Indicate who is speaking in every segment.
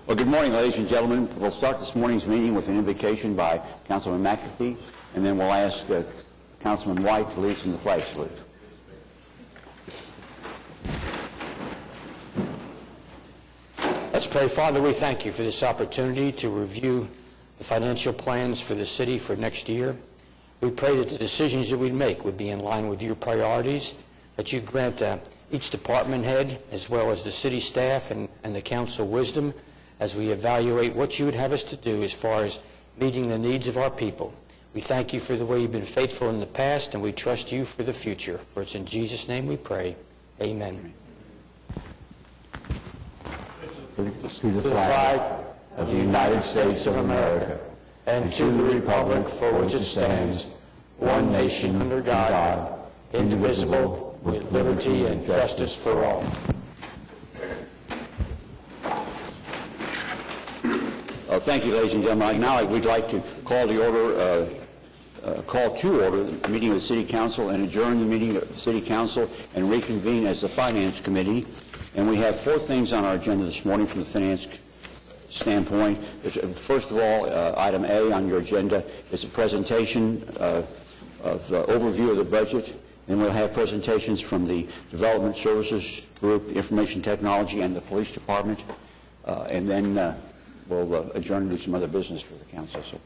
Speaker 1: Well, good morning, ladies and gentlemen. We'll start this morning's meeting with an invocation by Councilman McAfee, and then we'll ask Councilman White to lead us in the flag salute.
Speaker 2: Let's pray. Father, we thank you for this opportunity to review the financial plans for the city for next year. We pray that the decisions that we make would be in line with your priorities, that you grant each department head, as well as the city staff and the council wisdom, as we evaluate what you would have us to do as far as meeting the needs of our people. We thank you for the way you've been faithful in the past, and we trust you for the future. For it's in Jesus' name we pray. Amen.
Speaker 3: To the flag of the United States of America, and to the republic for which it stands, one nation under God, indivisible, with liberty and justice for all.
Speaker 1: Thank you, ladies and gentlemen. Now we'd like to call to order the meeting of the City Council and adjourn the meeting of the City Council and reconvene as the Finance Committee. And we have four things on our agenda this morning from the finance standpoint. First of all, item A on your agenda is a presentation of the overview of the budget. Then we'll have presentations from the Development Services Group, the Information Technology, and the Police Department. And then we'll adjourn and do some other business for the council. So,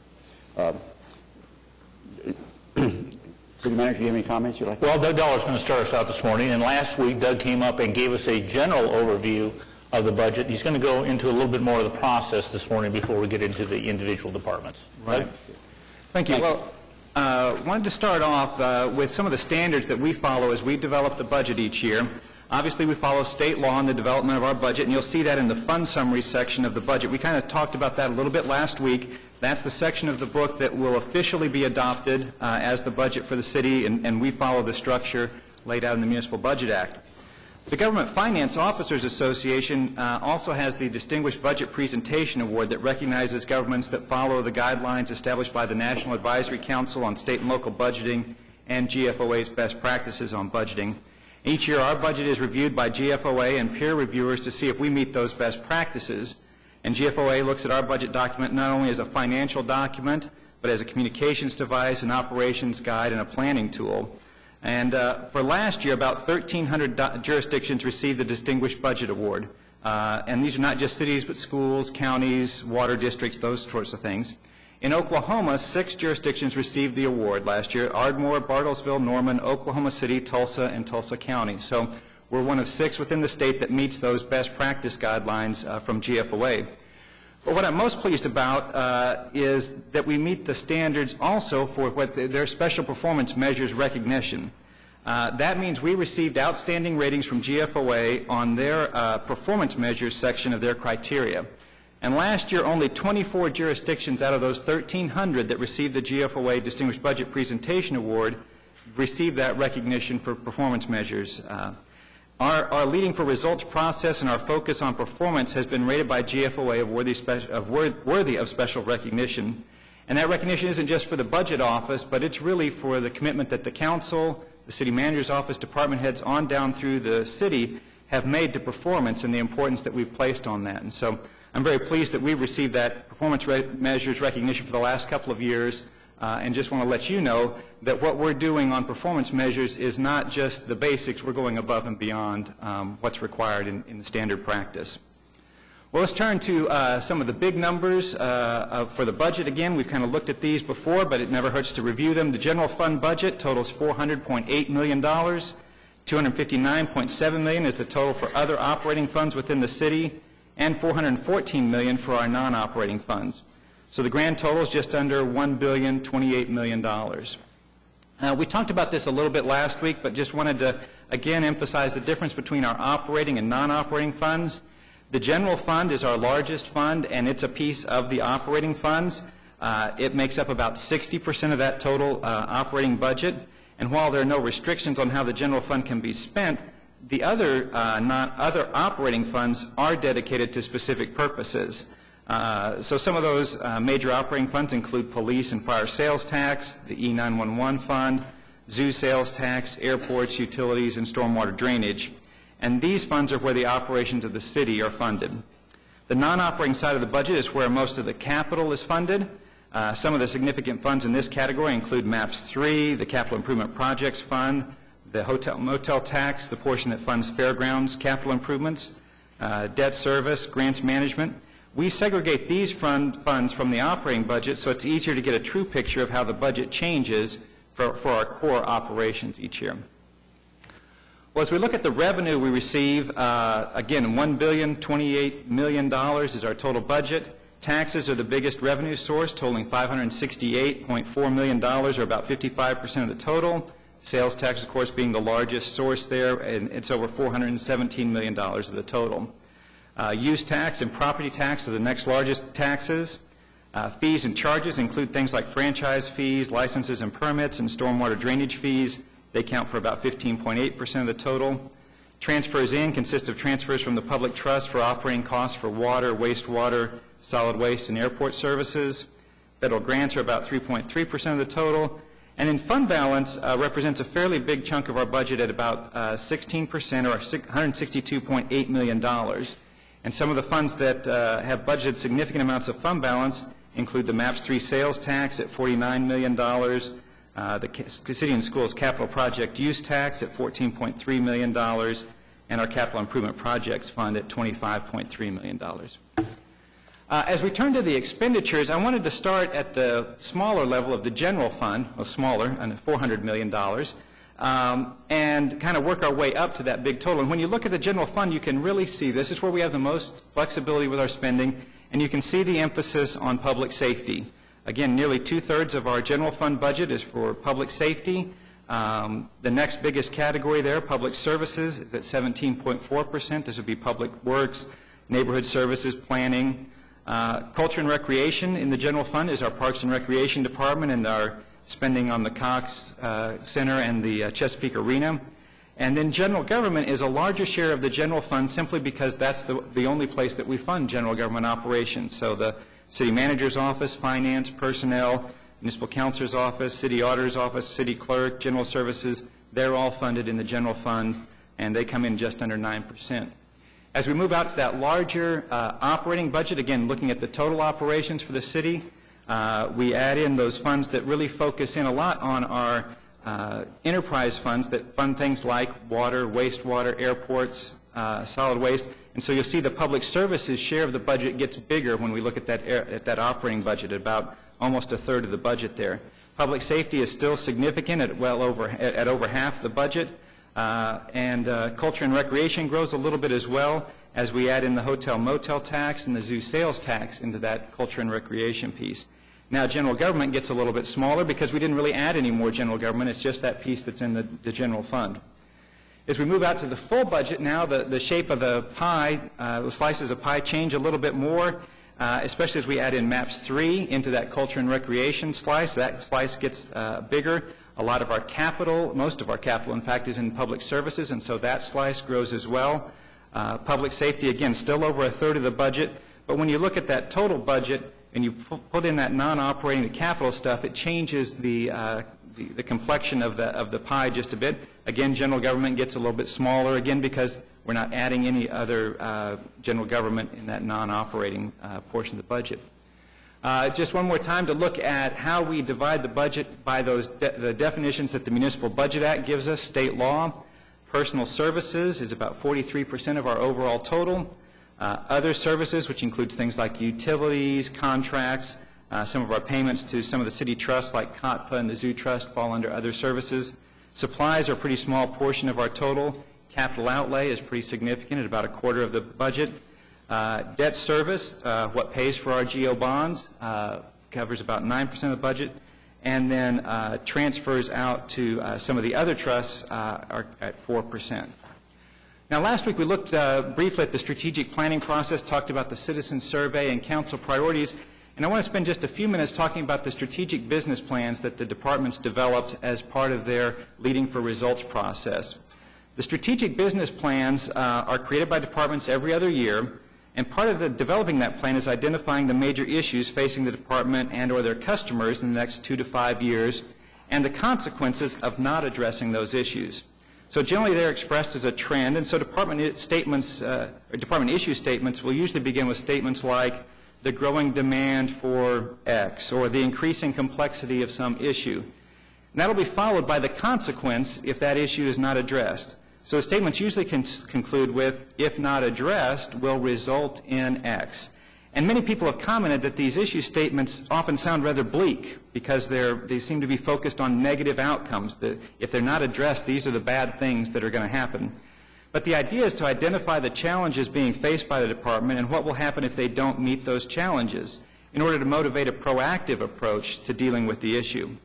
Speaker 1: City Manager, do you have any comments you'd like to make?
Speaker 4: Well, Doug Dollar is going to start us out this morning, and last week Doug came up and gave us a general overview of the budget. He's going to go into a little bit more of the process this morning before we get into the individual departments.
Speaker 5: Right.
Speaker 4: Doug?
Speaker 5: Thank you. Well, wanted to start off with some of the standards that we follow as we develop the budget each year. Obviously, we follow state law in the development of our budget, and you'll see that in the fund summary section of the budget. We kind of talked about that a little bit last week. That's the section of the book that will officially be adopted as the budget for the city, and we follow the structure laid out in the Municipal Budget Act. The Government Finance Officers Association also has the Distinguished Budget Presentation Award that recognizes governments that follow the guidelines established by the National Advisory Council on State and Local Budgeting and GFOA's best practices on budgeting. Each year, our budget is reviewed by GFOA and peer reviewers to see if we meet those best practices. And GFOA looks at our budget document not only as a financial document, but as a communications device, an operations guide, and a planning tool. And for last year, about 1,300 jurisdictions received the Distinguished Budget Award. And these are not just cities, but schools, counties, water districts, those sorts of things. In Oklahoma, 6 jurisdictions received the award last year: Ardmore, Bartlesville, Norman, Oklahoma City, Tulsa, and Tulsa County. So we're one of 6 within the state that meets those best practice guidelines from GFOA. But what I'm most pleased about is that we meet the standards also for what their special performance measures recognition. That means we received outstanding ratings from GFOA on their performance measures section of their criteria. And last year, only 24 jurisdictions out of those 1,300 that received the GFOA Distinguished Budget Presentation Award received that recognition for performance measures. Our leading for results process and our focus on performance has been rated by GFOA worthy of special recognition. And that recognition isn't just for the budget office, but it's really for the commitment that the council, the city manager's office, department heads on down through the city have made to performance and the importance that we've placed on that. And so I'm very pleased that we've received that performance measures recognition for the last couple of years, and just want to let you know that what we're doing on performance measures is not just the basics. We're going above and beyond what's required in the standard practice. Well, let's turn to some of the big numbers for the budget. Again, we've kind of looked at these before, but it never hurts to review them. The general fund budget totals $400.8 million. $259.7 million is the total for other operating funds within the city, and $414 million for our non-operating funds. So the grand total is just under $1,028 million. We talked about this a little bit last week, but just wanted to again emphasize the difference between our operating and non-operating funds. The general fund is our largest fund, and it's a piece of the operating funds. It makes up about 60% of that total operating budget. And while there are no restrictions on how the general fund can be spent, the other operating funds are dedicated to specific purposes. So some of those major operating funds include police and fire sales tax, the E911 fund, zoo sales tax, airports, utilities, and stormwater drainage. And these funds are where the operations of the city are funded. The non-operating side of the budget is where most of the capital is funded. Some of the significant funds in this category include MAPS 3, the Capital Improvement Projects Fund, the hotel motel tax, the portion that funds fairgrounds capital improvements, debt service, grants management. We segregate these funds from the operating budget so it's easier to get a true picture of how the budget changes for our core operations each year. Well, as we look at the revenue we receive, again, $1,028 million is our total budget. Taxes are the biggest revenue source, totaling $568.4 million, or about 55% of the total. Sales tax, of course, being the largest source there, and it's over $417 million of the total. Use tax and property tax are the next largest taxes. Fees and charges include things like franchise fees, licenses and permits, and stormwater drainage fees. They count for about 15.8% of the total. Transfers in consist of transfers from the public trust for operating costs for water, wastewater, solid waste, and airport services. Federal grants are about 3.3% of the total. And then fund balance represents a fairly big chunk of our budget at about 16%, or $162.8 million. And some of the funds that have budgeted significant amounts of fund balance include the MAPS 3 sales tax at $49 million, the City and Schools Capital Project Use Tax at $14.3 million, and our Capital Improvement Projects Fund at $25.3 million. As we turn to the expenditures, I wanted to start at the smaller level of the general fund, smaller, and $400 million, and kind of work our way up to that big total. And when you look at the general fund, you can really see this is where we have the most flexibility with our spending, and you can see the emphasis on public safety. Again, nearly two-thirds of our general fund budget is for public safety. The next biggest category there, public services, is at 17.4%. This would be public works, neighborhood services, planning. Culture and recreation in the general fund is our Parks and Recreation Department and our spending on the Cox Center and the Chesapeake Arena. And then general government is a larger share of the general fund simply because that's the only place that we fund general government operations. So the city manager's office, finance, personnel, municipal counselor's office, city auditor's office, city clerk, general services, they're all funded in the general fund, and they come in just under 9%. As we move out to that larger operating budget, again, looking at the total operations for the city, we add in those funds that really focus in a lot on our enterprise funds that fund things like water, wastewater, airports, solid waste. And so you'll see the public services share of the budget gets bigger when we look at that operating budget, at about almost a third of the budget there. Public safety is still significant at over half the budget. And culture and recreation grows a little bit as well as we add in the hotel motel tax and the zoo sales tax into that culture and recreation piece. Now general government gets a little bit smaller because we didn't really add any more general government. It's just that piece that's in the general fund. As we move out to the full budget now, the shape of the pie, the slices of pie change a little bit more, especially as we add in MAPS 3 into that culture and recreation slice. That slice gets bigger. A lot of our capital, most of our capital, in fact, is in public services, and so that slice grows as well. Public safety, again, still over a third of the budget, but when you look at that total budget and you put in that non-operating, the capital stuff, it changes the complexion of the pie just a bit. Again, general government gets a little bit smaller, again, because we're not adding any other general government in that non-operating portion of the budget. Just one more time to look at how we divide the budget by the definitions that the Municipal Budget Act gives us, state law. Personal services is about 43% of our overall total. Other services, which includes things like utilities, contracts, some of our payments to some of the city trusts like COTPA and the Zoo Trust fall under other services. Supplies are a pretty small portion of our total. Capital outlay is pretty significant at about a quarter of the budget. Debt service, what pays for our GO bonds, covers about 9% of the budget, and then transfers out to some of the other trusts are at 4%. Now, last week we looked briefly at the strategic planning process, talked about the citizen survey and council priorities, and I want to spend just a few minutes talking about the strategic business plans that the departments developed as part of their Leading for Results process. The strategic business plans are created by departments every other year, and part of developing that plan is identifying the major issues facing the department and or their customers in the next 2 to 5 years and the consequences of not addressing those issues. So generally they're expressed as a trend, and so department issue statements will usually begin with statements like the growing demand for X or the increasing complexity of some issue. And that'll be followed by the consequence if that issue is not addressed. So statements usually conclude with, if not addressed, will result in X. And many people have commented that these issue statements often sound rather bleak because they seem to be focused on negative outcomes, that if they're not addressed, these are the bad things that are going to happen. But the idea is to identify the challenges being faced by the department and what will happen if they don't meet those challenges in order to motivate a proactive approach to dealing with the issue.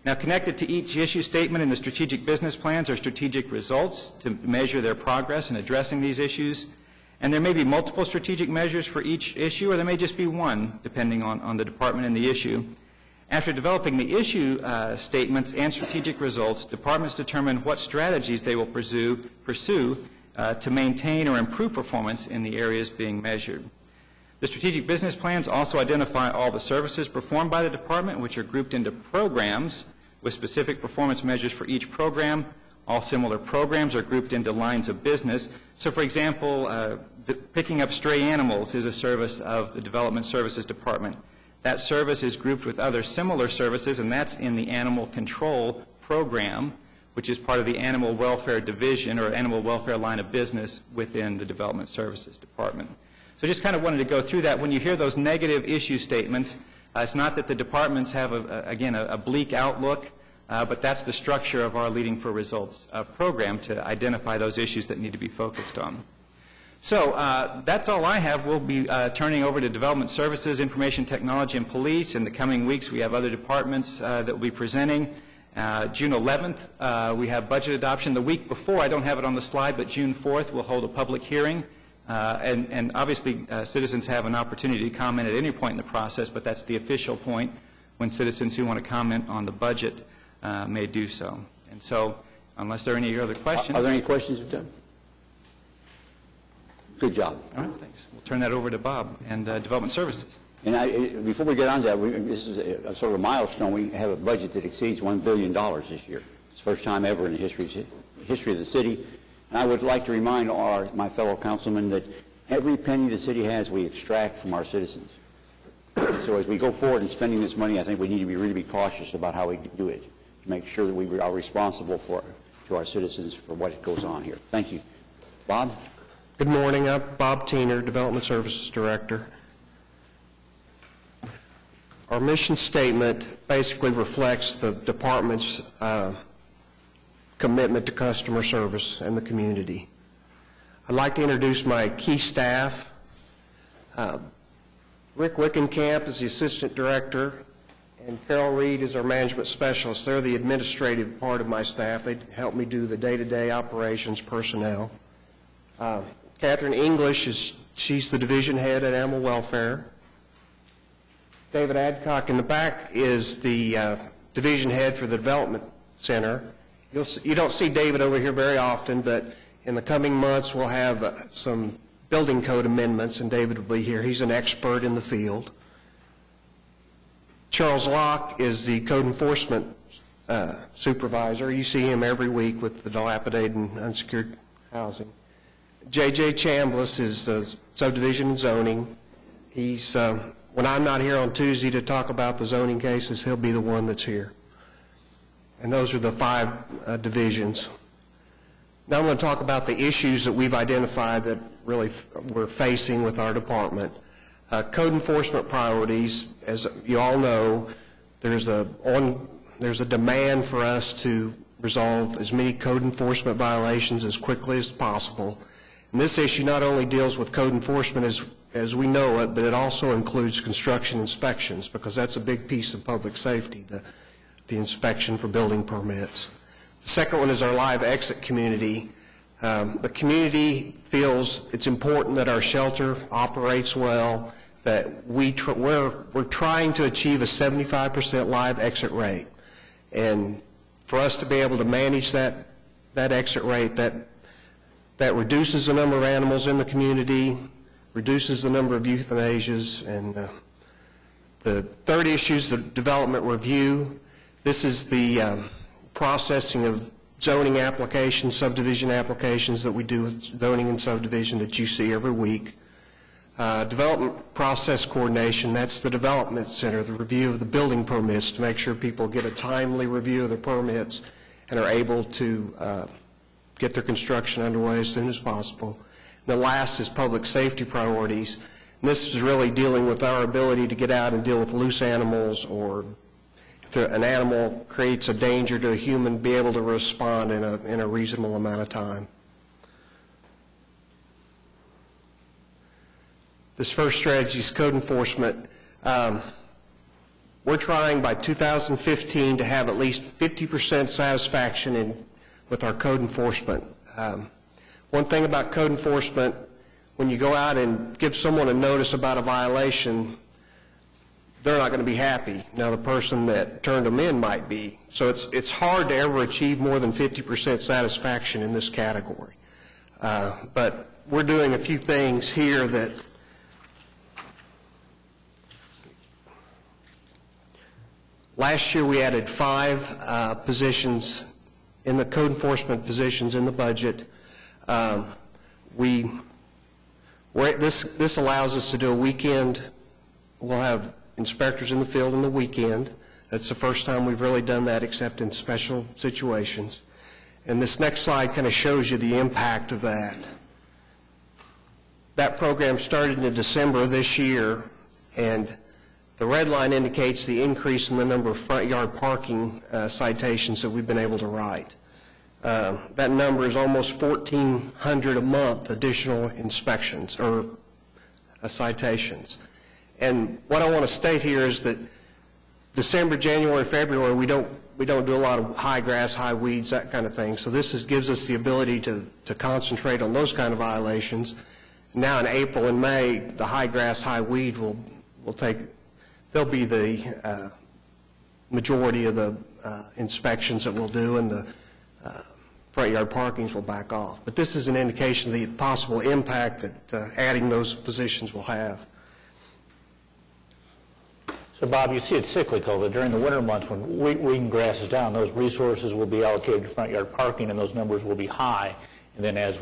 Speaker 5: Now, connected to each issue statement in the strategic business plans are strategic results to measure their progress in addressing these issues. And there may be multiple strategic measures for each issue, or there may just be one, depending on the department and the issue. After developing the issue statements and strategic results, departments determine what strategies they will pursue to maintain or improve performance in the areas being measured. The strategic business plans also identify all the services performed by the department, which are grouped into programs with specific performance measures for each program. All similar programs are grouped into lines of business. So, for example, picking up stray animals is a service of the Development Services Department. That service is grouped with other similar services, and that's in the Animal Control Program, which is part of the Animal Welfare Division or Animal Welfare line of business within the Development Services Department. So I just kind of wanted to go through that. When you hear those negative issue statements, it's not that the departments have, again, a bleak outlook, but that's the structure of our Leading for Results program to identify those issues that need to be focused on. So that's all I have. We'll be turning over to Development Services, Information Technology, and Police. In the coming weeks, we have other departments that will be presenting. June 11th, we have budget adoption. The week before, I don't have it on the slide, but June 4th, we'll hold a public hearing. And obviously, citizens have an opportunity to comment at any point in the process, but that's the official point when citizens who want to comment on the budget may do so. And so, unless there are any other questions.
Speaker 1: Are there any questions, Tim? Good job.
Speaker 5: All right, thanks. We'll turn that over to Bob and Development Services.
Speaker 1: And before we get on to that, this is a sort of a milestone. We have a budget that exceeds $1 billion this year. It's the first time ever in the history of the city. And I would like to remind my fellow councilmen that every penny the city has, we extract from our citizens. So as we go forward in spending this money, I think we need to really be cautious about how we do it, to make sure that we are responsible to our citizens for what goes on here. Thank you. Bob?
Speaker 6: Good morning. I'm Bob Tiener, Development Services Director. Our mission statement basically reflects the department's commitment to customer service and the community. I'd like to introduce my key staff. Rick Wickenkamp is the Assistant Director, and Carol Reed is our Management Specialist. They're the administrative part of my staff. They help me do the day-to-day operations personnel. Catherine English, she's the Division Head at Animal Welfare. David Adcock in the back is the Division Head for the Development Center. You don't see David over here very often, but in the coming months we'll have some building code amendments, and David will be here. He's an expert in the field. Charles Locke is the Code Enforcement Supervisor. You see him every week with the dilapidated and unsecured housing. J.J. Chambliss is the Subdivision and Zoning. He's, when I'm not here on Tuesday to talk about the zoning cases, he'll be the one that's here. And those are the 5 divisions. Now I'm going to talk about the issues that we've identified that really we're facing with our department. Code enforcement priorities, as you all know, there's a demand for us to resolve as many code enforcement violations as quickly as possible. And this issue not only deals with code enforcement as we know it, but it also includes construction inspections, because that's a big piece of public safety, the inspection for building permits. The second one is our live exit community. The community feels it's important that our shelter operates well, that we're trying to achieve a 75% live exit rate. And for us to be able to manage that exit rate, that reduces the number of animals in the community, reduces the number of euthanasias. And the third issue is the development review. This is the processing of zoning applications, subdivision applications that we do with zoning and subdivision that you see every week. Development process coordination, that's the development center, the review of the building permits to make sure people get a timely review of their permits and are able to get their construction underway as soon as possible. And the last is public safety priorities. And this is really dealing with our ability to get out and deal with loose animals, or if an animal creates a danger to a human, be able to respond in a reasonable amount of time. This first strategy is code enforcement. We're trying by 2015 to have at least 50% satisfaction with our code enforcement. One thing about code enforcement, when you go out and give someone a notice about a violation, they're not going to be happy. Now, the person that turned them in might be. So it's hard to ever achieve more than 50% satisfaction in this category. But we're doing a few things here that last year we added 5 positions in the code enforcement positions in the budget. This allows us to do a weekend. We'll have inspectors in the field on the weekend. That's the first time we've really done that except in special situations. And this next slide kind of shows you the impact of that. That program started in December of this year, and the red line indicates the increase in the number of front yard parking citations that we've been able to write. That number is almost 1,400 a month additional inspections or citations. And what I want to state here is that December, January, February, we don't do a lot of high grass, high weeds, that kind of thing. So this gives us the ability to concentrate on those kind of violations. Now in April and May, the high grass, high weed they'll be the majority of the inspections that we'll do, and the front yard parkings will back off. But this is an indication of the possible impact that adding those positions will have.
Speaker 4: So, Bob, you see it's cyclical, that during the winter months when weed and grass is down, those resources will be allocated to front yard parking, and those numbers will be high. And then as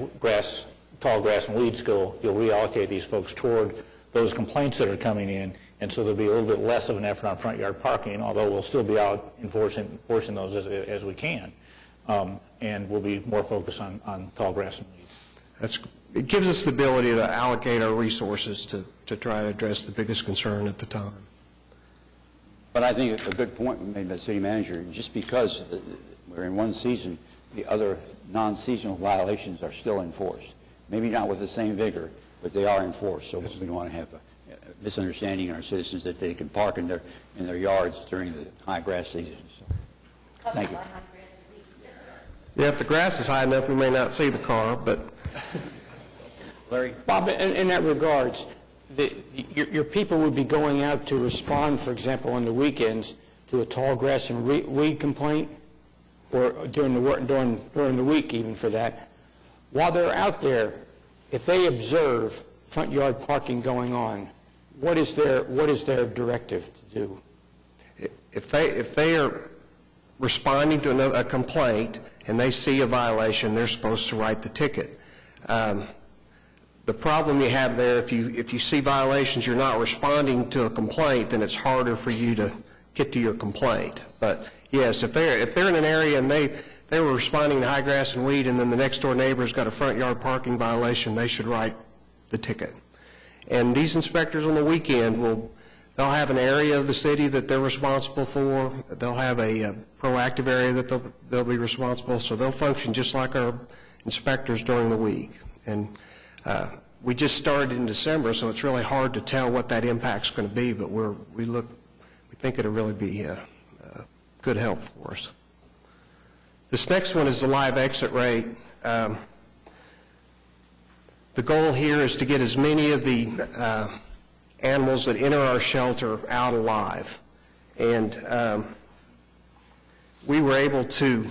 Speaker 4: tall grass and weeds go, you'll reallocate these folks toward those complaints that are coming in, and so there'll be a little bit less of an effort on front yard parking, although we'll still be out enforcing those as we can. And we'll be more focused on tall grass and weeds.
Speaker 6: It gives us the ability to allocate our resources to try to address the biggest concern at the time.
Speaker 1: But I think a good point made by the city manager, just because we're in one season, the other non-seasonal violations are still enforced. Maybe not with the same vigor, but they are enforced. So we don't want to have a misunderstanding in our citizens that they can park in their yards during the high grass season. So, thank you.
Speaker 6: Yeah, if the grass is high enough, we may not see the car, but...
Speaker 1: Larry?
Speaker 2: Bob, in that regards, your people would be going out to respond, for example, on the weekends to a tall grass and weed complaint, or during the week even for that. While they're out there, if they observe front yard parking going on, what is their directive to do?
Speaker 6: If they are responding to a complaint and they see a violation, they're supposed to write the ticket. The problem you have there, if you see violations, you're not responding to a complaint, then it's harder for you to get to your complaint. But yes, if they're in an area and they were responding to high grass and weed, and then the next door neighbor's got a front yard parking violation, they should write the ticket. And these inspectors on the weekend they'll have an area of the city that they're responsible for. They'll have a proactive area that they'll be responsible. So they'll function just like our inspectors during the week. And We just started in December, so it's really hard to tell what that impact's going to be, but we think it'll really be good help for us. This next one is the live exit rate. The goal here is to get as many of the animals that enter our shelter out alive. And we were able to,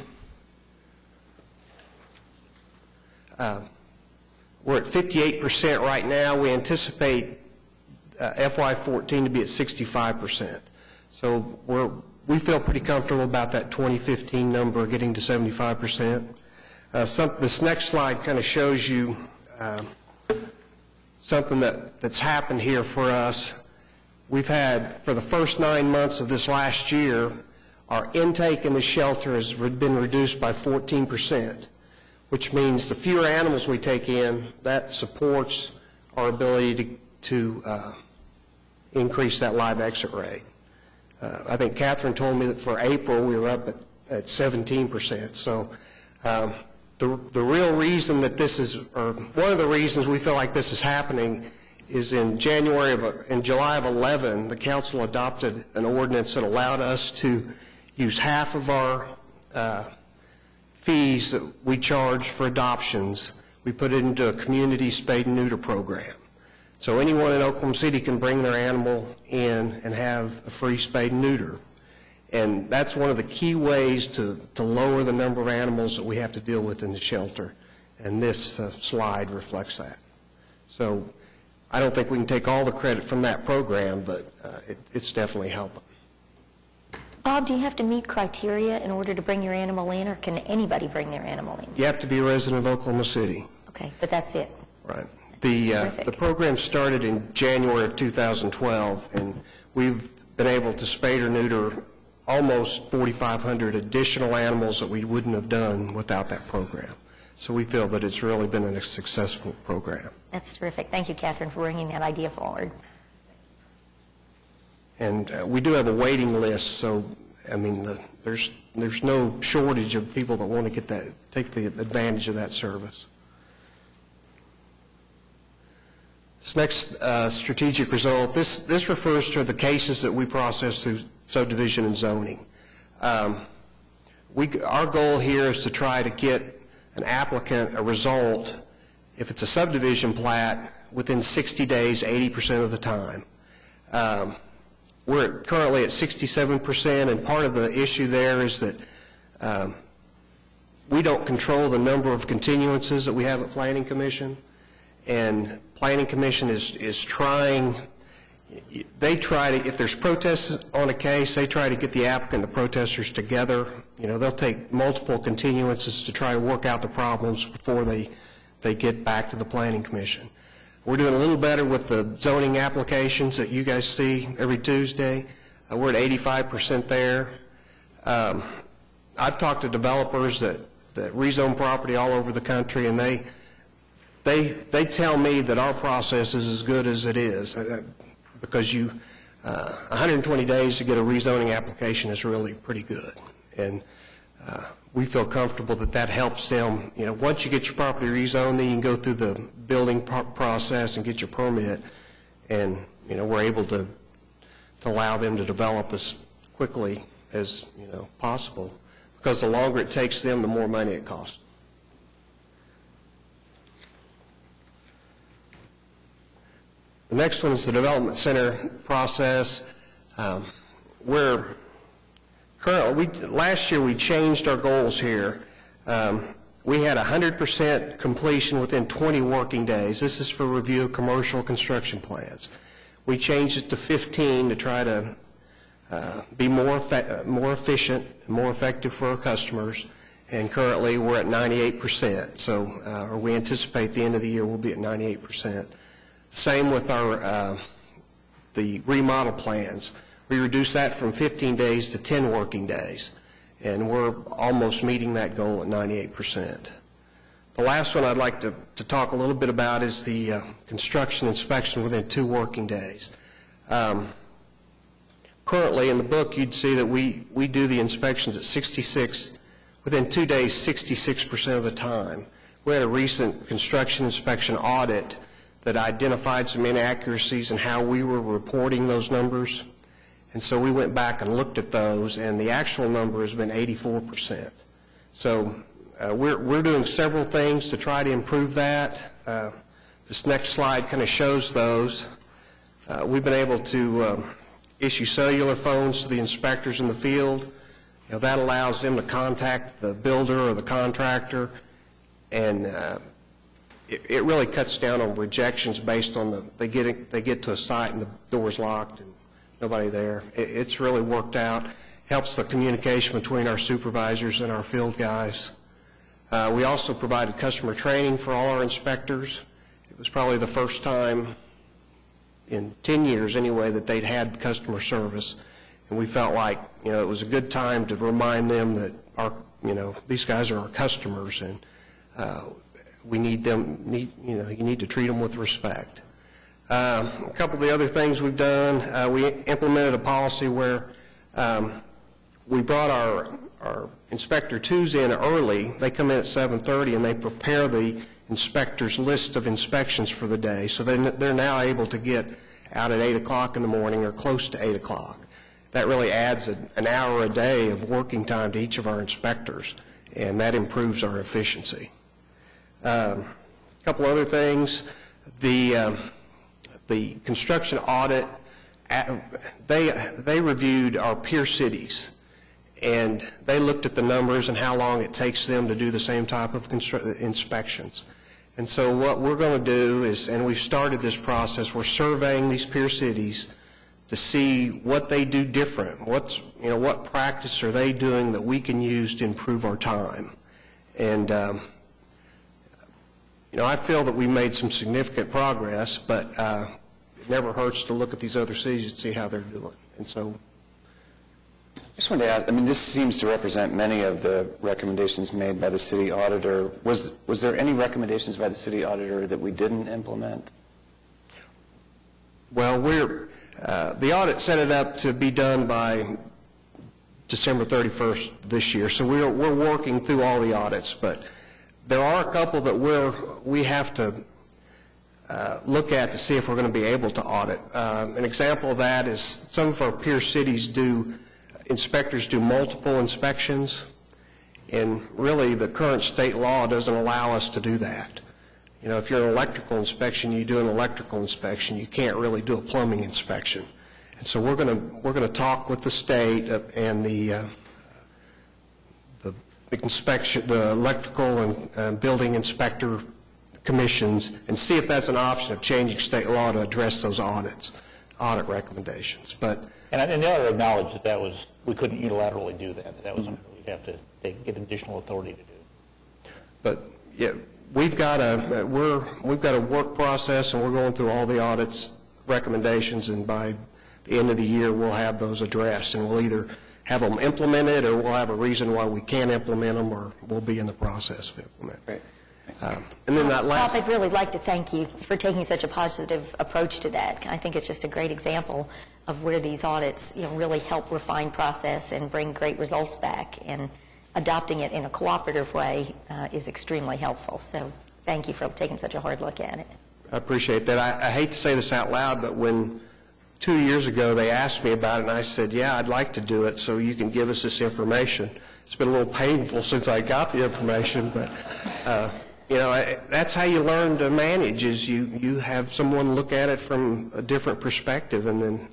Speaker 6: we're at 58% right now. We anticipate FY14 to be at 65%. So we feel pretty comfortable about that 2015 number getting to 75%. This next slide kind of shows you something that's happened here for us. We've had, for the first 9 months of this last year, our intake in the shelter has been reduced by 14%, which means the fewer animals we take in, that supports our ability to increase that live exit rate. I think Catherine told me that for April we were up at 17%. So the real reason that this is, or one of the reasons we feel like this is happening is in July of 11, the council adopted an ordinance that allowed us to use half of our fees that we charge for adoptions. We put it into a community spade and neuter program. So anyone in Oklahoma City can bring their animal in and have a free spade and neuter. And that's one of the key ways to lower the number of animals that we have to deal with in the shelter. And this slide reflects that. So I don't think we can take all the credit from that program, but it's definitely helping.
Speaker 7: Bob, do you have to meet criteria in order to bring your animal in, or can anybody bring their animal in?
Speaker 6: You have to be a resident of Oklahoma City.
Speaker 7: Okay, but that's it.
Speaker 6: Right. The program started in January of 2012, and we've been able to spade or neuter almost 4,500 additional animals that we wouldn't have done without that program. So we feel that it's really been a successful program.
Speaker 7: That's terrific. Thank you, Catherine, for bringing that idea forward.
Speaker 6: And we do have a waiting list, so I mean, there's no shortage of people that want to take the advantage of that service. This next strategic result, this refers to the cases that we process through subdivision and zoning. Our goal here is to try to get an applicant a result, if it's a subdivision plat, within 60 days, 80% of the time. We're currently at 67%, and part of the issue there is that we don't control the number of continuances that we have at Planning Commission, and Planning Commission is trying, if there's protests on a case, they try to get the applicant and the protesters together. You know, they'll take multiple continuances to try to work out the problems before they get back to the Planning Commission. We're doing a little better with the zoning applications that you guys see every Tuesday. We're at 85% there. I've talked to developers that rezone property all over the country, and they tell me that our process is as good as it is, because 120 days to get a rezoning application is really pretty good. And we feel comfortable that helps them. You know, once you get your property rezoned, then you can go through the building process and get your permit, and you know, we're able to allow them to develop as quickly as possible, because the longer it takes them, the more money it costs. The next one is the development center process. Last year we changed our goals here. We had 100% completion within 20 working days. This is for review of commercial construction plans. We changed it to 15 to try to be more efficient, more effective for our customers, and currently we're at 98%. So we anticipate the end of the year we'll be at 98%. Same with our the remodel plans. We reduced that from 15 days to 10 working days, and we're almost meeting that goal at 98%. The last one I'd like to talk a little bit about is the construction inspection within 2 working days. Currently in the book you'd see that we do the inspections at within 2 days 66% of the time. We had a recent construction inspection audit that identified some inaccuracies in how we were reporting those numbers. And so we went back and looked at those, and the actual number has been 84%. So we're doing several things to try to improve that. This next slide kind of shows those. We've been able to issue cellular phones to the inspectors in the field. That allows them to contact the builder or the contractor, and it really cuts down on rejections based on they get to a site and the door's locked and nobody there. It's really worked out. Helps the communication between our supervisors and our field guys. We also provided customer training for all our inspectors. It was probably the first time in 10 years anyway that they'd had customer service, and we felt like it was a good time to remind them that these guys are our customers, and we need them. You need to treat them with respect. A couple of the other things we've done, we implemented a policy where we brought our Inspector 2s in early. They come in at 7:30 and they prepare the inspector's list of inspections for the day. So they're now able to get out at 8 o'clock in the morning or close to 8 o'clock. That really adds an hour a day of working time to each of our inspectors, and that improves our efficiency. A couple other things. The construction audit, they reviewed our peer cities, and they looked at the numbers and how long it takes them to do the same type of inspections. And so what we're going to do is, and we've started this process, we're surveying these peer cities to see what they do different, what practice are they doing that we can use to improve our time. And I feel that we made some significant progress, but it never hurts to look at these other cities and see how they're doing. And so,
Speaker 8: I just wanted to ask, this seems to represent many of the recommendations made by the city auditor. Was there any recommendations by the city auditor that we didn't implement?
Speaker 6: Well, the audit set it up to be done by December 31st this year, so we're working through all the audits, but there are a couple that we have to look at to see if we're going to be able to audit. An example of that is some of our peer cities inspectors do multiple inspections, and really the current state law doesn't allow us to do that. If you're an electrical inspection, you do an electrical inspection. You can't really do a plumbing inspection. And so we're going to talk with the state and the electrical and building inspector commissions and see if that's an option of changing state law to address those audit recommendations.
Speaker 4: And the auditor acknowledged that we couldn't unilaterally do that. That was something we'd have to get additional authority to do.
Speaker 6: But yeah, we've got a work process, and we're going through all the audits recommendations, and by the end of the year we'll have those addressed, and we'll either have them implemented or we'll have a reason why we can't implement them, or we'll be in the process of implementing.
Speaker 8: Great.
Speaker 6: And then that last...
Speaker 7: Bob, I'd really like to thank you for taking such a positive approach to that. I think it's just a great example of where these audits really help refine process and bring great results back, and adopting it in a cooperative way is extremely helpful. So thank you for taking such a hard look at it.
Speaker 6: I appreciate that. I hate to say this out loud, but when 2 years ago they asked me about it, and I said, yeah, I'd like to do it so you can give us this information. It's been a little painful since I got the information, but that's how you learn to manage, is you have someone look at it from a different perspective, and then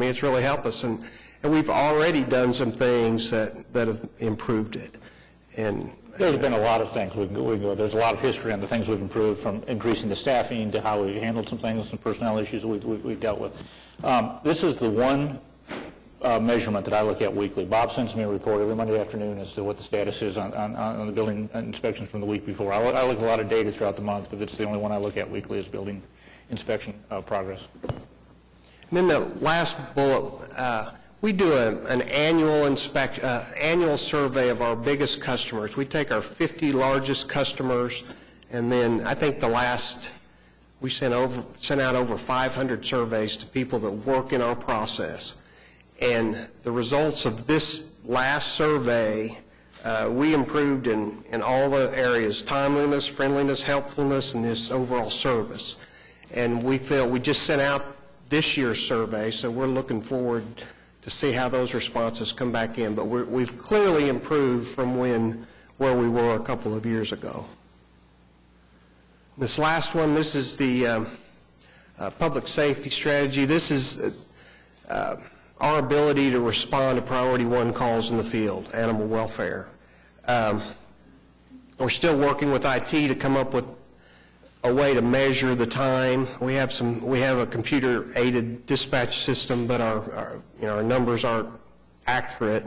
Speaker 6: it's really helped us, and we've already done some things that have improved it. And
Speaker 4: there's been a lot of things we can go. There's a lot of history on the things we've improved, from increasing the staffing to how we handled some things, some personnel issues we dealt with. This is the one measurement that I look at weekly. Bob sends me a report every Monday afternoon as to what the status is on the building inspections from the week before. I look at a lot of data throughout the month, but it's the only one I look at weekly is building inspection progress.
Speaker 6: And then the last bullet, we do an annual survey of our biggest customers. We take our 50 largest customers, and then I think we sent out over 500 surveys to people that work in our process. And the results of this last survey We improved in all the areas: timeliness, friendliness, helpfulness, and this overall service. And we feel, we just sent out this year's survey, so we're looking forward to see how those responses come back in. But we've clearly improved from where we were a couple of years ago. This last one, this is the public safety strategy. This is our ability to respond to priority one calls in the field, animal welfare. We're still working with IT to come up with a way to measure the time. We have a computer-aided dispatch system, but our numbers aren't accurate.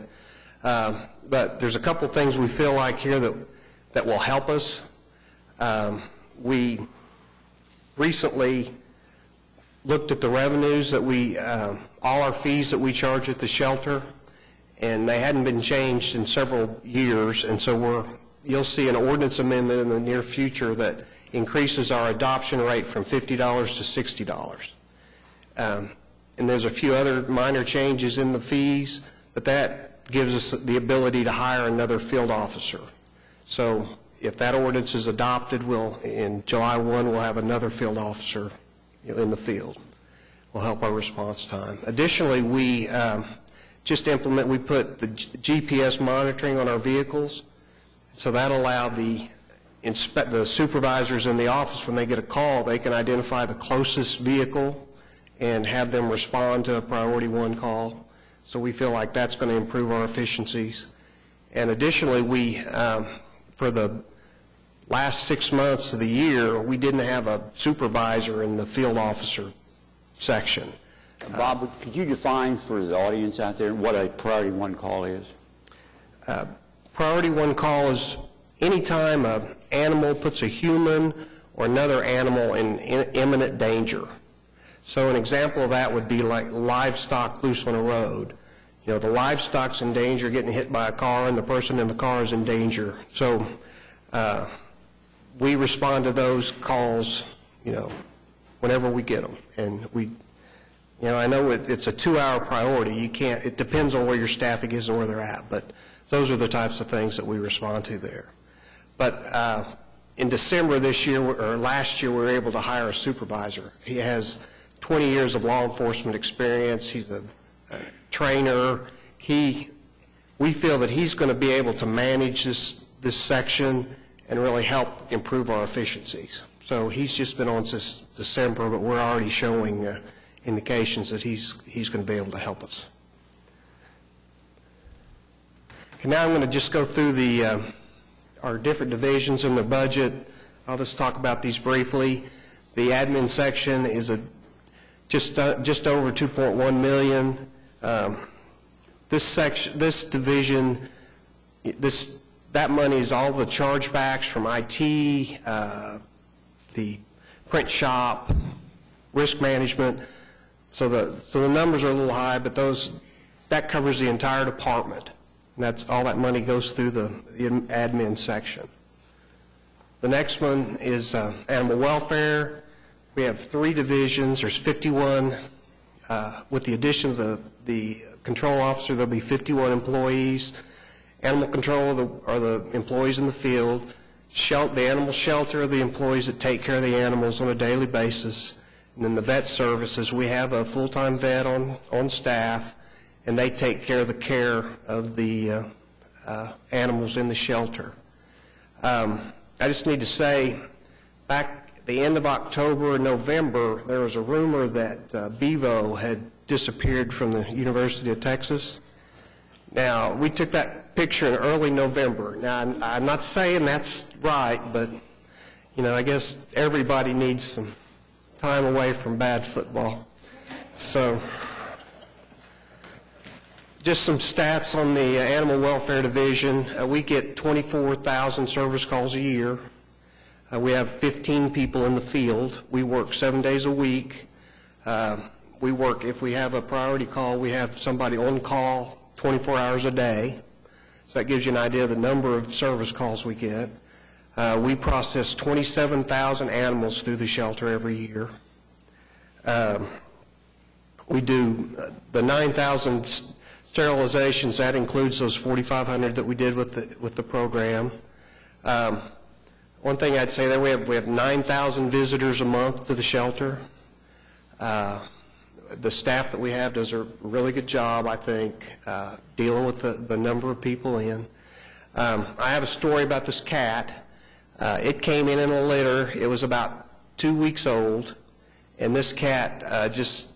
Speaker 6: But there's a couple things we feel like here that will help us. We recently looked at the revenues that all our fees that we charge at the shelter, and they hadn't been changed in several years, and so you'll see an ordinance amendment in the near future that increases our adoption rate from $50 to $60. And there's a few other minor changes in the fees, but that gives us the ability to hire another field officer. So if that ordinance is adopted, in July 1, we'll have another field officer in the field. Will help our response time. Additionally, we put the GPS monitoring on our vehicles, so that allowed the supervisors in the office, when they get a call, they can identify the closest vehicle and have them respond to a priority one call. So we feel like that's going to improve our efficiencies. And additionally, for the last 6 months of the year, we didn't have a supervisor in the field officer section.
Speaker 1: Bob, could you define for the audience out there what a priority one call is?
Speaker 6: Priority one call is any time an animal puts a human or another animal in imminent danger. So an example of that would be like livestock loose on a road. The livestock's in danger, getting hit by a car, and the person in the car is in danger. So we respond to those calls, whenever we get them. And I know it's a 2-hour priority. It depends on where your staffing is and where they're at, but those are the types of things that we respond to there. But in December last year, we were able to hire a supervisor. He has 20 years of law enforcement experience. He's a trainer. We feel that he's going to be able to manage this section and really help improve our efficiencies. So he's just been on since December, but we're already showing indications that he's going to be able to help us. Okay, now I'm going to just go through our different divisions in the budget. I'll just talk about these briefly. The admin section is just over $2.1 million. This division, that money is all the chargebacks from IT, the print shop, risk management. So the numbers are a little high, but that covers the entire department. And all that money goes through the admin section. The next one is animal welfare. We have 3 divisions. There's 51. With the addition of the control officer, there'll be 51 employees. Animal control are the employees in the field. The animal shelter are the employees that take care of the animals on a daily basis. And then the vet services, we have a full-time vet on staff, and they take care of the animals in the shelter. I just need to say, back at the end of October and November, there was a rumor that Bevo had disappeared from the University of Texas. Now, we took that picture in early November. Now, I'm not saying that's right, but, I guess everybody needs some time away from bad football. So, just some stats on the animal welfare division. We get 24,000 service calls a year. We have 15 people in the field. We work 7 days a week. If we have a priority call, we have somebody on call 24 hours a day. So that gives you an idea of the number of service calls we get. We process 27,000 animals through the shelter every year. We do the 9,000 sterilizations, that includes those 4,500 that we did with the program. One thing I'd say there, we have 9,000 visitors a month to the shelter. The staff that we have does a really good job, I think, dealing with the number of people in. I have a story about this cat. It came in a litter. It was about 2 weeks old, and this cat just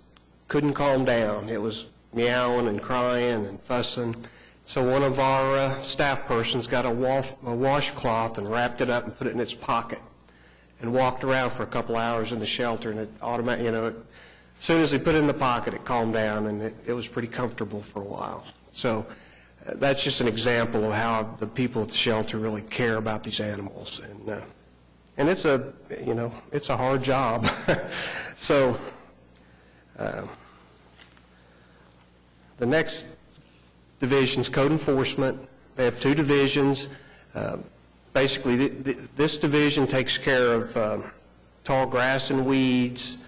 Speaker 6: couldn't calm down. It was meowing and crying and fussing. So one of our staff persons got a washcloth and wrapped it up and put it in its pocket and walked around for a couple hours in the shelter, and it automatically, as soon as he put it in the pocket, it calmed down, and it was pretty comfortable for a while. So that's just an example of how the people at the shelter really care about these animals, and it's a hard job. So the next division's code enforcement. They have 2 divisions. Basically, this division takes care of tall grass and weeds,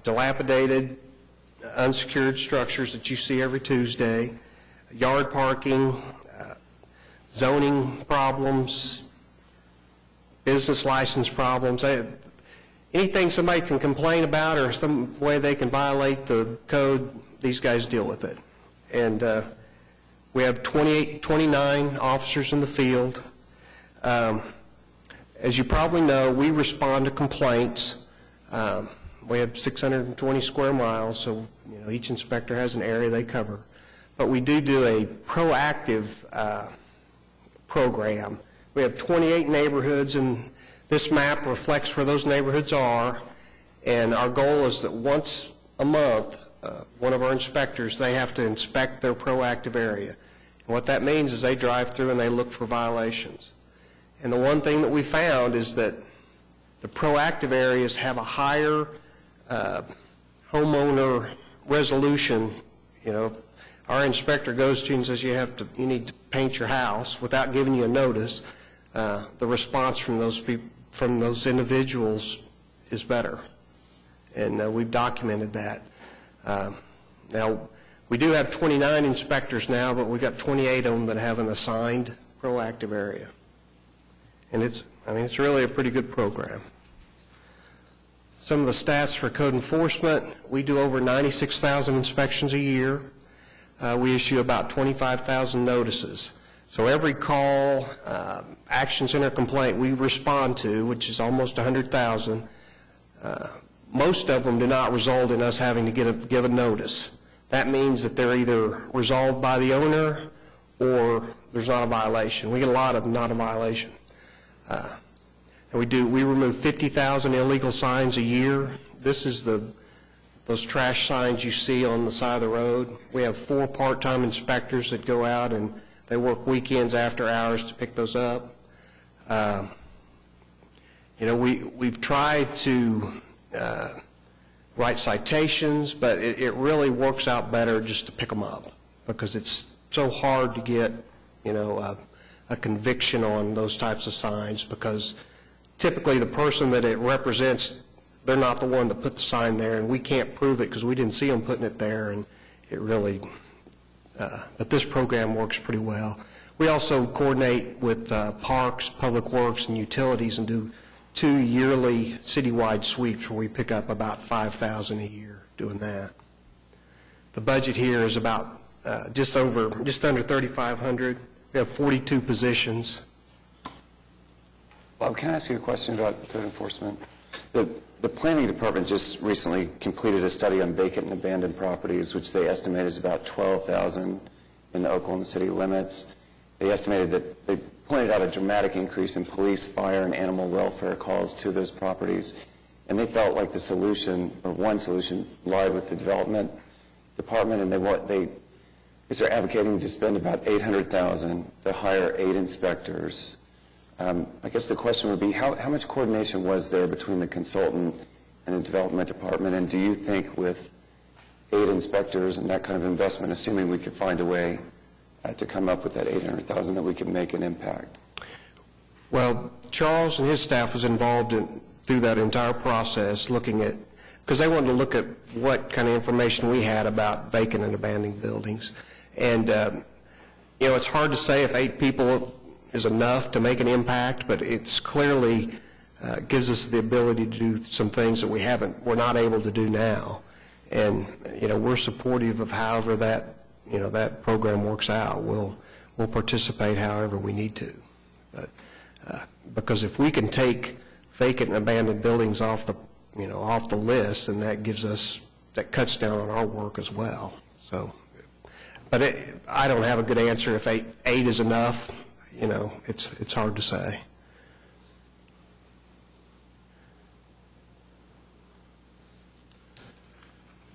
Speaker 6: dilapidated, unsecured structures that you see every Tuesday, yard parking, zoning problems, business license problems, anything somebody can complain about or some way they can violate the code, these guys deal with it. And we have 29 officers in the field. As you probably know, we respond to complaints. We have 620 square miles, so each inspector has an area they cover. But we do a proactive program. We have 28 neighborhoods, and this map reflects where those neighborhoods are. And our goal is that once a month, one of our inspectors, they have to inspect their proactive area. And what that means is they drive through and they look for violations. And the one thing that we found is that the proactive areas have a higher homeowner resolution. Our inspector goes to you and says you need to paint your house without giving you a notice. The response from those individuals is better, and we've documented that. Now, we do have 29 inspectors now, but we've got 28 of them that have an assigned proactive area. And it's really a pretty good program. Some of the stats for code enforcement, we do over 96,000 inspections a year. We issue about 25,000 notices. So every call, action center complaint we respond to, which is almost 100,000, most of them do not result in us having to give a notice. That means that they're either resolved by the owner or there's not a violation. We get a lot of not a violation. And we remove 50,000 illegal signs a year. This is those trash signs you see on the side of the road. We have 4 part-time inspectors that go out and they work weekends after hours to pick those up. We've tried to write citations, but it really works out better just to pick them up because it's so hard to get, a conviction on those types of signs because typically the person that it represents, they're not the one that put the sign there, and we can't prove it because we didn't see them putting it there, and it really, but this program works pretty well. We also coordinate with parks, public works, and utilities and do 2 yearly citywide sweeps where we pick up about 5,000 a year doing that. The budget here is about just under 3,500. We have 42 positions.
Speaker 8: Bob, can I ask you a question about code enforcement? The planning department just recently completed a study on vacant and abandoned properties, which they estimate is about 12,000 in the Oklahoma City limits. They estimated that they pointed out a dramatic increase in police, fire, and animal welfare calls to those properties. And they felt like the solution, or one solution, lied with the development department, and they're advocating to spend about $800,000 to hire 8 inspectors. I guess the question would be, how much coordination was there between the consultant and the development department, and do you think with 8 inspectors and that kind of investment, assuming we could find a way to come up with that $800,000 that we could make an impact?
Speaker 6: Well, Charles and his staff was involved through that entire process looking at, because they wanted to look at what kind of information we had about vacant and abandoned buildings. And, it's hard to say if 8 people is enough to make an impact, but it's clearly gives us the ability to do some things that we're not able to do now. And, we're supportive of however that, that program works out. We'll participate however we need to. But, because if we can take vacant and abandoned buildings off the list, then that cuts down on our work as well. So, but I don't have a good answer if eight is enough. It's hard to say.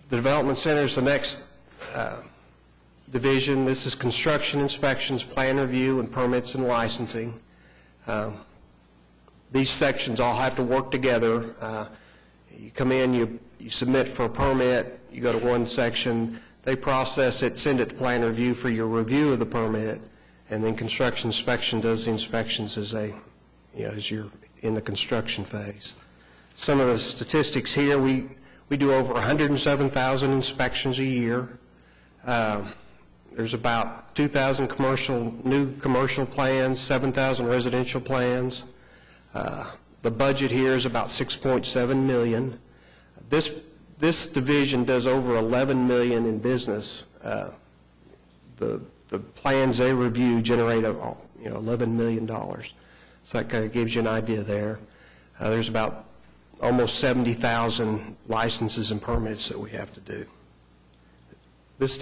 Speaker 6: The Development Center is the next division. This is construction inspections, plan review, and permits and licensing. These sections all have to work together. You come in, you submit for a permit, you go to one section, they process it, send it to plan review for your review of the permit, and then construction inspection does the inspections as you're in the construction phase. Some of the statistics here, we do over 107,000 inspections a year. There's about 2,000 new commercial plans, 7,000 residential plans. The budget here is about $6.7 million. This division does over $11 million in business. The plans they review generate $11 million. So that kind of gives you an idea there. There's about almost 70,000 licenses and permits that we have to do. This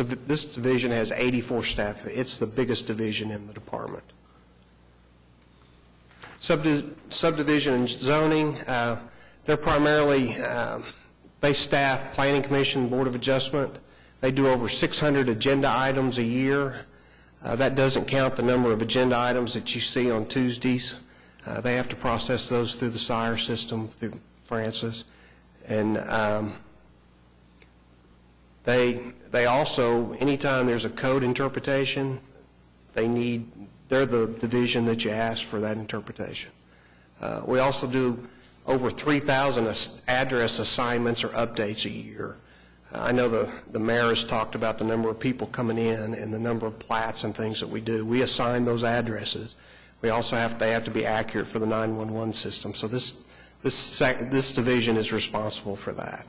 Speaker 6: division has 84 staff. It's the biggest division in the department. Subdivision and zoning, they're primarily, they staff Planning Commission, Board of Adjustment. They do over 600 agenda items a year. That doesn't count the number of agenda items that you see on Tuesdays. They have to process those through the SIRE system, through Francis. And they also, anytime there's a code interpretation, they're the division that you ask for that interpretation. We also do over 3,000 address assignments or updates a year. I know the mayor has talked about the number of people coming in and the number of plats and things that we do. We assign those addresses. We also they have to be accurate for the 911 system. So this division is responsible for that.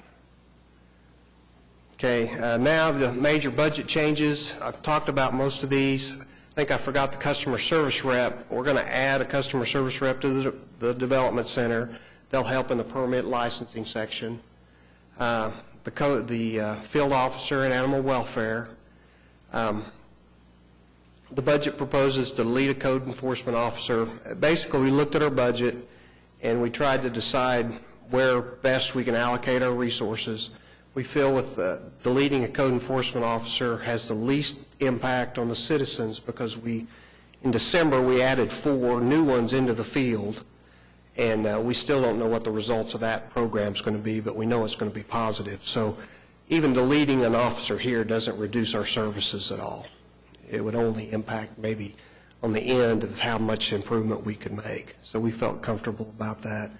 Speaker 6: Okay, now the major budget changes. I've talked about most of these. I think I forgot the customer service rep. We're going to add a customer service rep to the Development Center. They'll help in the permit licensing section. The field officer in animal welfare. The budget proposes to lead a code enforcement officer. Basically, we looked at our budget and we tried to decide where best we can allocate our resources. We feel with deleting a code enforcement officer has the least impact on the citizens because in December we added 4 new ones into the field, and we still don't know what the results of that program is going to be, but we know it's going to be positive. So even deleting an officer here doesn't reduce our services at all. It would only impact maybe on the end of how much improvement we could make. So we felt comfortable about that.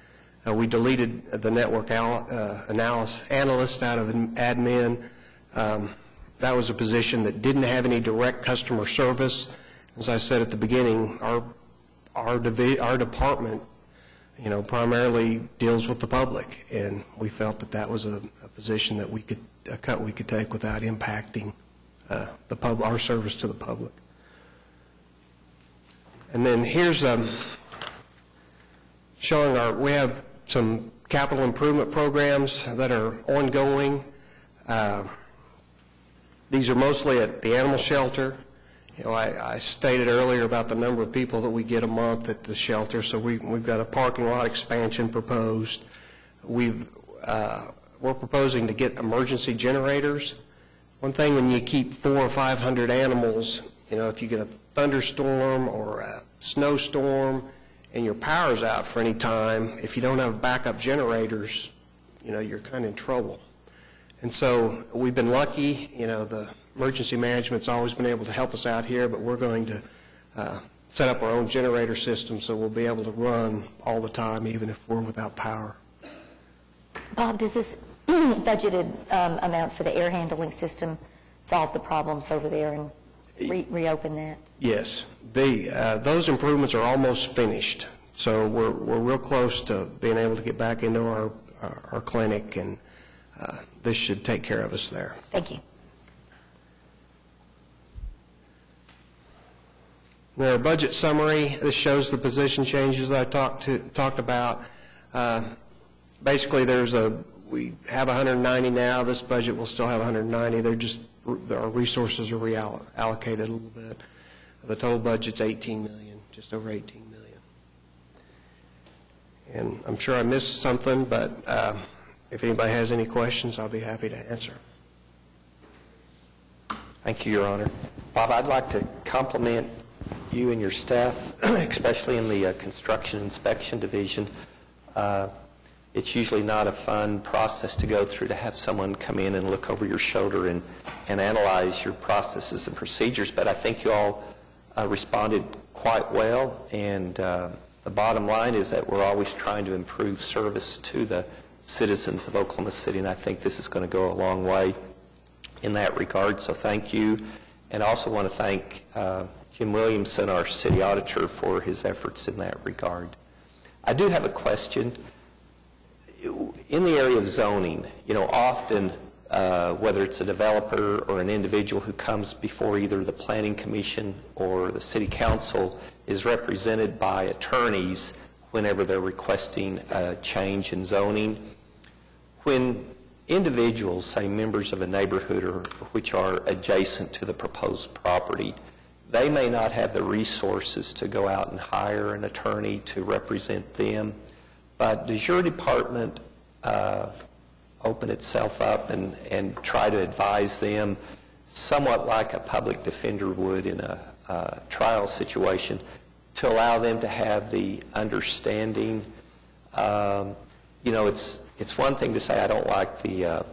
Speaker 6: We deleted the network analyst out of admin. That was a position that didn't have any direct customer service. As I said at the beginning, our department, primarily deals with the public, and we felt that was a position that a cut we could take without impacting our service to the public. And then here's showing we have some capital improvement programs that are ongoing. These are mostly at the animal shelter. I stated earlier about the number of people that we get a month at the shelter, so we've got a parking lot expansion proposed. We're proposing to get emergency generators. One thing when you keep 400 or 500 animals, if you get a thunderstorm or a snowstorm and your power's out for any time, if you don't have backup generators, you're kind of in trouble. And so we've been lucky, the emergency management's always been able to help us out here, but we're going to set up our own generator system so we'll be able to run all the time even if we're without power.
Speaker 7: Bob, does this budgeted amount for the air handling system solve the problems over there? reopen that?
Speaker 6: Yes. Those improvements are almost finished, so we're real close to being able to get back into our clinic, and this should take care of us there.
Speaker 7: Thank you.
Speaker 6: Their budget summary, this shows the position changes that I talked about. Basically, we have 190 now. This budget will still have 190. Our resources are reallocated a little bit. The total budget's 18 million, just over 18 million. And I'm sure I missed something, but if anybody has any questions, I'll be happy to answer.
Speaker 9: Thank you, Your Honor. Bob, I'd like to compliment you and your staff, especially in the construction inspection division. It's usually not a fun process to go through to have someone come in and look over your shoulder and analyze your processes and procedures, but I think you all responded quite well, and the bottom line is that we're always trying to improve service to the citizens of Oklahoma City, and I think this is going to go a long way in that regard, so thank you. And I also want to thank Jim Williamson, our city auditor, for his efforts in that regard. I do have a question. In the area of zoning, often, whether it's a developer or an individual who comes before either the Planning Commission or the City Council is represented by attorneys whenever they're requesting a change in zoning. When individuals, say members of a neighborhood or which are adjacent to the proposed property, they may not have the resources to go out and hire an attorney to represent them. But does your department open itself up and try to advise them somewhat like a public defender would in a trial situation to allow them to have the understanding? It's one thing to say, I don't like the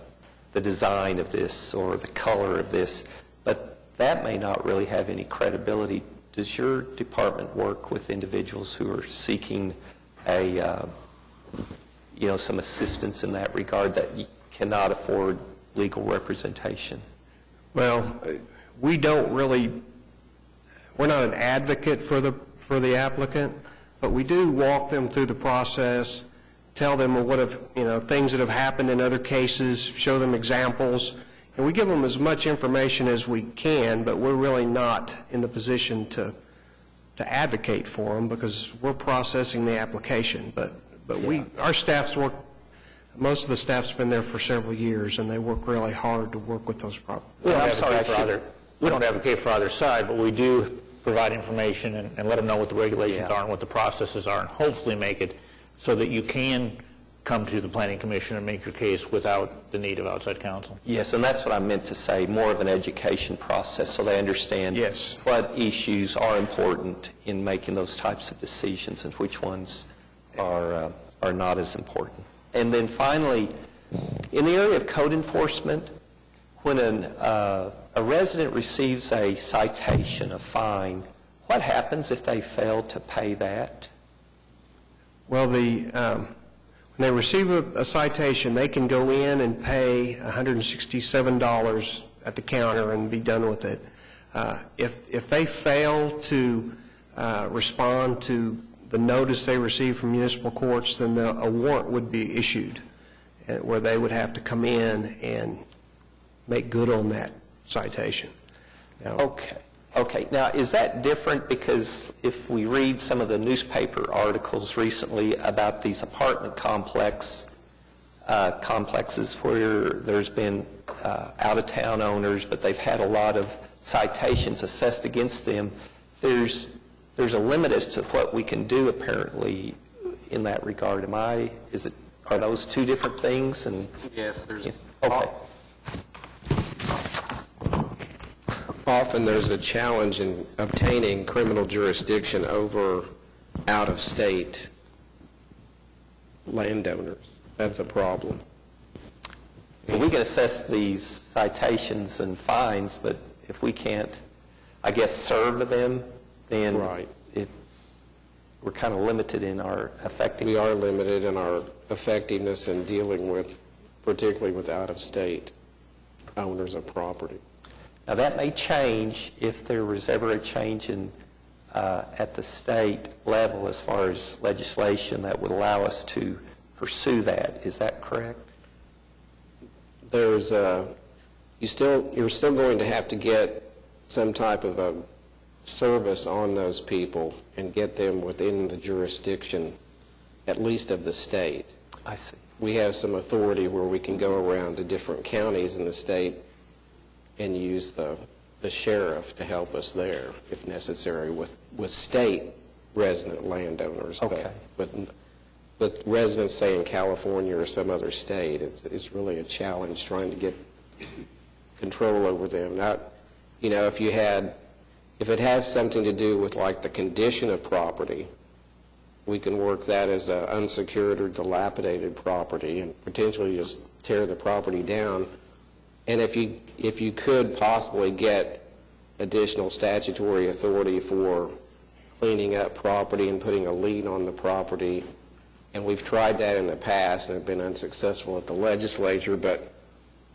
Speaker 9: design of this or the color of this, but that may not really have any credibility. Does your department work with individuals who are seeking some assistance in that regard that cannot afford legal representation?
Speaker 6: Well, we're not an advocate for the applicant, but we do walk them through the process, tell them things that have happened in other cases, show them examples, and we give them as much information as we can, but we're really not in the position to advocate for them because we're processing the application. But our staff's work, most of the staff's been there for several years, and they work really hard to work with those problems.
Speaker 4: We don't advocate for either side, but we do provide information and let them know what the regulations are and what the processes are, and hopefully make it so that you can come to the Planning Commission and make your case without the need of outside counsel.
Speaker 9: Yes, and that's what I meant to say, more of an education process so they understand what issues are important in making those types of decisions and which ones are not as important. And then finally, in the area of code enforcement, when a resident receives a citation, a fine, what happens if they fail to pay that?
Speaker 6: Well, when they receive a citation, they can go in and pay $167 at the counter and be done with it. If they fail to respond to the notice they receive from municipal courts, then a warrant would be issued where they would have to come in and make good on that citation. Now,
Speaker 9: Okay. Now, is that different? Because if we read some of the newspaper articles recently about these apartment complexes where there's been out-of-town owners, but they've had a lot of citations assessed against them, there's a limit as to what we can do, apparently, in that regard. Are those two different things?
Speaker 10: Yes, there's...
Speaker 9: Okay.
Speaker 10: Often there's a challenge in obtaining criminal jurisdiction over out-of-state landowners. That's a problem.
Speaker 9: So we can assess these citations and fines, but if we can't, I guess, serve them, then we're kind of limited in our effectiveness.
Speaker 10: We are limited in our effectiveness in dealing with, particularly with out-of-state owners of property.
Speaker 9: Now, that may change if there was ever a change in, at the state level as far as legislation that would allow us to pursue that. Is that correct?
Speaker 10: You're still going to have to get some type of a service on those people and get them within the jurisdiction, at least of the state.
Speaker 9: I see.
Speaker 10: We have some authority where we can go around to different counties in the state and use the sheriff to help us there, if necessary, with state resident landowners.
Speaker 9: Okay.
Speaker 10: But with residents, say, in California or some other state, it's really a challenge trying to get control over them. Now, you know, if it has something to do with, like, the condition of property, we can work that as an unsecured or dilapidated property and potentially just tear the property down. And if you could possibly get additional statutory authority for cleaning up property and putting a lien on the property, and we've tried that in the past and have been unsuccessful at the legislature, but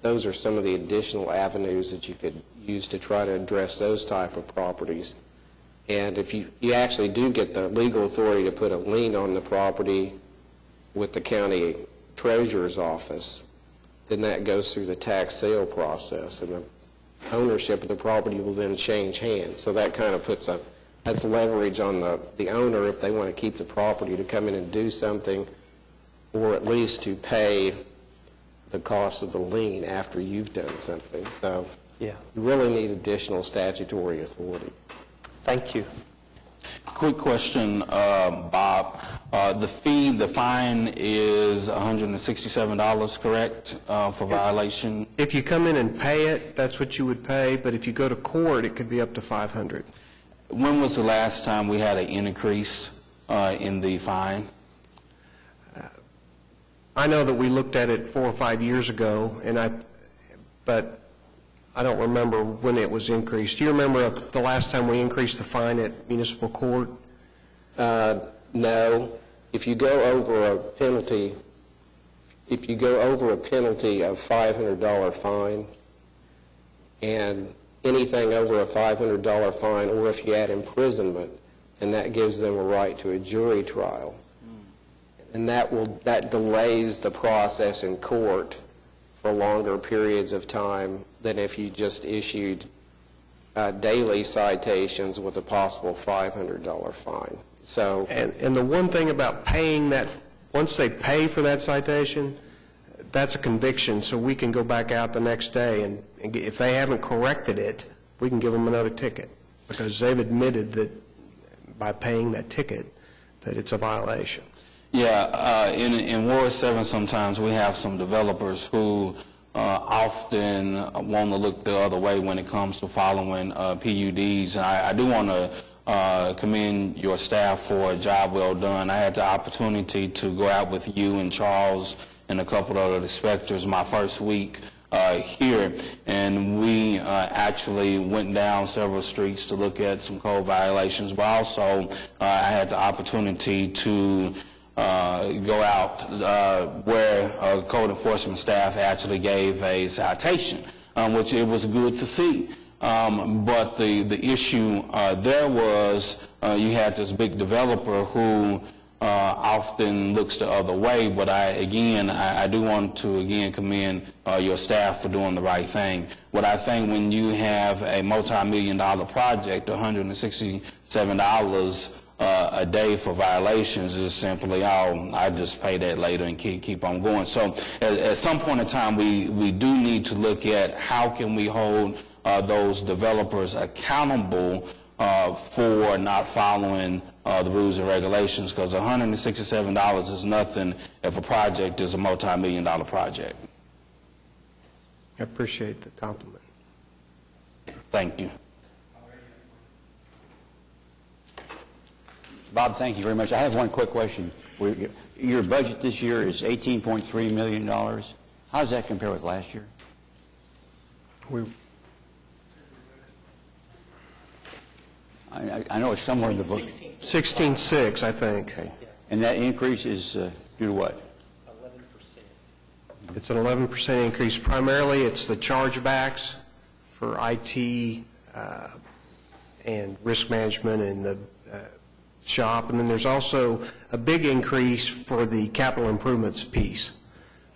Speaker 10: those are some of the additional avenues that you could use to try to address those type of properties. And if you actually do get the legal authority to put a lien on the property with the county treasurer's office, then that goes through the tax sale process, and the ownership of the property will then change hands. So that kind of that's leverage on the owner if they want to keep the property to come in and do something, or at least to pay the cost of the lien after you've done something. So
Speaker 9: Yeah.
Speaker 10: you really need additional statutory authority.
Speaker 9: Thank you.
Speaker 3: Quick question, Bob. The fine is $167, correct, for violation?
Speaker 6: If you come in and pay it, that's what you would pay, but if you go to court, it could be up to $500.
Speaker 3: When was the last time we had an increase in the fine?
Speaker 6: I know that we looked at it 4 or 5 years ago, but I don't remember when it was increased. Do you remember the last time we increased the fine at municipal court?
Speaker 10: No. If you go over a penalty of $500 fine, and anything over a $500 fine, or if you add imprisonment, and that gives them a right to a jury trial. And that delays the process in court for longer periods of time than if you just issued daily citations with a possible $500 fine. So,
Speaker 6: And the one thing about paying that, once they pay for that citation, that's a conviction, so we can go back out the next day, and if they haven't corrected it, we can give them another ticket, because they've admitted that by paying that ticket, that it's a violation.
Speaker 3: Yeah, in Ward 7 sometimes we have some developers who often want to look the other way when it comes to following PUDs. And I do want to commend your staff for a job well done. I had the opportunity to go out with you and Charles and a couple of other inspectors my first week here, and we actually went down several streets to look at some code violations, but also I had the opportunity to go out where code enforcement staff actually gave a citation, which it was good to see. But the issue there was you had this big developer who often looks the other way, but I do want to again commend your staff for doing the right thing. But I think when you have a multi-million-dollar project, $167 a day for violations is simply, I just pay that later and keep on going. So at some point in time, we do need to look at how can we hold those developers accountable for not following the rules and regulations, because $167 is nothing if a project is a multi-million-dollar project.
Speaker 6: I appreciate the compliment.
Speaker 3: Thank you.
Speaker 1: Bob, thank you very much. I have one quick question. Your budget this year is $18.3 million. How does that compare with last year? I know it's somewhere in the book.
Speaker 6: 16.6, I think.
Speaker 1: Okay. And that increase is due to what?
Speaker 6: 11%. It's an 11% increase. Primarily, it's the chargebacks for IT and risk management in the shop. And then there's also a big increase for the capital improvements piece.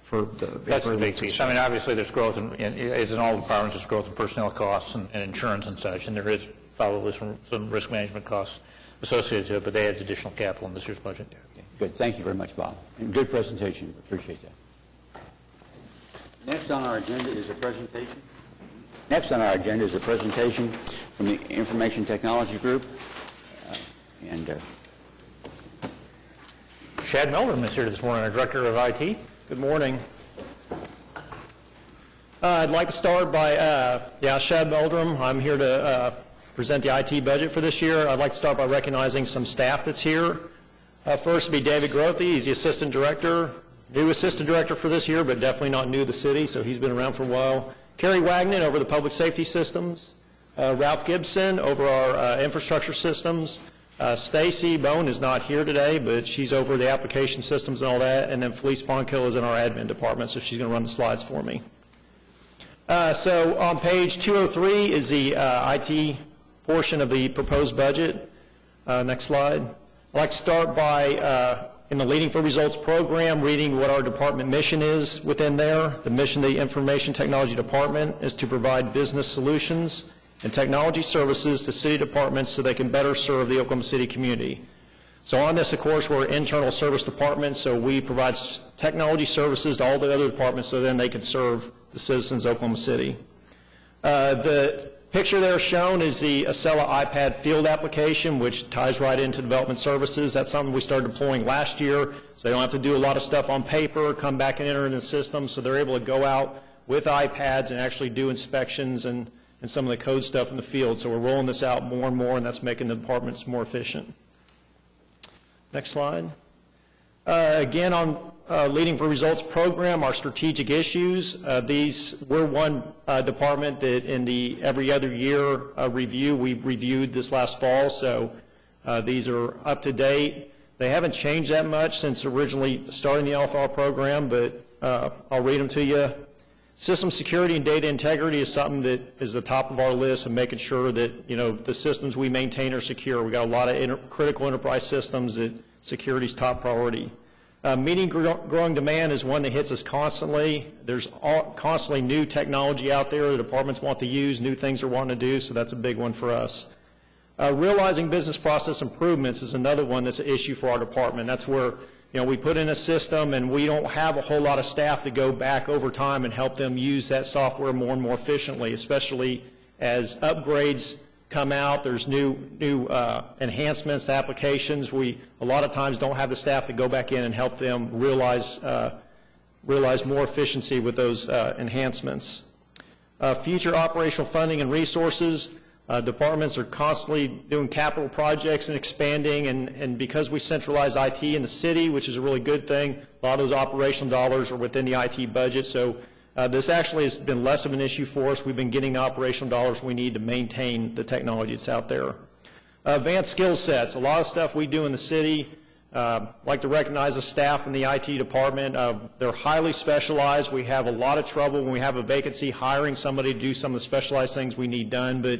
Speaker 6: For the
Speaker 4: That's the big piece. I mean, obviously, there's growth as in all departments, there's growth in personnel costs and insurance and such, and there is probably some risk management costs associated to it, but they add additional capital in this year's budget.
Speaker 1: Okay, good. Thank you very much, Bob. And good presentation. Appreciate that. Next on our agenda is a presentation. From the Information Technology Group.
Speaker 4: Shad Meldrum is here this morning, our Director of IT.
Speaker 11: Good morning. I'd like to start by, Shad Meldrum. I'm here to present the IT budget for this year. I'd like to start by recognizing some staff that's here. First would be David Grothe. He's the Assistant Director, new Assistant Director for this year, but definitely not new to the city, so he's been around for a while. Kerry Wagner over the Public Safety Systems. Ralph Gibson over our infrastructure systems. Stacy Bone is not here today, but she's over the application systems and all that. And then Felice Bonkill is in our admin department, so she's going to run the slides for me. So on page 203 is the IT portion of the proposed budget. Next slide. I'd like to start by, in the Leading for Results program, reading what our department mission is within there. The mission of the Information Technology Department is to provide business solutions and technology services to city departments so they can better serve the Oklahoma City community. So on this, of course, we're an internal service department, so we provide technology services to all the other departments so then they can serve the citizens of Oklahoma City. The picture there shown is the Acela iPad field application, which ties right into development services. That's something we started deploying last year, so they don't have to do a lot of stuff on paper, come back and enter in the system, so they're able to go out with iPads and actually do inspections and some of the code stuff in the field. So we're rolling this out more and more, and that's making the departments more efficient. Next slide. Again, on Leading for Results program, our strategic issues. We're one department that in the every other year review, we've reviewed this last fall, so these are up to date. They haven't changed that much since originally starting the LFR program, but I'll read them to you. System security and data integrity is something that is the top of our list, and making sure that the systems we maintain are secure. We got a lot of critical enterprise systems that security is top priority. Meeting growing demand is one that hits us constantly. There's constantly new technology out there the departments want to use, new things they're wanting to do, so that's a big one for us. Realizing business process improvements is another one that's an issue for our department. That's where we put in a system and we don't have a whole lot of staff to go back over time and help them use that software more and more efficiently, especially as upgrades come out. There's new enhancements to applications. We a lot of times don't have the staff to go back in and help them realize more efficiency with those enhancements. Future operational funding and resources. Departments are constantly doing capital projects and expanding, and because we centralize IT in the city, which is a really good thing, a lot of those operational dollars are within the IT budget, so this actually has been less of an issue for us. We've been getting the operational dollars we need to maintain the technology that's out there. Advanced skill sets, a lot of stuff we do in the city. Like to recognize the staff in the IT department. They're highly specialized. We have a lot of trouble when we have a vacancy hiring somebody to do some of the specialized things we need done, but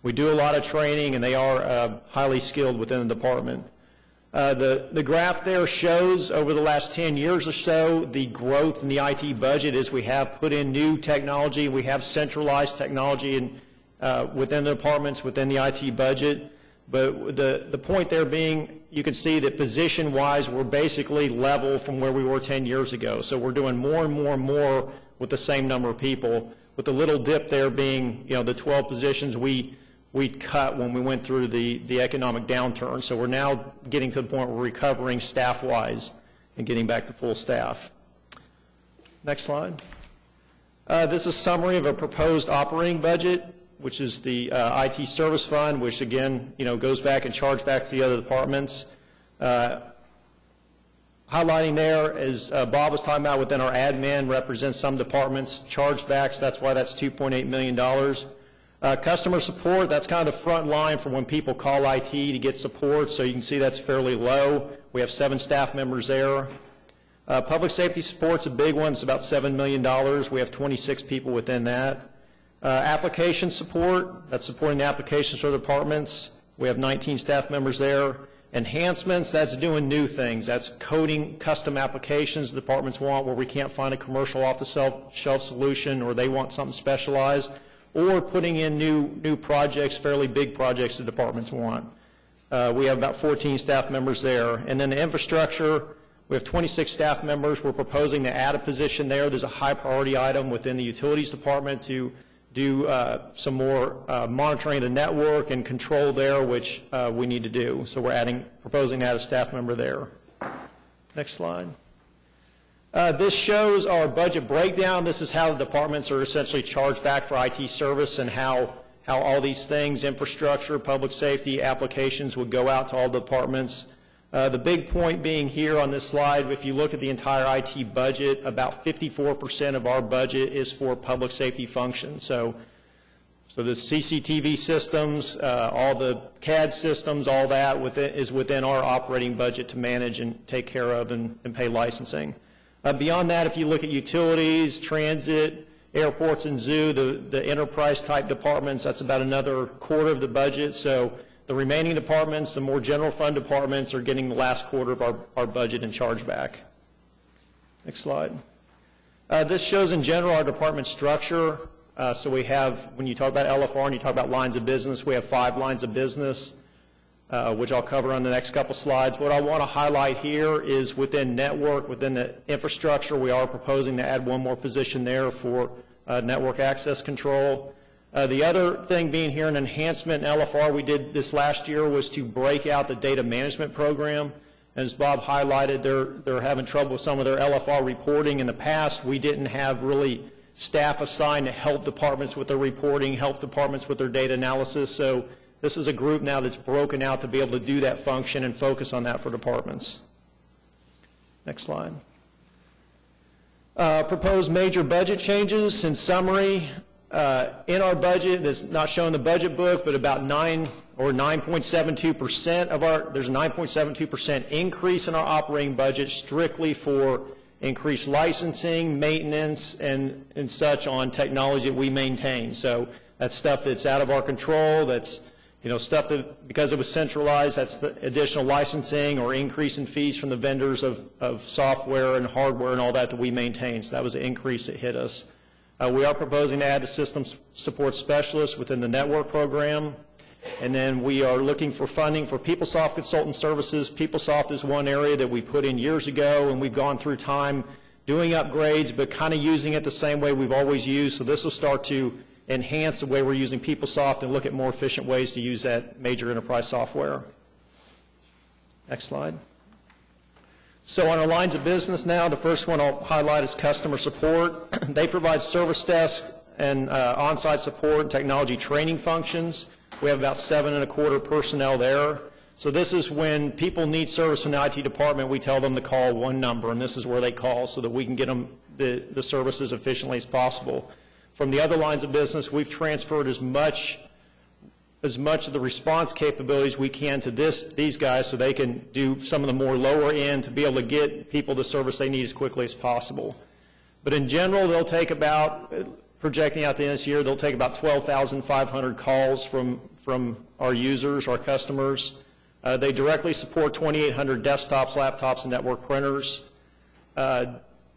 Speaker 11: we do a lot of training, and they are highly skilled within the department. The graph there shows over the last 10 years or so the growth in the IT budget as we have put in new technology. We have centralized technology within the departments, within the IT budget. But the point there being, you can see that position-wise, we're basically level from where we were 10 years ago. So we're doing more and more and more with the same number of people, with the little dip there being, the 12 positions we cut when we went through the economic downturn. So we're now getting to the point where we're recovering staff-wise and getting back to full staff. Next slide. This is a summary of a proposed operating budget, which is the IT service fund, which again, goes back and charged back to the other departments. Highlighting there, as Bob was talking about, within our admin represents some departments chargebacks. That's why that's $2.8 million. Customer support, that's kind of the front line for when people call IT to get support, so you can see that's fairly low. We have 7 staff members there. Public safety support's a big one. It's about $7 million. We have 26 people within that. Application support, that's supporting the applications for the departments. We have 19 staff members there. Enhancements, that's doing new things. That's coding custom applications the departments want where we can't find a commercial off-the-shelf solution or they want something specialized, or putting in new projects, fairly big projects the departments want. We have about 14 staff members there. And then the infrastructure, we have 26 staff members. We're proposing to add a position there. There's a high priority item within the utilities department to do some more monitoring of the network and control there, which we need to do. So we're proposing to add a staff member there. Next slide. This shows our budget breakdown. This is how the departments are essentially charged back for IT service and how all these things, infrastructure, public safety, applications would go out to all departments. The big point being here on this slide, if you look at the entire IT budget, about 54% of our budget is for public safety functions. So the CCTV systems, all the CAD systems, all that is within our operating budget to manage and take care of and pay licensing. Beyond that, if you look at utilities, transit, airports and zoo, the enterprise type departments, that's about another quarter of the budget. So the remaining departments, the more general fund departments, are getting the last quarter of our budget and chargeback. Next slide. This shows in general our department structure. So we have, when you talk about LFR and you talk about lines of business, we have 5 lines of business, which I'll cover on the next couple slides. What I want to highlight here is within network, within the infrastructure, we are proposing to add one more position there for network access control. The other thing being here, an enhancement in LFR we did this last year was to break out the data management program. And as Bob highlighted, they're having trouble with some of their LFR reporting. In the past, we didn't have really staff assigned to help departments with their reporting, help departments with their data analysis. So this is a group now that's broken out to be able to do that function and focus on that for departments. Next slide. Proposed major budget changes. In summary, in our budget, it's not shown in the budget book, but about 9.72% of there's a 9.72% increase in our operating budget strictly for increased licensing, maintenance, and such on technology that we maintain. So that's stuff that's out of our control, that's stuff that, because it was centralized, that's the additional licensing or increase in fees from the vendors of software and hardware and all that we maintain. So that was an increase that hit us. We are proposing to add a system support specialist within the network program. And then we are looking for funding for PeopleSoft consultant services. PeopleSoft is one area that we put in years ago, and we've gone through time doing upgrades, but kind of using it the same way we've always used. So this will start to enhance the way we're using PeopleSoft and look at more efficient ways to use that major enterprise software. Next slide. So on our lines of business now, the first one I'll highlight is customer support. They provide service desk and on-site support and technology training functions. We have about 7.25 personnel there. So this is when people need service from the IT department, we tell them to call one number, and this is where they call so that we can get them the service as efficiently as possible. From the other lines of business, we've transferred as much of the response capabilities we can to these guys so they can do some of the more lower end to be able to get people the service they need as quickly as possible. But in general, they'll take about, projecting out the end of this year, they'll take about 12,500 calls from our users, our customers. They directly support 2,800 desktops, laptops, and network printers.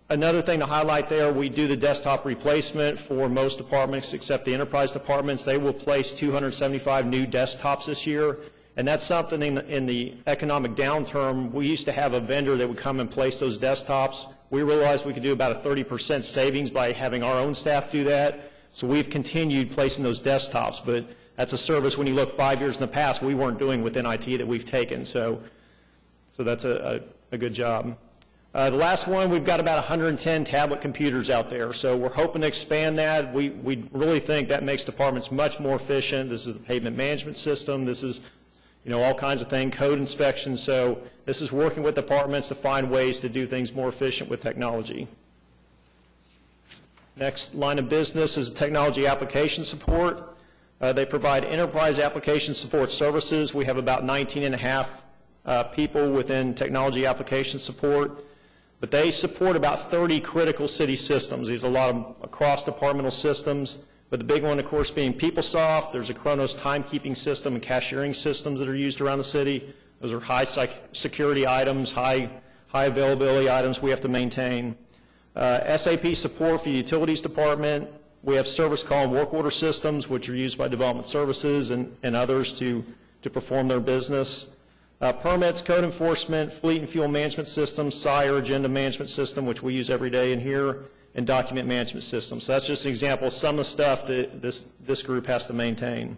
Speaker 11: Another thing to highlight there, we do the desktop replacement for most departments except the enterprise departments. They will place 275 new desktops this year, and that's something in the economic downturn. We used to have a vendor that would come and place those desktops. We realized we could do about a 30% savings by having our own staff do that, so we've continued placing those desktops, but that's a service when you look 5 years in the past we weren't doing within IT that we've taken, so that's a good job. The last one, we've got about 110 tablet computers out there, so we're hoping to expand that. We really think that makes departments much more efficient. This is the pavement management system. This is, all kinds of things, code inspection. So this is working with departments to find ways to do things more efficient with technology. Next line of business is technology application support. They provide enterprise application support services. We have about 19.5 people within technology application support. But they support about 30 critical city systems. There's a lot of cross-departmental systems. But the big one, of course, being PeopleSoft. There's a Kronos timekeeping system and cashiering systems that are used around the city. Those are high security items, high availability items we have to maintain. SAP support for the utilities department. We have service call and work order systems, which are used by development services and others to perform their business. Permits, code enforcement, fleet and fuel management systems, SIRE agenda management system, which we use every day in here, and document management systems. So that's just an example of some of the stuff that this group has to maintain.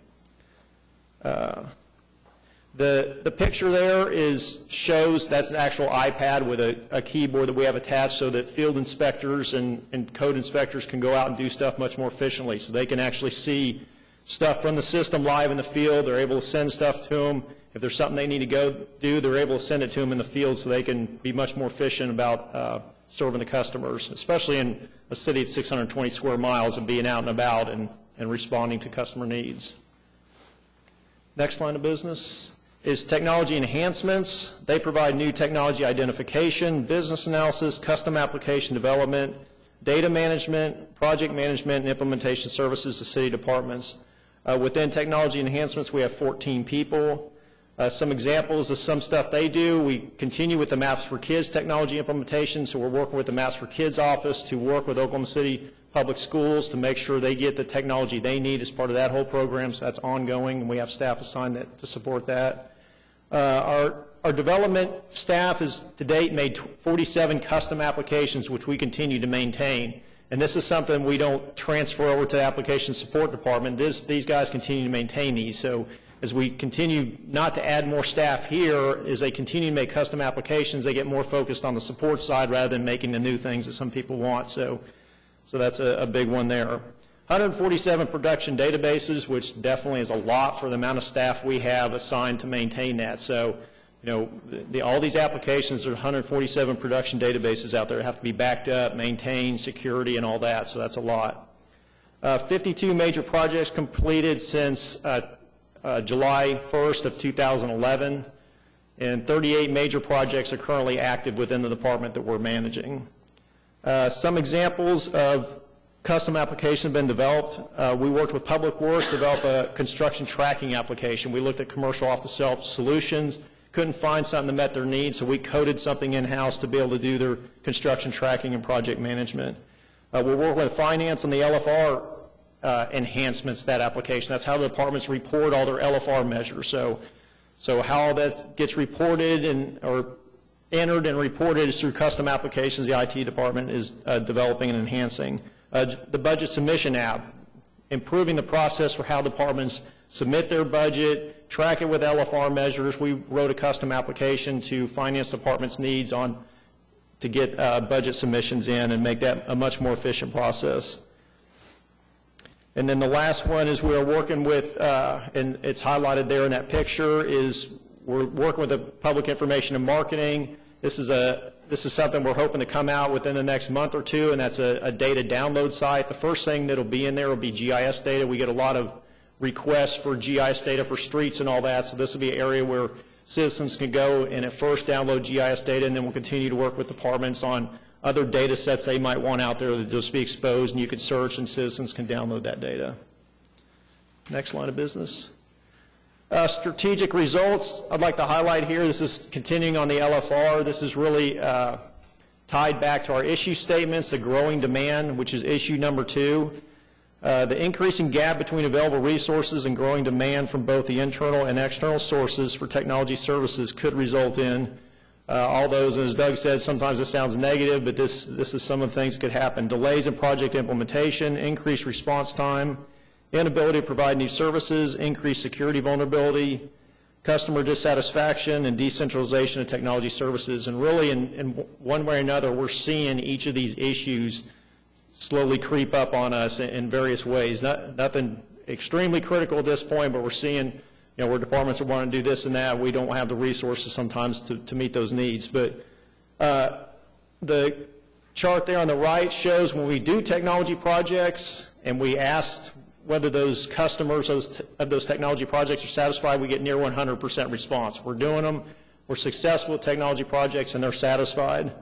Speaker 11: The picture there shows that's an actual iPad with a keyboard that we have attached so that field inspectors and code inspectors can go out and do stuff much more efficiently. So they can actually see stuff from the system live in the field. They're able to send stuff to them. If there's something they need to go do, they're able to send it to them in the field so they can be much more efficient about serving the customers, especially in a city at 620 square miles and being out and about and responding to customer needs. Next line of business is technology enhancements. They provide new technology identification, business analysis, custom application development, data management, project management, and implementation services to city departments. Within technology enhancements, we have 14 people. Some examples of some stuff they do. We continue with the Maps for Kids technology implementation, so we're working with the Maps for Kids office to work with Oklahoma City Public Schools to make sure they get the technology they need as part of that whole program, so that's ongoing, and we have staff assigned to support that. Our development staff has to date made 47 custom applications, which we continue to maintain. And this is something we don't transfer over to the application support department. These guys continue to maintain these. So as we continue not to add more staff here, as they continue to make custom applications, they get more focused on the support side rather than making the new things that some people want. So that's a big one there. 147 production databases, which definitely is a lot for the amount of staff we have assigned to maintain that. So, all these applications, there are 147 production databases out there that have to be backed up, maintained, security, and all that. So that's a lot. 52 major projects completed since July 1st of 2011, and 38 major projects are currently active within the department that we're managing. Some examples of custom applications have been developed. We worked with Public Works to develop a construction tracking application. We looked at commercial off-the-shelf solutions, couldn't find something that met their needs, so we coded something in-house to be able to do their construction tracking and project management. We're working with Finance on the LFR enhancements to that application. That's how the departments report all their LFR measures. So how that gets reported or entered and reported is through custom applications the IT department is developing and enhancing. The budget submission app, improving the process for how departments submit their budget, track it with LFR measures. We wrote a custom application to finance department's needs to get budget submissions in and make that a much more efficient process. And then the last one is we're working with, and it's highlighted there in that picture, is we're working with the Public Information and Marketing. This is something we're hoping to come out within the next month or two, and that's a data download site. The first thing that'll be in there will be GIS data. We get a lot of requests for GIS data for streets and all that, so this will be an area where citizens can go and at first download GIS data, and then we'll continue to work with departments on other data sets they might want out there that just be exposed, and you can search and citizens can download that data. Next line of business. Strategic results I'd like to highlight here. This is continuing on the LFR. This is really tied back to our issue statements, the growing demand, which is issue number 2. The increasing gap between available resources and growing demand from both the internal and external sources for technology services could result in all those, and as Doug said, sometimes this sounds negative, but this is some of the things that could happen. Delays in project implementation, increased response time, inability to provide new services, increased security vulnerability, customer dissatisfaction, and decentralization of technology services. And really, in one way or another, we're seeing each of these issues slowly creep up on us in various ways. Nothing extremely critical at this point, but we're seeing where departments are wanting to do this and that. We don't have the resources sometimes to meet those needs. But the chart there on the right shows when we do technology projects and we asked whether those customers of those technology projects are satisfied, we get near 100% response. We're doing them, we're successful with technology projects, and they're satisfied.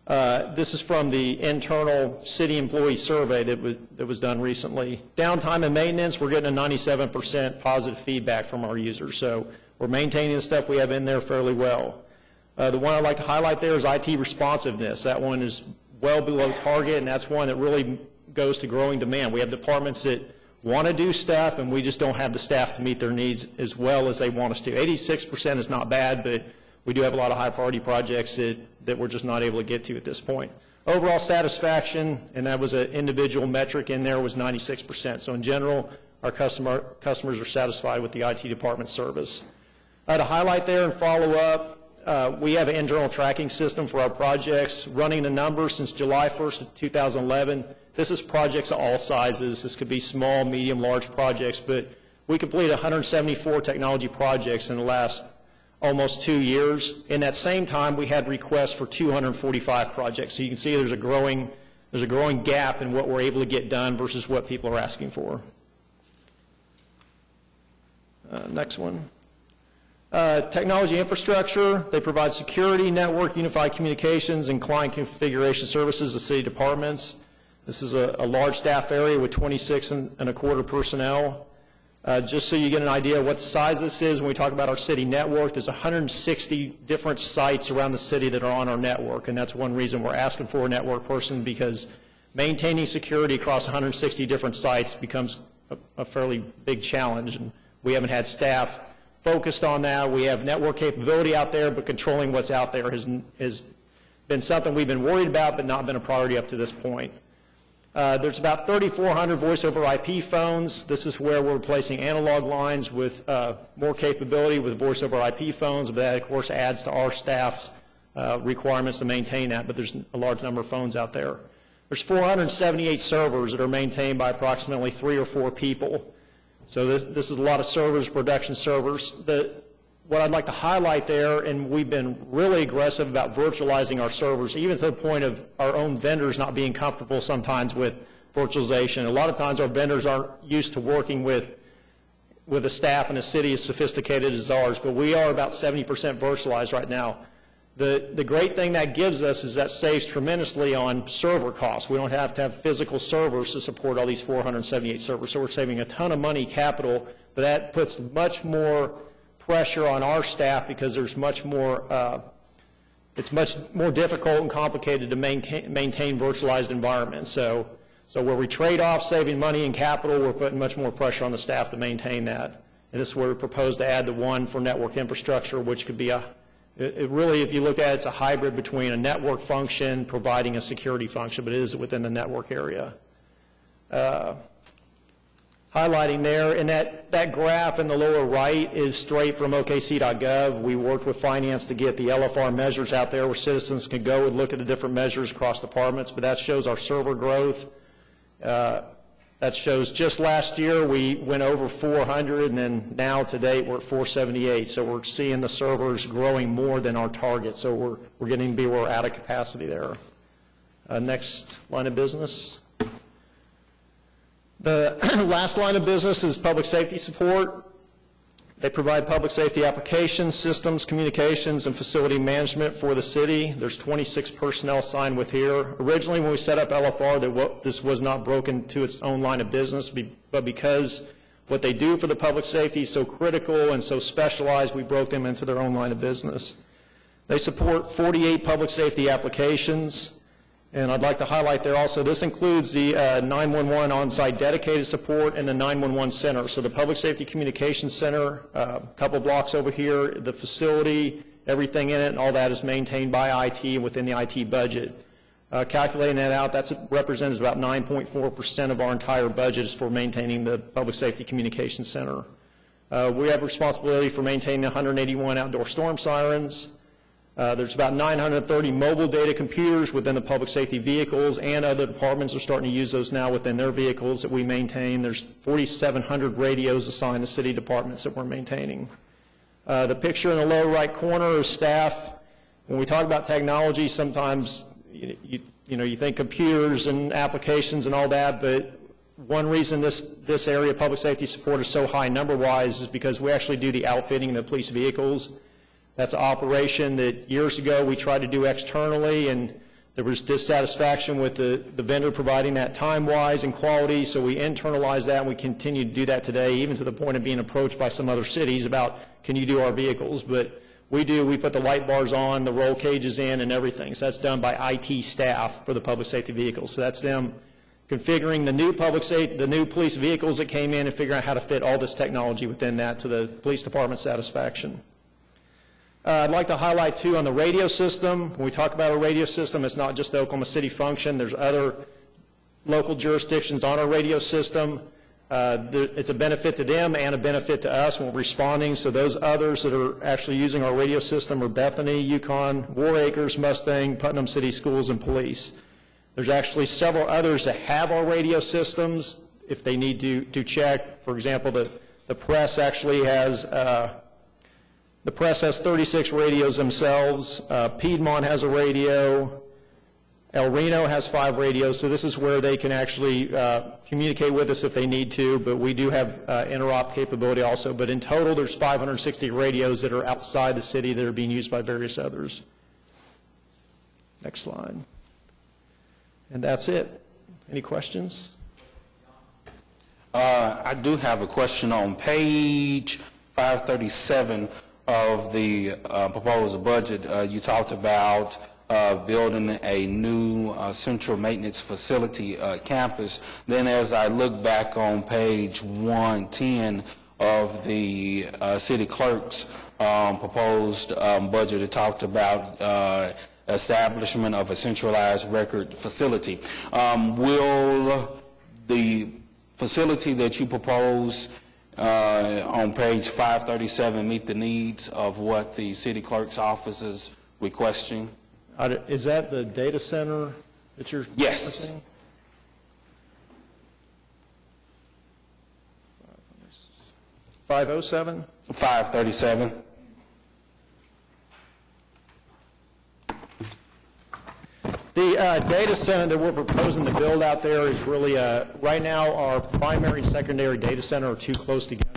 Speaker 11: This is from the internal city employee survey that was done recently. Downtime and maintenance, we're getting a 97% positive feedback from our users. So we're maintaining the stuff we have in there fairly well. The one I'd like to highlight there is IT responsiveness. That one is well below target, and that's one that really goes to growing demand. We have departments that want to do stuff, and we just don't have the staff to meet their needs as well as they want us to. 86% is not bad, but we do have a lot of high-priority projects that we're just not able to get to at this point. Overall satisfaction, and that was an individual metric in there, was 96%. So in general, our customers are satisfied with the IT department service. To highlight there and follow up, we have an internal tracking system for our projects, running the numbers since July 1st of 2011. This is projects of all sizes. This could be small, medium, large projects, but we completed 174 technology projects in the last almost 2 years. In that same time, we had requests for 245 projects. So you can see there's a growing gap in what we're able to get done versus what people are asking for. Next one. Technology infrastructure, they provide security, network, unified communications, and client configuration services to city departments. This is a large staff area with 26 and a quarter personnel. Just so you get an idea of what the size of this is, when we talk about our city network, there's 160 different sites around the city that are on our network, and that's one reason we're asking for a network person, because maintaining security across 160 different sites becomes a fairly big challenge, and we haven't had staff focused on that. We have network capability out there, but controlling what's out there has been something we've been worried about, but not been a priority up to this point. There's about 3,400 voice over IP phones. This is where we're replacing analog lines with more capability with voice over IP phones. But that, of course, adds to our staff's requirements to maintain that, but there's a large number of phones out there. There's 478 servers that are maintained by approximately 3 or 4 people. So this is a lot of servers, production servers. What I'd like to highlight there, and we've been really aggressive about virtualizing our servers, even to the point of our own vendors not being comfortable sometimes with virtualization. A lot of times our vendors aren't used to working with a staff in a city as sophisticated as ours, but we are about 70% virtualized right now. The great thing that gives us is that saves tremendously on server costs. We don't have to have physical servers to support all these 478 servers, so we're saving a ton of money capital, but that puts much more pressure on our staff because there's much more, it's much more difficult and complicated to maintain virtualized environments. So where we trade off saving money and capital, we're putting much more pressure on the staff to maintain that. And this is where we propose to add the one for network infrastructure, which could be it really, if you look at it, it's a hybrid between a network function providing a security function, but it is within the network area. Highlighting there, and that graph in the lower right is straight from OKC.gov. We worked with finance to get the LFR measures out there where citizens can go and look at the different measures across departments, but that shows our server growth. That shows just last year we went over 400, and then now to date we're at 478. So we're seeing the servers growing more than our target. So we're getting to be where we're out of capacity there. Next line of business. The last line of business is public safety support. They provide public safety applications, systems, communications, and facility management for the city. There's 26 personnel signed with here. Originally, when we set up LFR, this was not broken to its own line of business, but because what they do for the public safety is so critical and so specialized, we broke them into their own line of business. They support 48 public safety applications. And I'd like to highlight there also, this includes the 911 on-site dedicated support and the 911 center. So the Public Safety Communications Center, a couple blocks over here, the facility, everything in it, and all that is maintained by IT and within the IT budget. Calculating that out, that represents about 9.4% of our entire budget is for maintaining the Public Safety Communications Center. We have responsibility for maintaining the 181 outdoor storm sirens. There's about 930 mobile data computers within the public safety vehicles, and other departments are starting to use those now within their vehicles that we maintain. There's 4,700 radios assigned to city departments that we're maintaining. The picture in the lower right corner is staff. When we talk about technology, sometimes you think computers and applications and all that, but one reason this area of public safety support is so high number-wise is because we actually do the outfitting of the police vehicles. That's an operation that years ago we tried to do externally, and There was dissatisfaction with the vendor providing that time-wise and quality, so we internalized that, and we continue to do that today, even to the point of being approached by some other cities about, can you do our vehicles? But we put the light bars on, the roll cages in, and everything. So that's done by IT staff for the public safety vehicles. So that's them configuring the new police vehicles that came in and figuring out how to fit all this technology within that to the police department's satisfaction. I'd like to highlight, too, on the radio system. When we talk about a radio system, it's not just the Oklahoma City function. There's other local jurisdictions on our radio system. It's a benefit to them and a benefit to us when we're responding. So those others that are actually using our radio system are Bethany, Yukon, War Acres, Mustang, Putnam City Schools, and Police. There's actually several others that have our radio systems if they need to check. For example, the press actually has... The press has 36 radios themselves. Piedmont has a radio. El Reno has 5 radios. So this is where they can actually communicate with us if they need to. But we do have interop capability also. But in total, there's 560 radios that are outside the city that are being used by various others. Next slide. And that's it. Any questions?
Speaker 12: I do have a question on page 537 of the proposed budget. You talked about building a new central maintenance facility campus. Then as I look back on page 110 of the city clerk's proposed budget, it talked about establishment of a centralized record facility. Will the facility that you propose on page 537 meet the needs of what the city clerk's office is requesting?
Speaker 11: Is that the data center that you're
Speaker 12: Yes.
Speaker 11: referencing? 507?
Speaker 12: 537.
Speaker 11: The data center that we're proposing to build out there is really, right now, our primary and secondary data center are too close together.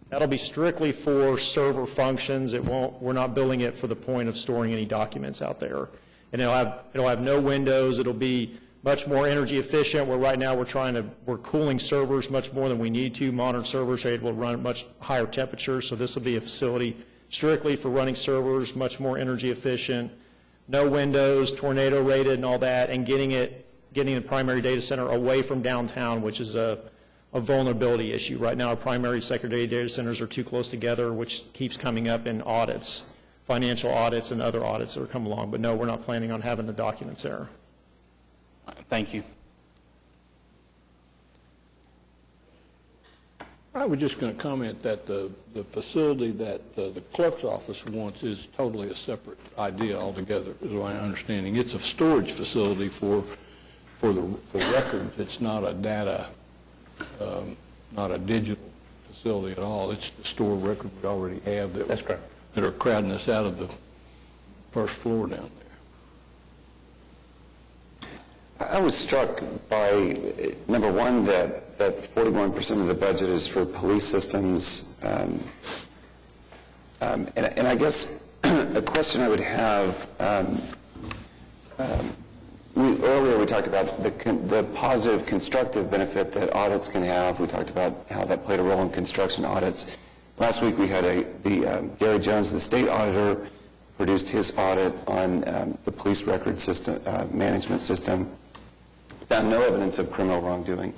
Speaker 11: That'll be strictly for server functions. We're not building it for the point of storing any documents out there. And it'll have no windows. It'll be much more energy efficient, where right now we're cooling servers much more than we need to. Modern servers are able to run at much higher temperatures, so this will be a facility strictly for running servers, much more energy efficient. No windows, tornado rated and all that, and getting the primary data center away from downtown, which is a vulnerability issue. Right now, our primary and secondary data centers are too close together, which keeps coming up in audits, financial audits and other audits that are coming along. But no, we're not planning on having the documents there.
Speaker 12: Thank you.
Speaker 13: I was just going to comment that the facility that the clerk's office wants is totally a separate idea altogether, is my understanding. It's a storage facility for records. It's not a data, not a digital facility at all. It's the store records we already have
Speaker 4: That's correct.
Speaker 13: that are crowding us out of the first floor down there.
Speaker 8: I was struck by, number one, that 41% of the budget is for police systems. And I guess a question I would have, earlier we talked about the positive constructive benefit that audits can have. We talked about how that played a role in construction audits. Last week we had Gary Jones, the state auditor, produced his audit on the police record system, management system. Found no evidence of criminal wrongdoing,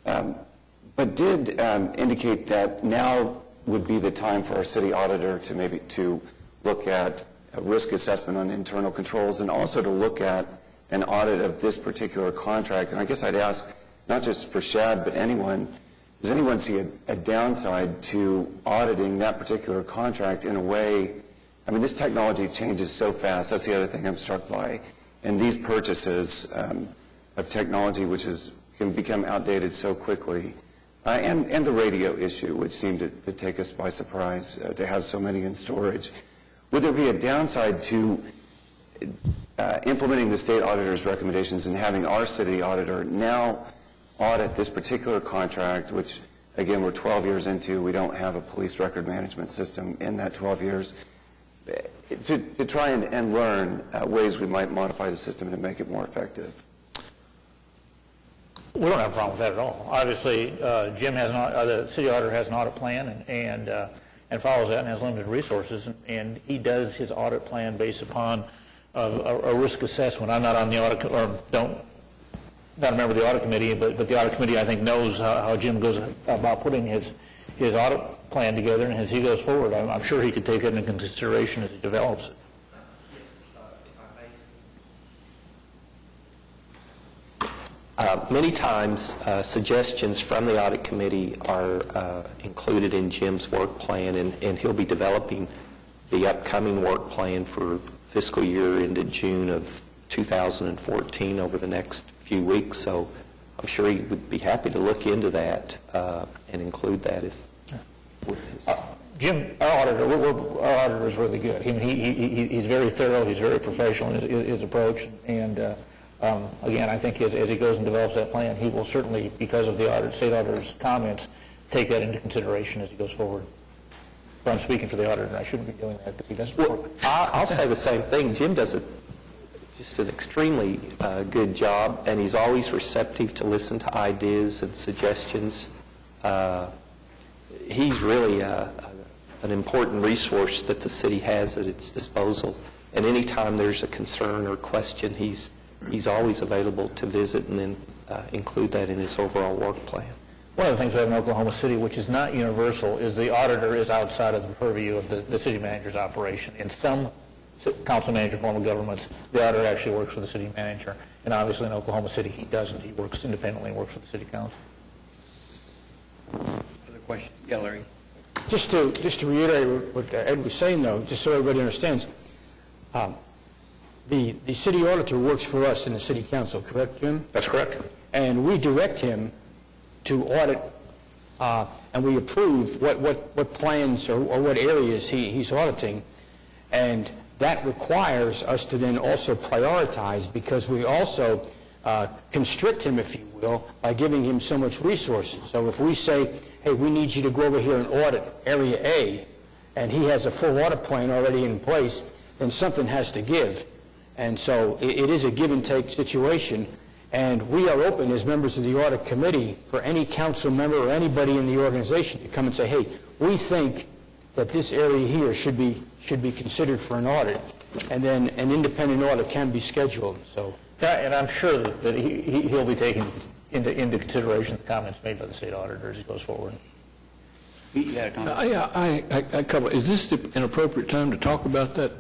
Speaker 8: but did indicate that now would be the time for our city auditor to look at a risk assessment on internal controls, and also to look at an audit of this particular contract. And I guess I'd ask, not just for Shad, but anyone, does anyone see a downside to auditing that particular contract in a way? I mean, this technology changes so fast. That's the other thing I'm struck by. And these purchases of technology, which can become outdated so quickly, and the radio issue, which seemed to take us by surprise to have so many in storage. Would there be a downside to implementing the state auditor's recommendations and having our city auditor now audit this particular contract, which, again, we're 12 years into, we don't have a police record management system in that 12 years. to try and learn ways we might modify the system to make it more effective.
Speaker 4: We don't have a problem with that at all. Obviously, Jim has the city auditor has an audit plan and follows that and has limited resources, and he does his audit plan based upon a risk assessment. I'm not on the audit, or not a member of the audit committee, but the audit committee, I think, knows how Jim goes about putting his audit plan together, and as he goes forward, I'm sure he could take that into consideration as he develops it.
Speaker 9: Many times, suggestions from the audit committee are included in Jim's work plan, and he'll be developing the upcoming work plan for fiscal year into June of 2014 over the next few weeks. So I'm sure he would be happy to look into that and include that with his.
Speaker 4: Jim, our auditor is really good. He's very thorough. He's very professional in his approach, and again, I think as he goes and develops that plan, he will certainly, because of the state auditor's comments, take that into consideration as he goes forward. But I'm speaking for the auditor, and I shouldn't be doing that because he doesn't work.
Speaker 9: I'll say the same thing. Jim does just an extremely good job, and he's always receptive to listen to ideas and suggestions. He's really an important resource that the city has at its disposal, and anytime there's a concern or question, he's always available to visit and then include that in his overall work plan.
Speaker 4: One of the things we have in Oklahoma City, which is not universal, is the auditor is outside of the purview of the city manager's operation. In some council manager form of governments, the auditor actually works for the city manager. And obviously in Oklahoma City, he doesn't. He works independently and works for the city council.
Speaker 3: Other questions? Yeah, Larry.
Speaker 2: Just to reiterate what Ed was saying, though, just so everybody understands, the city auditor works for us in the city council, correct, Jim?
Speaker 4: That's correct.
Speaker 2: And we direct him to audit, and we approve what plans or what areas he's auditing, and that requires us to then also prioritize, because we also constrict him, if you will, by giving him so much resources. So if we say, hey, we need you to go over here and audit area A, and he has a full audit plan already in place, then something has to give. And so it is a give and take situation, and we are open as members of the audit committee for any council member or anybody in the organization to come and say, hey, we think that this area here should be considered for an audit, and then an independent audit can be scheduled. So,
Speaker 4: yeah, and I'm sure that he'll be taking into consideration the comments made by the state auditor as he goes forward.
Speaker 13: Is this an appropriate time to talk about that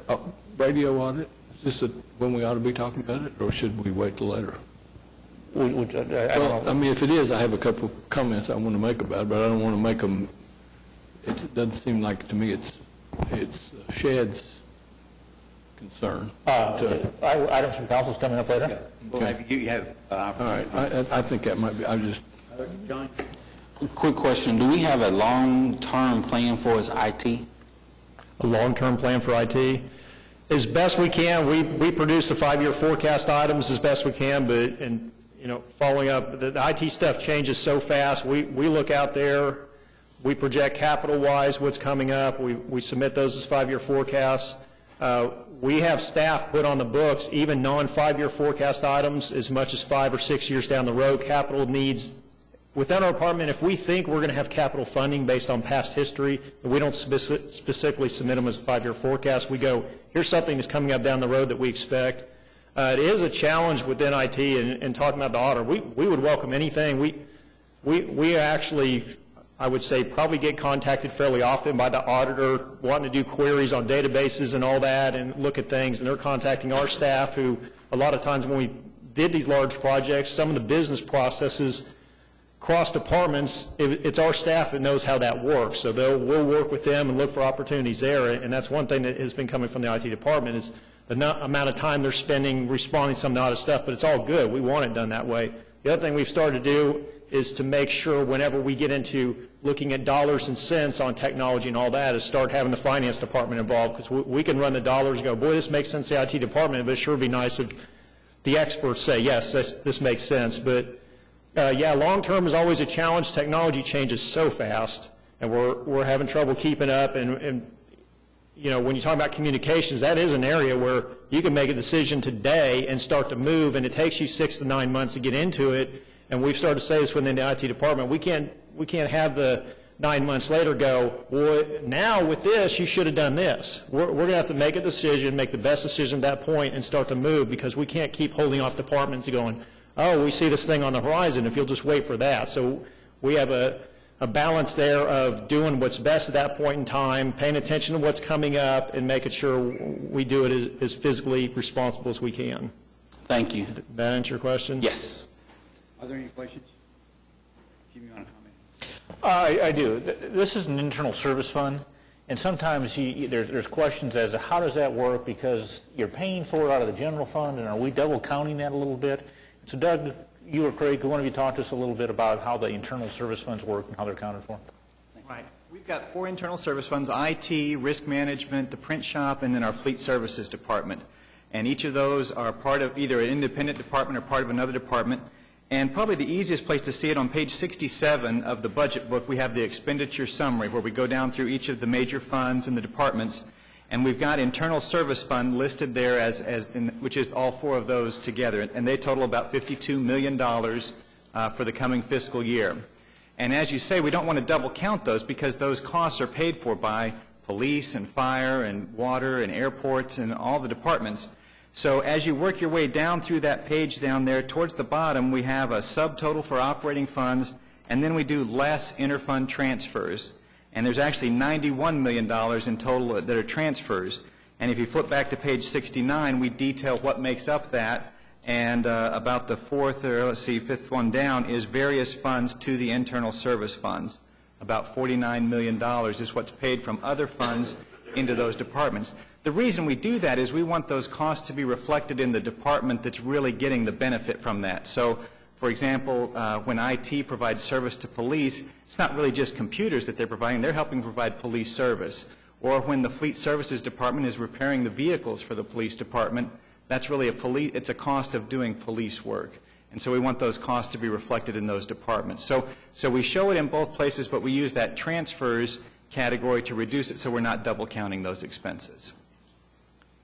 Speaker 13: radio audit? Is this when we ought to be talking about it, or should we wait till later? I mean, if it is, I have a couple of comments I want to make about it, but I don't want to make them. It doesn't seem like to me it's Shed's concern.
Speaker 4: Items from council's coming up later.
Speaker 3: Okay. You have.
Speaker 13: All right. I think that might be. I just.
Speaker 3: John.
Speaker 12: Quick question. Do we have a long-term plan for his IT?
Speaker 11: A long-term plan for IT? As best we can. We produce the 5-year forecast items as best we can, but following up, the IT stuff changes so fast. We look out there, we project capital-wise what's coming up, we submit those as 5-year forecasts. We have staff put on the books, even non-5-year forecast items, as much as 5 or 6 years down the road. Capital needs, within our department, if we think we're going to have capital funding based on past history, we don't specifically submit them as a 5-year forecast. We go, here's something that's coming up down the road that we expect. It is a challenge within IT, and talking about the auditor, we would welcome anything. We actually, I would say, probably get contacted fairly often by the auditor wanting to do queries on databases and all that and look at things, and they're contacting our staff who, a lot of times when we did these large projects, some of the business processes cross departments, it's our staff that knows how that works. So we'll work with them and look for opportunities there, and that's one thing that has been coming from the IT department is the amount of time they're spending responding to some of the audit stuff, but it's all good. We want it done that way. The other thing we've started to do is to make sure whenever we get into looking at dollars and cents on technology and all that is start having the finance department involved, because we can run the dollars and go, boy, this makes sense to the IT department, but it sure would be nice if the experts say, yes, this makes sense. But yeah, long-term is always a challenge. Technology changes so fast, and we're having trouble keeping up. And when you talk about communications, that is an area where you can make a decision today and start to move, and it takes you 6 to 9 months to get into it. And we've started to say this within the IT department. We can't have the 9 months later go, well, now with this, you should have done this. We're going to have to make a decision, make the best decision at that point, and start to move, because we can't keep holding off departments and going, oh, we see this thing on the horizon, if you'll just wait for that. So we have a balance there of doing what's best at that point in time, paying attention to what's coming up, and making sure we do it as physically responsible as we can.
Speaker 12: Thank you.
Speaker 11: Did that answer your question?
Speaker 12: Yes.
Speaker 1: Are there any questions? Jim, you want to comment?
Speaker 4: I do. This is an internal service fund, and sometimes there's questions as to how does that work, because you're paying for it out of the general fund, and are we double counting that a little bit? So Doug, you or Craig, could one of you talk to us a little bit about how the internal service funds work and how they're accounted for?
Speaker 5: Right. We've got 4 internal service funds: IT, risk management, the print shop, and then our fleet services department. And each of those are part of either an independent department or part of another department. And probably the easiest place to see it, on page 67 of the budget book, we have the expenditure summary, where we go down through each of the major funds and the departments. And we've got internal service fund listed there which is all 4 of those together. And they total about $52 million for the coming fiscal year. And as you say, we don't want to double count those, because those costs are paid for by police and fire and water and airports and all the departments. So as you work your way down through that page down there, towards the bottom, we have a subtotal for operating funds, and then we do less interfund transfers. And there's actually $91 million in total that are transfers. And if you flip back to page 69, we detail what makes up that. And about the fifth one down is various funds to the internal service funds. About $49 million is what's paid from other funds into those departments. The reason we do that is we want those costs to be reflected in the department that's really getting the benefit from that. So, for example, when IT provides service to police, it's not really just computers that they're providing, they're helping provide police service. Or when the fleet services department is repairing the vehicles for the police department, that's really it's a cost of doing police work. And so we want those costs to be reflected in those departments. So we show it in both places, but we use that transfers category to reduce it so we're not double counting those expenses.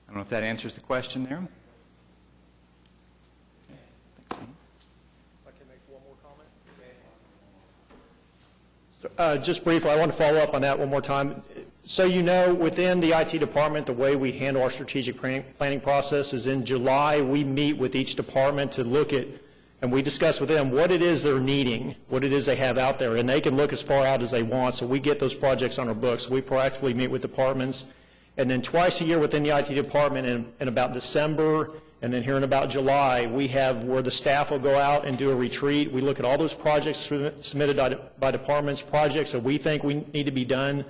Speaker 5: I don't know if that answers the question there.
Speaker 11: I can make one more comment. Just briefly, I want to follow up on that one more time. So within the IT department, the way we handle our strategic planning process is in July, we meet with each department to look at, and we discuss with them what it is they're needing, what it is they have out there, and they can look as far out as they want, so we get those projects on our books. We proactively meet with departments, and then twice a year within the IT department in about December, and then here in about July, we have where the staff will go out and do a retreat. We look at all those projects submitted by departments, projects that we think we need to be done,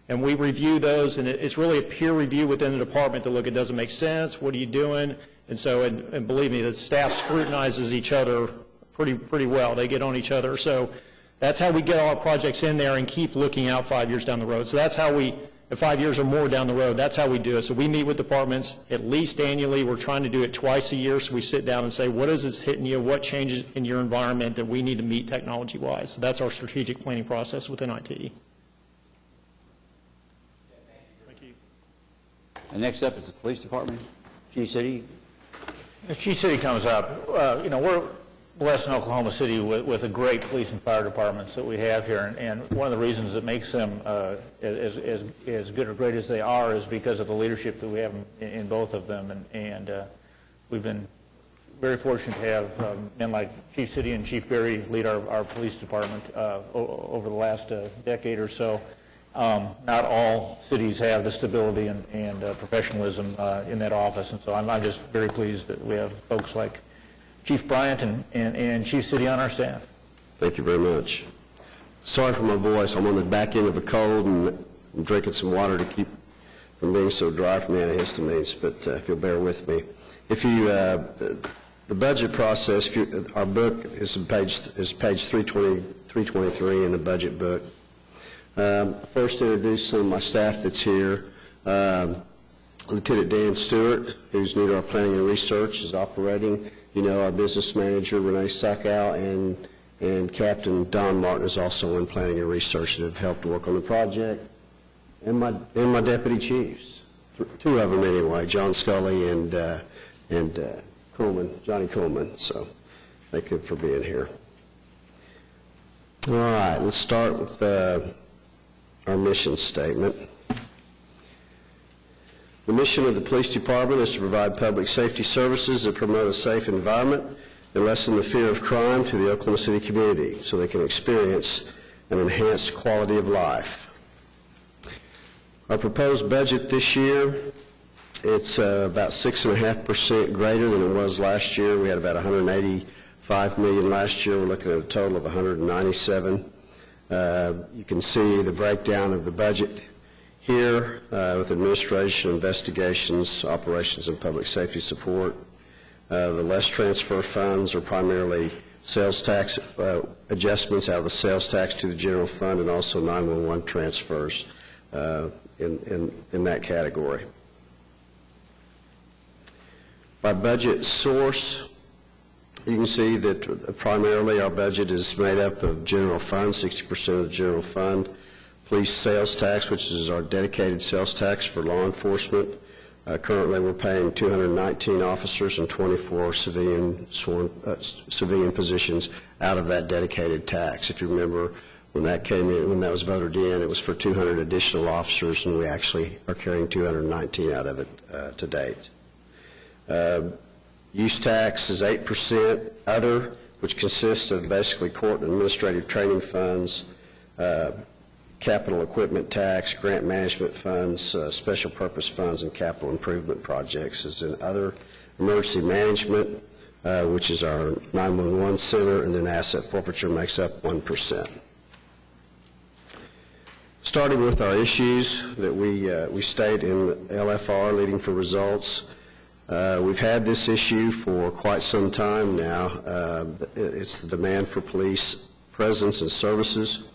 Speaker 11: and we review those, and it's really a peer review within the department to look at, does it make sense, what are you doing? And so, and believe me, the staff scrutinizes each other pretty well. They get on each other. So that's how we get all our projects in there and keep looking out 5 years down the road. So that's how we, 5 years or more down the road, that's how we do it. So we meet with departments at least annually. We're trying to do it twice a year. So we sit down and say, what is this hitting you? What changes in your environment that we need to meet technology-wise? So that's our strategic planning process within IT. Thank you.
Speaker 1: And next up is the police department. G-City.
Speaker 4: If G-City comes up, we're blessed in Oklahoma City with a great police and fire departments that we have here, and one of the reasons that makes them as good or great as they are is because of the leadership that we have in both of them, and we've been very fortunate to have men like Chief City and Chief Berry lead our police department over the last decade or so. Not all cities have the stability and professionalism in that office, and so I'm just very pleased that we have folks like Chief Bryant and Chief City on our staff.
Speaker 14: Thank you very much. Sorry for my voice. I'm on the back end of a cold, and I'm drinking some water to keep from being so dry from the antihistamines, but if you'll bear with me. If you, the budget process, our book is page 323 in the budget book. First, introduce some of my staff that's here. Lieutenant Dan Stewart, who's new to our planning and research, is operating. Our business manager, Renee Sackow, and Captain Don Martin is also in planning and research and have helped work on the project. and my deputy chiefs, two of them anyway, John Scully and Coleman, Johnny Coleman. So thank them for being here. All right, let's start with our mission statement. The mission of the police department is to provide public safety services that promote a safe environment and lessen the fear of crime to the Oklahoma City community so they can experience an enhanced quality of life. Our proposed budget this year, it's about 6.5% greater than it was last year. We had about $185 million last year. We're looking at a total of $197. You can see the breakdown of the budget here with administration, investigations, operations, and public safety support. The less transfer funds are primarily sales tax adjustments out of the sales tax to the general fund, and also 911 transfers in that category. By budget source, you can see that primarily our budget is made up of general fund, 60% of the general fund, police sales tax, which is our dedicated sales tax for law enforcement. Currently, we're paying 219 officers and 24 civilian positions out of that dedicated tax. If you remember, when that came in, when that was voted in, it was for 200 additional officers, and we actually are carrying 219 out of it to date. Use tax is 8%. Other, which consists of basically court and administrative training funds, capital equipment tax, grant management funds, special purpose funds, and capital improvement projects, is in other. Emergency management, which is our 911 center, and then asset forfeiture makes up 1%. Starting with our issues that we state in LFR, Leading for Results. We've had this issue for quite some time now. It's the demand for police presence and services.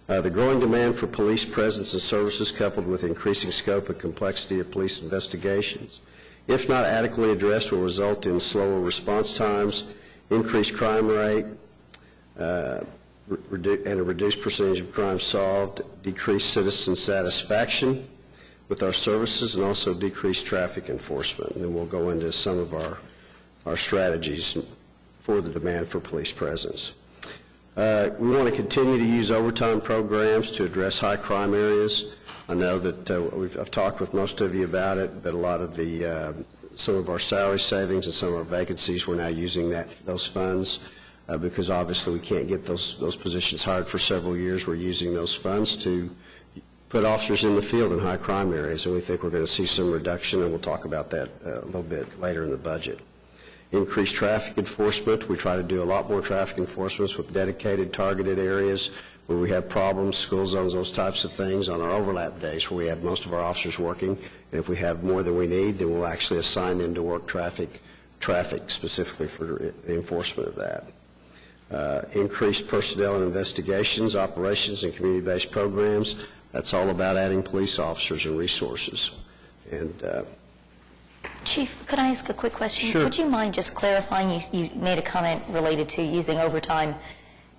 Speaker 14: The growing demand for police presence and services, coupled with increasing scope and complexity of police investigations, if not adequately addressed, will result in slower response times, increased crime rate, and a reduced percentage of crimes solved, decreased citizen satisfaction with our services, and also decreased traffic enforcement. And then we'll go into some of our strategies for the demand for police presence. We want to continue to use overtime programs to address high crime areas. I know that I've talked with most of you about it, but a lot of some of our salary savings and some of our vacancies, we're now using those funds because obviously we can't get those positions hired for several years. We're using those funds to put officers in the field in high crime areas, and we think we're going to see some reduction, and we'll talk about that a little bit later in the budget. Increased traffic enforcement. We try to do a lot more traffic enforcements with dedicated, targeted areas where we have problems, school zones, those types of things on our overlap days where we have most of our officers working. And if we have more than we need, then we'll actually assign them to work traffic specifically for the enforcement of that. Increased personnel and investigations, operations, and community-based programs. That's all about adding police officers and resources. And
Speaker 7: Chief, could I ask a quick question?
Speaker 14: Sure.
Speaker 7: Would you mind just clarifying, you made a comment related to using overtime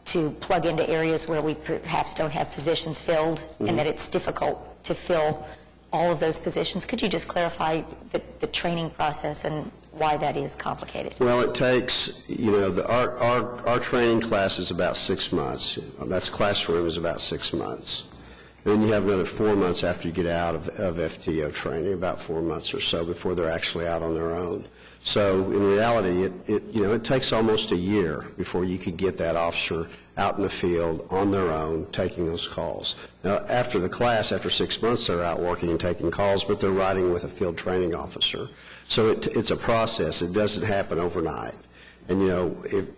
Speaker 7: to plug into areas where we perhaps don't have positions filled, and that it's difficult to fill all of those positions. Could you just clarify the training process and why that is complicated?
Speaker 14: Well, it takes, our training class is about 6 months. That's classroom is about 6 months. Then you have another 4 months after you get out of FTO training, about 4 months or so before they're actually out on their own. So in reality, it takes almost a year before you can get that officer out in the field on their own taking those calls. Now, after the class, after 6 months, they're out working and taking calls, but they're riding with a field training officer. So it's a process. It doesn't happen overnight. And,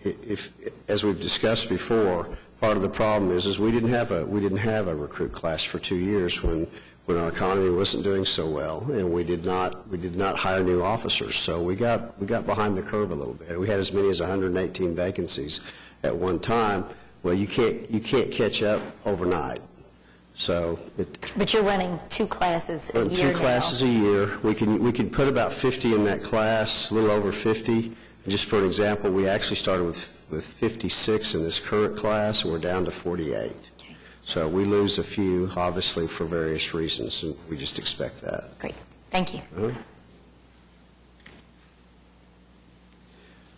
Speaker 14: if as we've discussed before, part of the problem is we didn't have a recruit class for 2 years when our economy wasn't doing so well, and we did not hire new officers. So we got behind the curve a little bit. We had as many as 118 vacancies at one time. Well, you can't catch up overnight. So
Speaker 7: But you're running 2 classes a year now.
Speaker 14: 2 classes a year. We can put about 50 in that class, a little over 50. Just for an example, we actually started with 56 in this current class, and we're down to 48. So we lose a few, obviously, for various reasons, and we just expect that.
Speaker 7: Great. Thank you.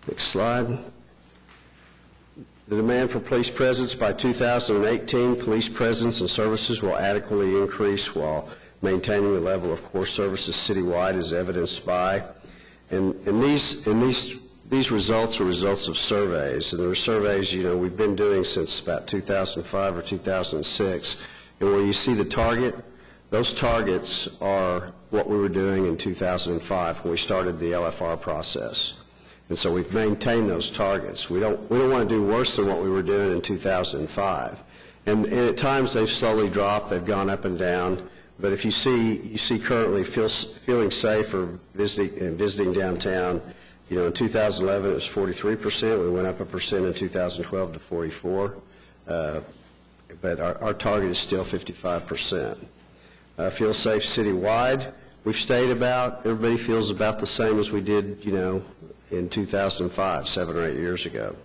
Speaker 14: Next slide. The demand for police presence by 2018, police presence and services will adequately increase while maintaining the level of core services citywide, as evidenced by, and these results are results of surveys, and there are surveys, we've been doing since about 2005 or 2006, and where you see the target, those targets are what we were doing in 2005 when we started the LFR process. And so we've maintained those targets. We don't want to do worse than what we were doing in 2005. And at times they've slowly dropped, they've gone up and down. But if you see currently feeling safe or visiting downtown, in 2011 it was 43%. We went up 1% in 2012 to 44%. But our target is still 55%. Feel safe citywide. We've stayed everybody feels about the same as we did, in 2005, 7 or 8 years ago.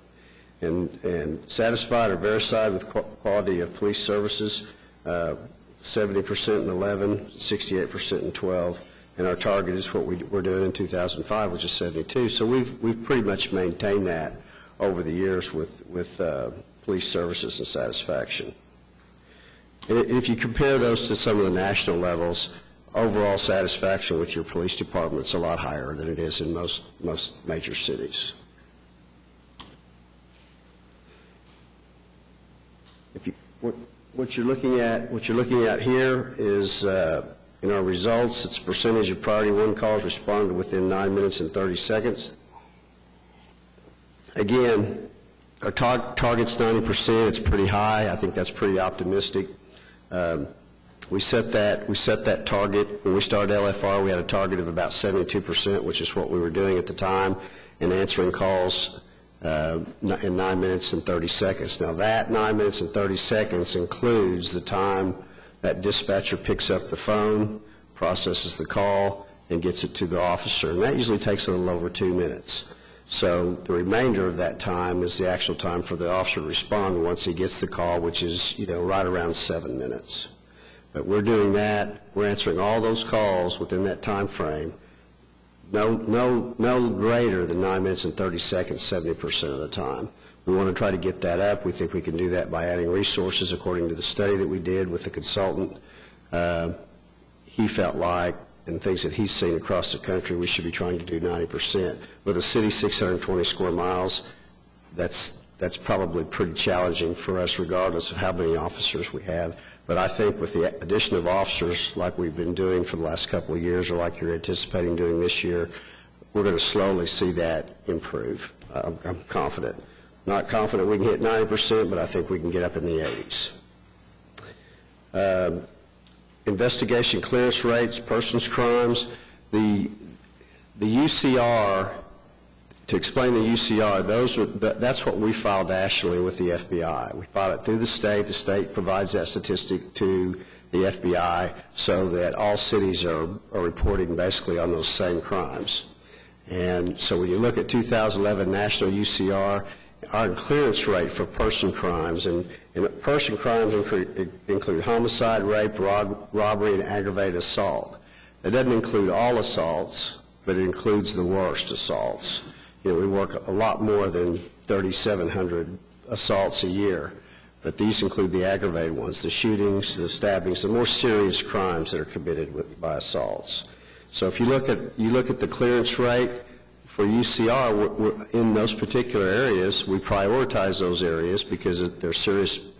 Speaker 14: And satisfied or very satisfied with quality of police services, 70% in 11, 68% in 12, and our target is what we're doing in 2005, which is 72. So we've pretty much maintained that over the years with police services and satisfaction. And if you compare those to some of the national levels, overall satisfaction with your police department is a lot higher than it is in most major cities. What you're looking at here is in our results, it's percentage of priority 1 calls responded within 9 minutes and 30 seconds. Again, our target's 90%. It's pretty high. I think that's pretty optimistic. We set that target when we started LFR. We had a target of about 72%, which is what we were doing at the time, and answering calls in 9 minutes and 30 seconds. Now that 9 minutes and 30 seconds includes the time that dispatcher picks up the phone, processes the call, and gets it to the officer, and that usually takes a little over 2 minutes. So the remainder of that time is the actual time for the officer to respond once he gets the call, which is right around 7 minutes. But we're doing that. We're answering all those calls within that time frame. No greater than 9 minutes and 30 seconds, 70% of the time. We want to try to get that up. We think we can do that by adding resources, according to the study that we did with the consultant. He felt like, and things that he's seen across the country, we should be trying to do 90%. With a city 620 square miles, that's probably pretty challenging for us regardless of how many officers we have. But I think with the addition of officers like we've been doing for the last couple of years or like you're anticipating doing this year, we're going to slowly see that improve. I'm confident. Not confident we can hit 90%, but I think we can get up in the 80s. Investigation clearance rates, persons crimes, the UCR, to explain the UCR, that's what we file nationally with the FBI. We file it through the state provides that statistic to the FBI so that all cities are reporting basically on those same crimes. And so when you look at 2011 national UCR, our clearance rate for person crimes, and person crimes include homicide, rape, robbery, and aggravated assault. It doesn't include all assaults, but it includes the worst assaults. We work a lot more than 3,700 assaults a year, but these include the aggravated ones, the shootings, the stabbings, the more serious crimes that are committed by assaults. So if you look at the clearance rate for UCR, we're in those particular areas, we prioritize those areas because they're serious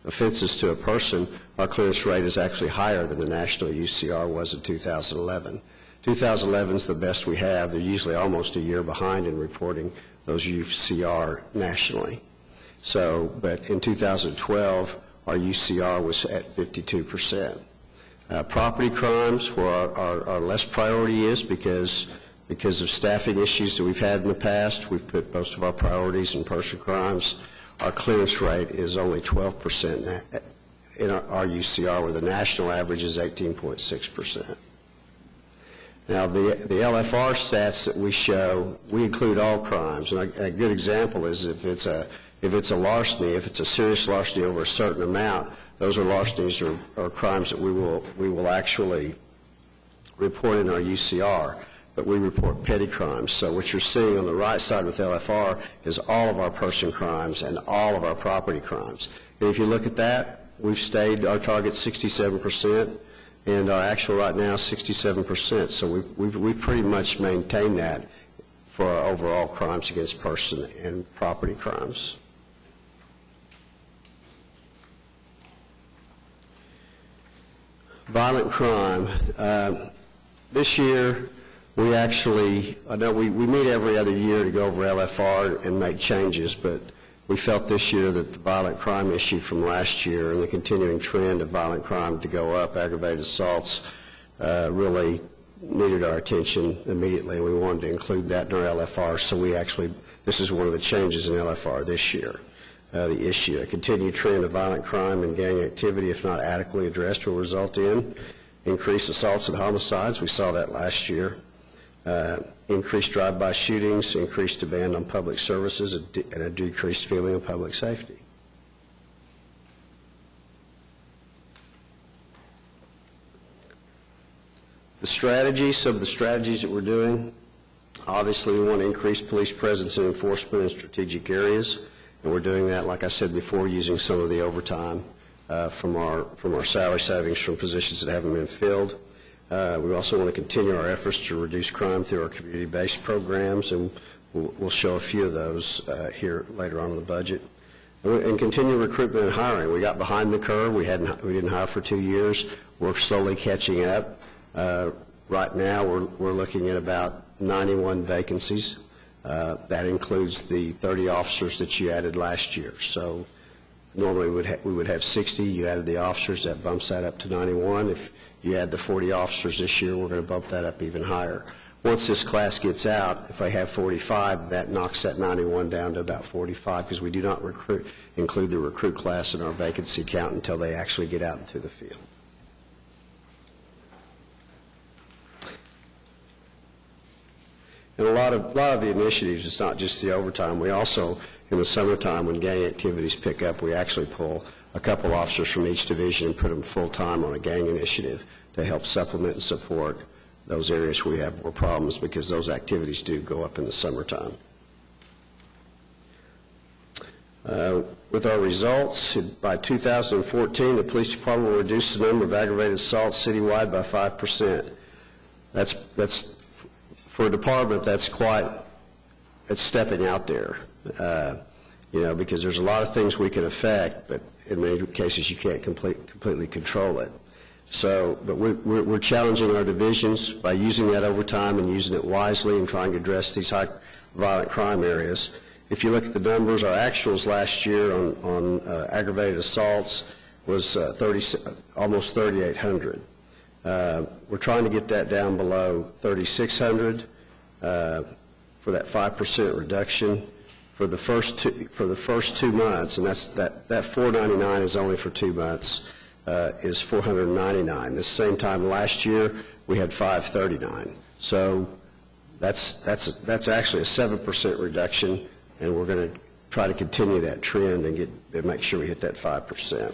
Speaker 14: offenses to a person. Our clearance rate is actually higher than the national UCR was in 2011. 2011 is the best we have. They're usually almost a year behind in reporting those UCR nationally. So, but in 2012, our UCR was at 52%. Property crimes, where our less priority is because of staffing issues that we've had in the past, we've put most of our priorities in person crimes. Our clearance rate is only 12% in our UCR, where the national average is 18.6%. Now, the LFR stats that we show, we include all crimes. And a good example is if If it's a larceny, if it's a serious larceny over a certain amount, those are larcenies or crimes that we will actually report in our UCR, but we report petty crimes. So what you're seeing on the right side with LFR is all of our person crimes and all of our property crimes. And if you look at that, we've stayed our target 67%, and our actual right now is 67%. So we've pretty much maintained that for our overall crimes against person and property crimes. Violent crime. This year, we actually, I know we meet every other year to go over LFR and make changes, but we felt this year that the violent crime issue from last year and the continuing trend of violent crime to go up, aggravated assaults, really needed our attention immediately, and we wanted to include that in our LFR. So we actually, this is one of the changes in LFR this year. The issue, a continued trend of violent crime and gang activity, if not adequately addressed, will result in increased assaults and homicides. We saw that last year. Increased drive-by shootings, increased demand on public services, and a decreased feeling of public safety. The strategies, some of the strategies that we're doing, obviously we want to increase police presence and enforcement in strategic areas, and we're doing that, like I said before, using some of the overtime from our salary savings from positions that haven't been filled. We also want to continue our efforts to reduce crime through our community-based programs, and we'll show a few of those here later on in the budget. And continue recruitment and hiring. We got behind the curve. We didn't hire for 2 years. We're slowly catching up. Right now, we're looking at about 91 vacancies. That includes the 30 officers that you added last year. So normally we would have 60. You added the officers, that bumps that up to 91. If you add the 40 officers this year, we're going to bump that up even higher. Once this class gets out, if I have 45, that knocks that 91 down to about 45, because we do not include the recruit class in our vacancy count until they actually get out into the field. And a lot of the initiatives, it's not just the overtime. We also, in the summertime, when gang activities pick up, we actually pull a couple officers from each division and put them full-time on a gang initiative to help supplement and support those areas where we have more problems, because those activities do go up in the summertime. With our results, by 2014, the police department will reduce the number of aggravated assaults citywide by 5%. That's for a department, that's stepping out there, because there's a lot of things we can affect, but in many cases you can't completely control it. So, but we're challenging our divisions by using that overtime and using it wisely and trying to address these high violent crime areas. If you look at the numbers, our actuals last year on aggravated assaults was almost 3,800. We're trying to get that down below 3,600 for that 5% reduction for the first 2 months, and that 499 is only for 2 months. Is 499. This same time last year we had 539. So that's actually a 7% reduction, and we're going to try to continue that trend and make sure we hit that 5%.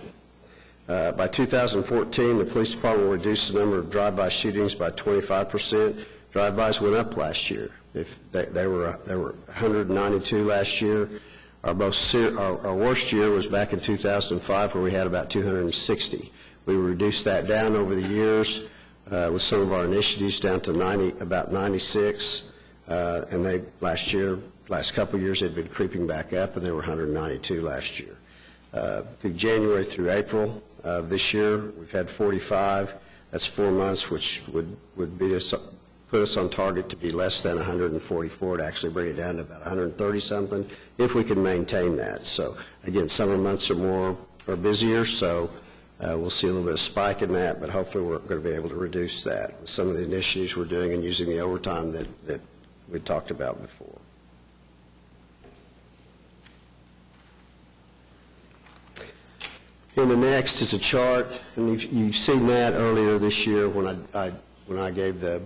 Speaker 14: By 2014, the police department will reduce the number of drive-by shootings by 25%. Drive-bys went up last year. They were 192 last year. Our worst year was back in 2005, where we had about 260. We reduced that down over the years with some of our initiatives down to about 96. And last couple of years, they'd been creeping back up, and they were 192 last year. Through January through April of this year, we've had 45. That's 4 months, which would put us on target to be less than 144, to actually bring it down to about 130-something, if we can maintain that. So, again, summer months are busier, so we'll see a little bit of spike in that, but hopefully we're going to be able to reduce that with some of the initiatives we're doing and using the overtime that we talked about before. And the next is a chart, and you've seen that earlier this year when I gave the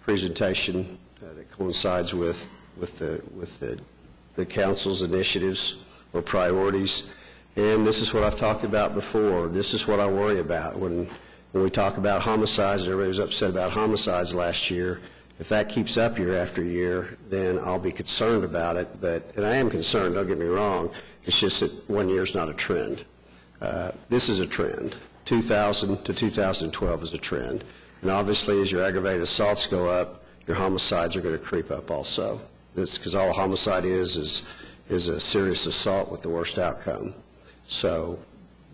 Speaker 14: presentation that coincides with the council's initiatives. or priorities. And this is what I've talked about before. This is what I worry about when we talk about homicides. Everybody was upset about homicides last year. If that keeps up year after year, then I'll be concerned about it. And I am concerned, don't get me wrong. It's just that 1 year is not a trend. This is a trend. 2000 to 2012 is a trend. And obviously, as your aggravated assaults go up, your homicides are going to creep up also. That's because all a homicide is a serious assault with the worst outcome. So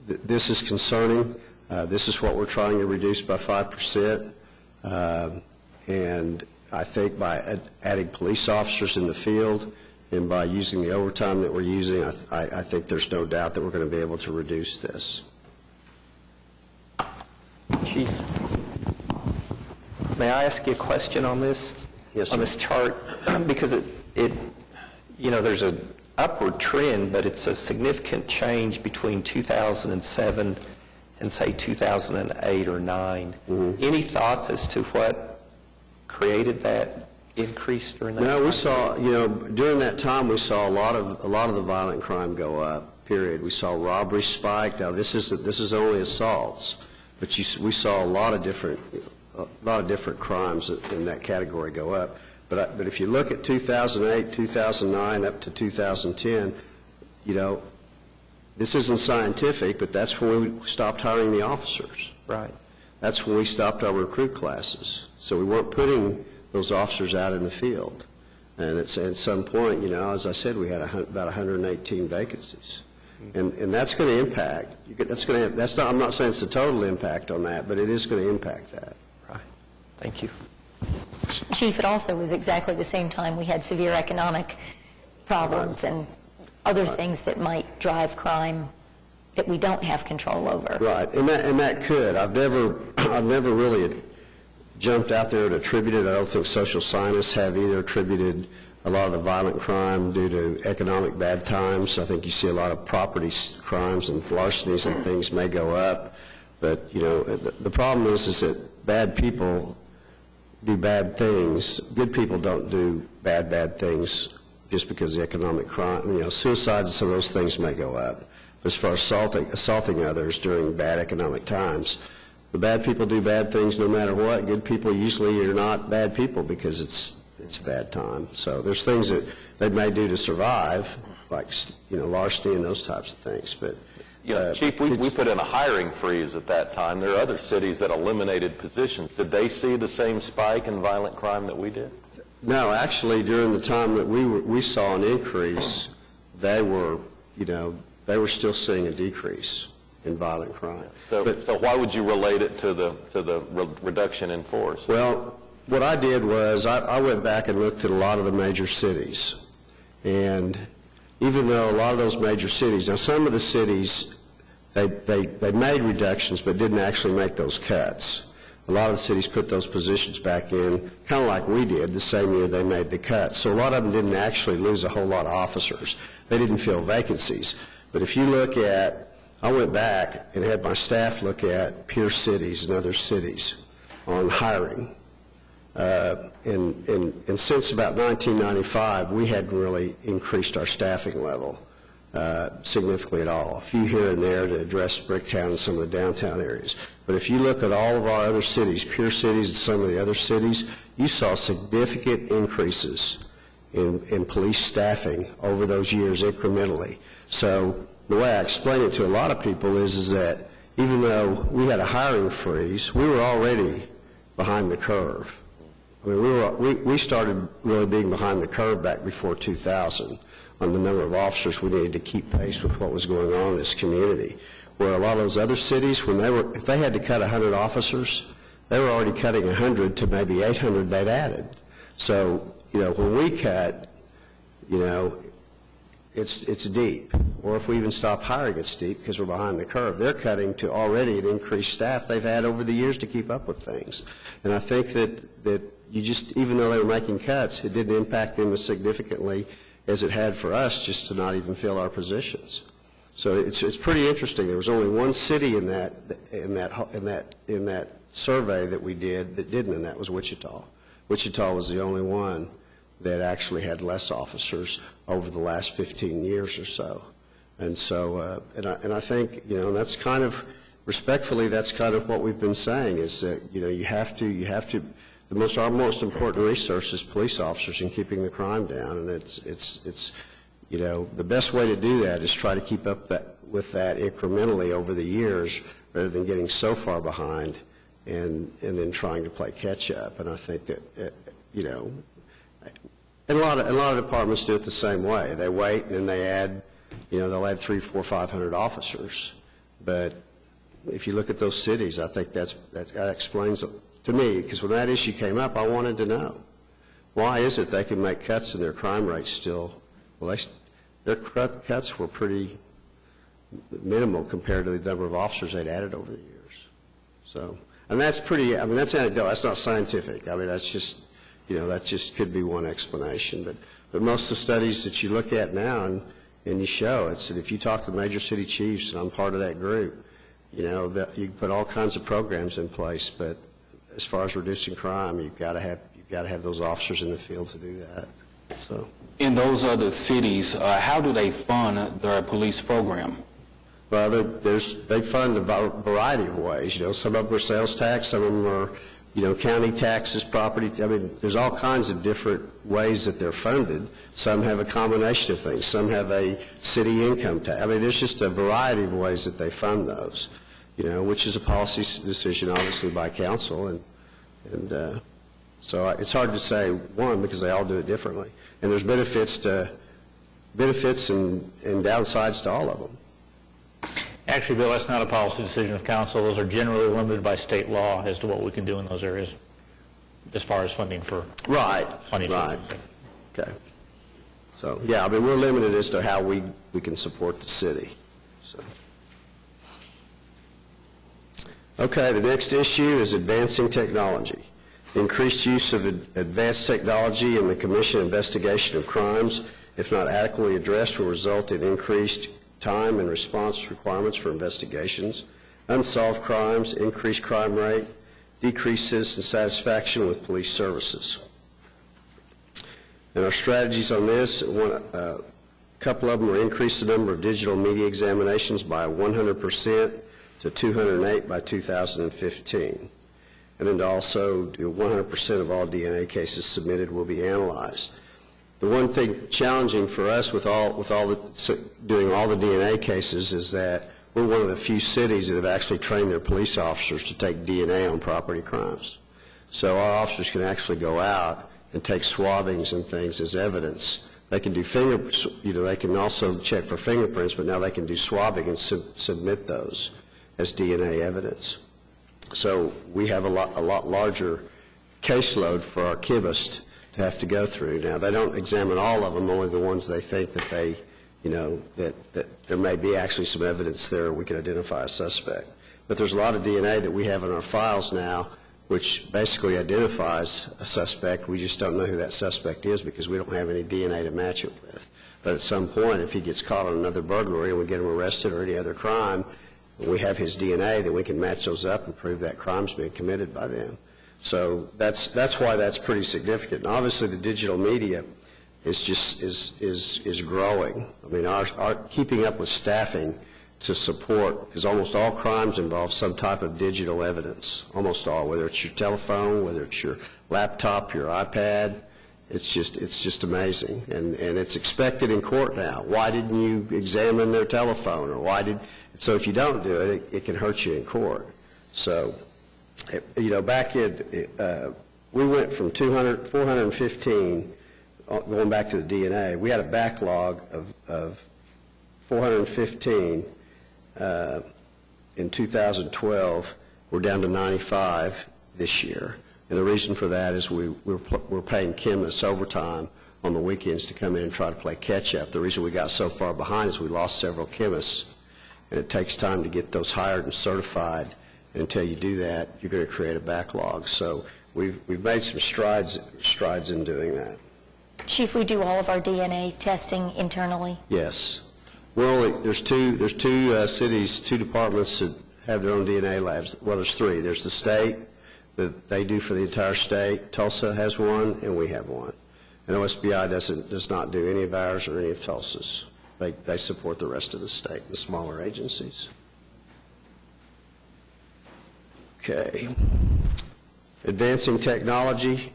Speaker 14: this is concerning. This is what we're trying to reduce by 5%. And I think by adding police officers in the field and by using the overtime that we're using, I think there's no doubt that we're going to be able to reduce this.
Speaker 9: Chief, may I ask you a question on this?
Speaker 14: Yes,
Speaker 9: on
Speaker 14: sir.
Speaker 9: this chart? Because there's an upward trend, but it's a significant change between 2007 and, say, 2008 or 9.
Speaker 14: Mm-hmm.
Speaker 9: Any thoughts as to what created that increase during that time?
Speaker 14: No, we saw, during that time, we saw a lot of the violent crime go up, period. We saw robbery spike. Now, this is only assaults, but we saw a lot of different crimes in that category go up. But if you look at 2008, 2009, up to 2010, this isn't scientific, but that's when we stopped hiring the officers.
Speaker 9: Right.
Speaker 14: That's when we stopped our recruit classes. So we weren't putting those officers out in the field. And at some point, as I said, we had about 118 vacancies. And that's going to impact. I'm not saying it's the total impact on that, but it is going to impact that.
Speaker 9: Right. Thank you.
Speaker 7: Chief, it also was exactly the same time we had severe economic problems and other things that might drive crime that we don't have control over.
Speaker 14: Right, and that could. I've never really jumped out there and attributed. I don't think social scientists have either attributed a lot of the violent crime due to economic bad times. I think you see a lot of property crimes and larcenies and things may go up. But, the problem is that bad people do bad things. Good people don't do bad things just because of the economic crime. Suicides and some of those things may go up. But as far as assaulting others during bad economic times, the bad people do bad things no matter what. Good people usually are not bad people because it's a bad time. So there's things that they may do to survive, like larceny and those types of things. But
Speaker 15: Chief, we put in a hiring freeze at that time. There are other cities that eliminated positions. Did they see the same spike in violent crime that we did?
Speaker 14: No, actually, during the time that we saw an increase, they were still seeing a decrease in violent crime.
Speaker 15: So why would you relate it to the reduction in force?
Speaker 14: Well, what I did was I went back and looked at a lot of the major cities, and even though a lot of those major cities, now some of the cities, they made reductions but didn't actually make those cuts. A lot of the cities put those positions back in, kind of like we did the same year they made the cuts. So a lot of them didn't actually lose a whole lot of officers. They didn't fill vacancies. But if you look at, I went back and had my staff look at peer cities and other cities on hiring. And since about 1995, we hadn't really increased our staffing level significantly at all. A few here and there to address Bricktown and some of the downtown areas. But if you look at all of our other cities, peer cities and some of the other cities, you saw significant increases in police staffing over those years incrementally. So the way I explain it to a lot of people is that even though we had a hiring freeze, we were already behind the curve. I mean, we started really being behind the curve back before 2000 on the number of officers we needed to keep pace with what was going on in this community. Where a lot of those other cities, if they had to cut 100 officers, they were already cutting 100 to maybe 800 they'd added. So, when we cut, it's deep. Or if we even stop hiring, it's deep because we're behind the curve. They're cutting to already an increased staff they've had over the years to keep up with things. And I think that even though they were making cuts, it didn't impact them as significantly as it had for us just to not even fill our positions. So it's pretty interesting. There was only one city in that survey that we did that didn't, and that was Wichita. Wichita was the only one that actually had less officers over the last 15 years or so. And so, and I think, you know, that's kind of, respectfully, that's kind of what we've been saying, is that, you know, you have to, our most important resource is police officers in keeping the crime down, and it's, you know, the best way to do that is try to keep up with that incrementally over the years, rather than getting so far behind and then trying to play catch up. And I think that, you know, and a lot of departments do it the same way. They wait and then they add, you know, they'll add 300, 400, 500 officers. But if you look at those cities, I think that explains it to me, because when that issue came up, I wanted to know, why is it they can make cuts and their crime rates still, well, their cuts were pretty minimal compared to the number of officers they'd added over the years. So, and that's pretty, I mean, that's anecdotal, that's not scientific. I mean, that's just, you know, that just could be one explanation. But most of the studies that you look at now and you show, it's that if you talk to major city chiefs, and I'm part of that group, you know, that you can put all kinds of programs in place, but as far as reducing crime, you've got to have those officers in the field to do that. So,
Speaker 12: in those other cities, how do they fund their police program?
Speaker 14: Well, they fund a variety of ways. You know, some of them are sales tax, some of them are, you know, county taxes, property. I mean, there's all kinds of different ways that they're funded. Some have a combination of things. Some have a city income tax. I mean, there's just a variety of ways that they fund those, you know, which is a policy decision, obviously, by council. And so it's hard to say one, because they all do it differently. And there's benefits and downsides to all of them.
Speaker 4: Actually, Bill, that's not a policy decision of council. Those are generally limited by state law as to what we can do in those areas, as far as funding for funding.
Speaker 14: Right. Okay. So, yeah, I mean, we're limited as to how we can support the city. So. Okay, the next issue is advancing technology. Increased use of advanced technology in the commission investigation of crimes, if not adequately addressed, will result in increased time and response requirements for investigations, unsolved crimes, increased crime rate, decreases in satisfaction with police services. And our strategies on this, a couple of them are increase the number of digital media examinations by 100% to 208 by 2015. And then to also do 100% of all DNA cases submitted will be analyzed. The one thing challenging for us with doing all the DNA cases is that we're one of the few cities that have actually trained their police officers to take DNA on property crimes. So our officers can actually go out and take swabbings and things as evidence. They can do they can also check for fingerprints, but now they can do swabbing and submit those as DNA evidence. So we have a lot larger caseload for our chemists to have to go through. Now, they don't examine all of them, only the ones they think that they, you know, that there may be actually some evidence there we can identify a suspect. But there's a lot of DNA that we have in our files now which basically identifies a suspect. We just don't know who that suspect is because we don't have any DNA to match it with. But at some point, if he gets caught on another burglary and we get him arrested or any other crime, and we have his DNA, then we can match those up and prove that crime's been committed by them. So that's why that's pretty significant. And obviously, the digital media is growing. I mean, our keeping up with staffing to support, because almost all crimes involve some type of digital evidence. Almost all, whether it's your telephone, whether it's your laptop, your iPad. It's just amazing, and it's expected in court now. Why didn't you examine their telephone, or so if you don't do it, it can hurt you in court. So. You know, back in, we went from 415, going back to the DNA, we had a backlog of 415 in 2012. We're down to 95 this year. And the reason for that is we're paying chemists overtime on the weekends to come in and try to play catch up. The reason we got so far behind is we lost several chemists, and it takes time to get those hired and certified. And until you do that, you're going to create a backlog. So we've made some strides in doing that.
Speaker 7: Chief, we do all of our DNA testing internally?
Speaker 14: Yes. There's two cities, two departments that have their own DNA labs. Well, there's three. There's the state that they do for the entire state. Tulsa has one, and we have one. And OSBI does not do any of ours or any of Tulsa's. they support the rest of the state, the smaller agencies. Okay. Advancing technology.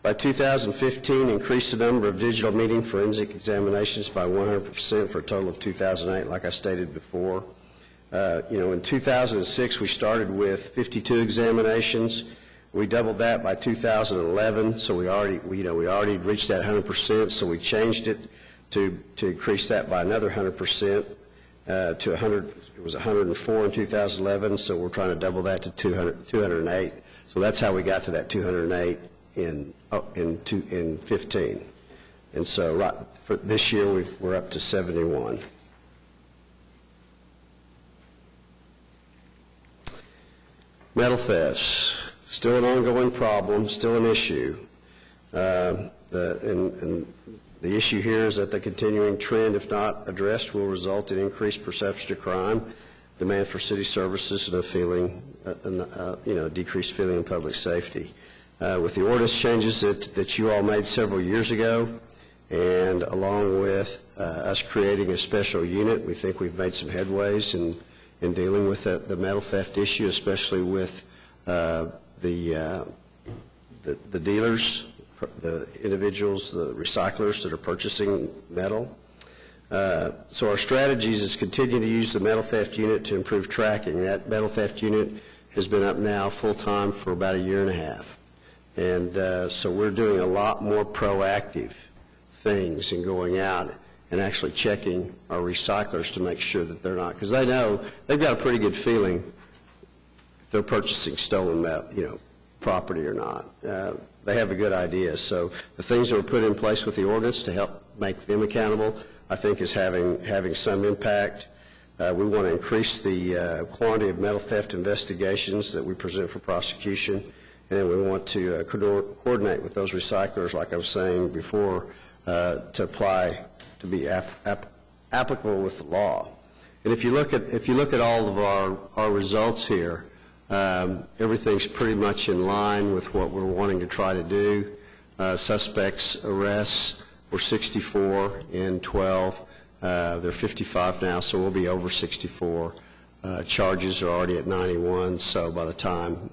Speaker 14: By 2015, increased the number of digital meeting forensic examinations by 100% for a total of 2,008, like I stated before. In 2006, we started with 52 examinations. We doubled that by 2011, so we already reached that 100%, so we changed it to increase that by another 100% to 100. It was 104 in 2011, so we're trying to double that to 208. So that's how we got to that 208 in 15. And so right for this year, we're up to 71. Metal thefts, still an ongoing problem, still an issue. And the issue here is that the continuing trend, if not addressed, will result in increased perception of crime, demand for city services, and a decreased feeling of public safety. With the ordinance changes that you all made several years ago, and along with us creating a special unit, we think we've made some headways in dealing with the metal theft issue, especially with the dealers, the individuals, the recyclers that are purchasing metal. So our strategies is continue to use the metal theft unit to improve tracking. That metal theft unit has been up now full-time for about a year and a half. And so we're doing a lot more proactive things and going out and actually checking our recyclers to make sure that they're not, because they know, they've got a pretty good feeling if they're purchasing stolen metal, property or not. They have a good idea. So the things that were put in place with the ordinance to help make them accountable, I think is having some impact. We want to increase the quantity of metal theft investigations that we present for prosecution, and we want to coordinate with those recyclers, like I was saying before, to be applicable with the law. And if you look at all of our results here, everything's pretty much in line with what we're wanting to try to do. Suspects arrests were 64 in 12. They're 55 now, so we'll be over 64. Charges are already at 91, so by the time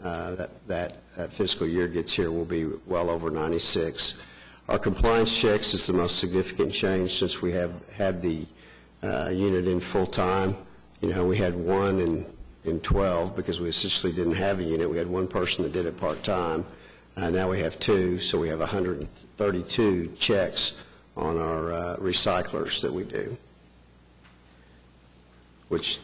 Speaker 14: that fiscal year gets here, we'll be well over 96. Our compliance checks is the most significant change since we have had the unit in full-time. We had one in 12 because we essentially didn't have a unit. We had one person that did it part-time. Now we have two, so we have 132 checks on our recyclers that we do, which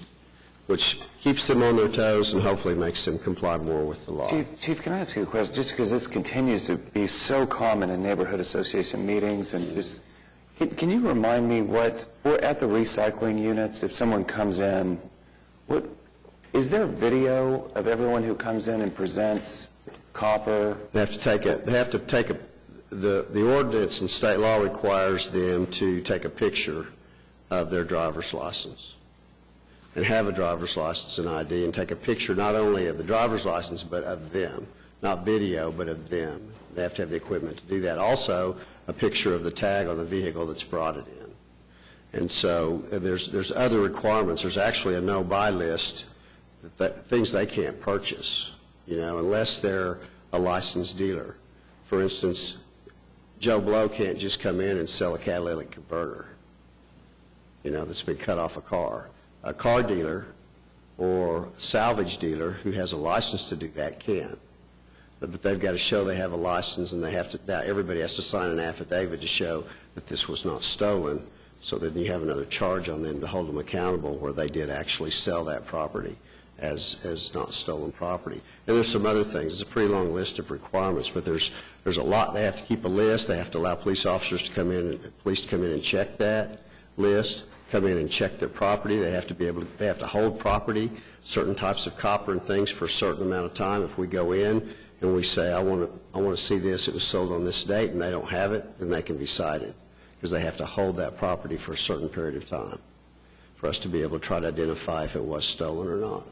Speaker 14: keeps them on their toes and hopefully makes them comply more with the law.
Speaker 8: Chief, can I ask you a question? Just because this continues to be so common in neighborhood association meetings, and can you remind me at the recycling units, if someone comes in, is there video of everyone who comes in and presents copper?
Speaker 14: They have to take the ordinance and state law requires them to take a picture of their driver's license and have a driver's license and ID, and take a picture not only of the driver's license but of them, not video but of them. They have to have the equipment to do that. Also, a picture of the tag on the vehicle that's brought it in. And so there's other requirements. There's actually a no-buy list, things they can't purchase, unless they're a licensed dealer. For instance, Joe Blow can't just come in and sell a catalytic converter, that's been cut off a car. A car dealer or salvage dealer who has a license to do that can. But they've got to show they have a license, and now everybody has to sign an affidavit to show that this was not stolen, so then you have another charge on them to hold them accountable where they did actually sell that property as not stolen property. And there's some other things. It's a pretty long list of requirements, but there's a lot. They have to keep a list. They have to allow police officers to come in and check that list, come in and check their property. They have to hold property, certain types of copper and things for a certain amount of time. If we go in and we say, I want to see this, it was sold on this date, and they don't have it, then they can be cited because they have to hold that property for a certain period of time for us to be able to try to identify if it was stolen or not.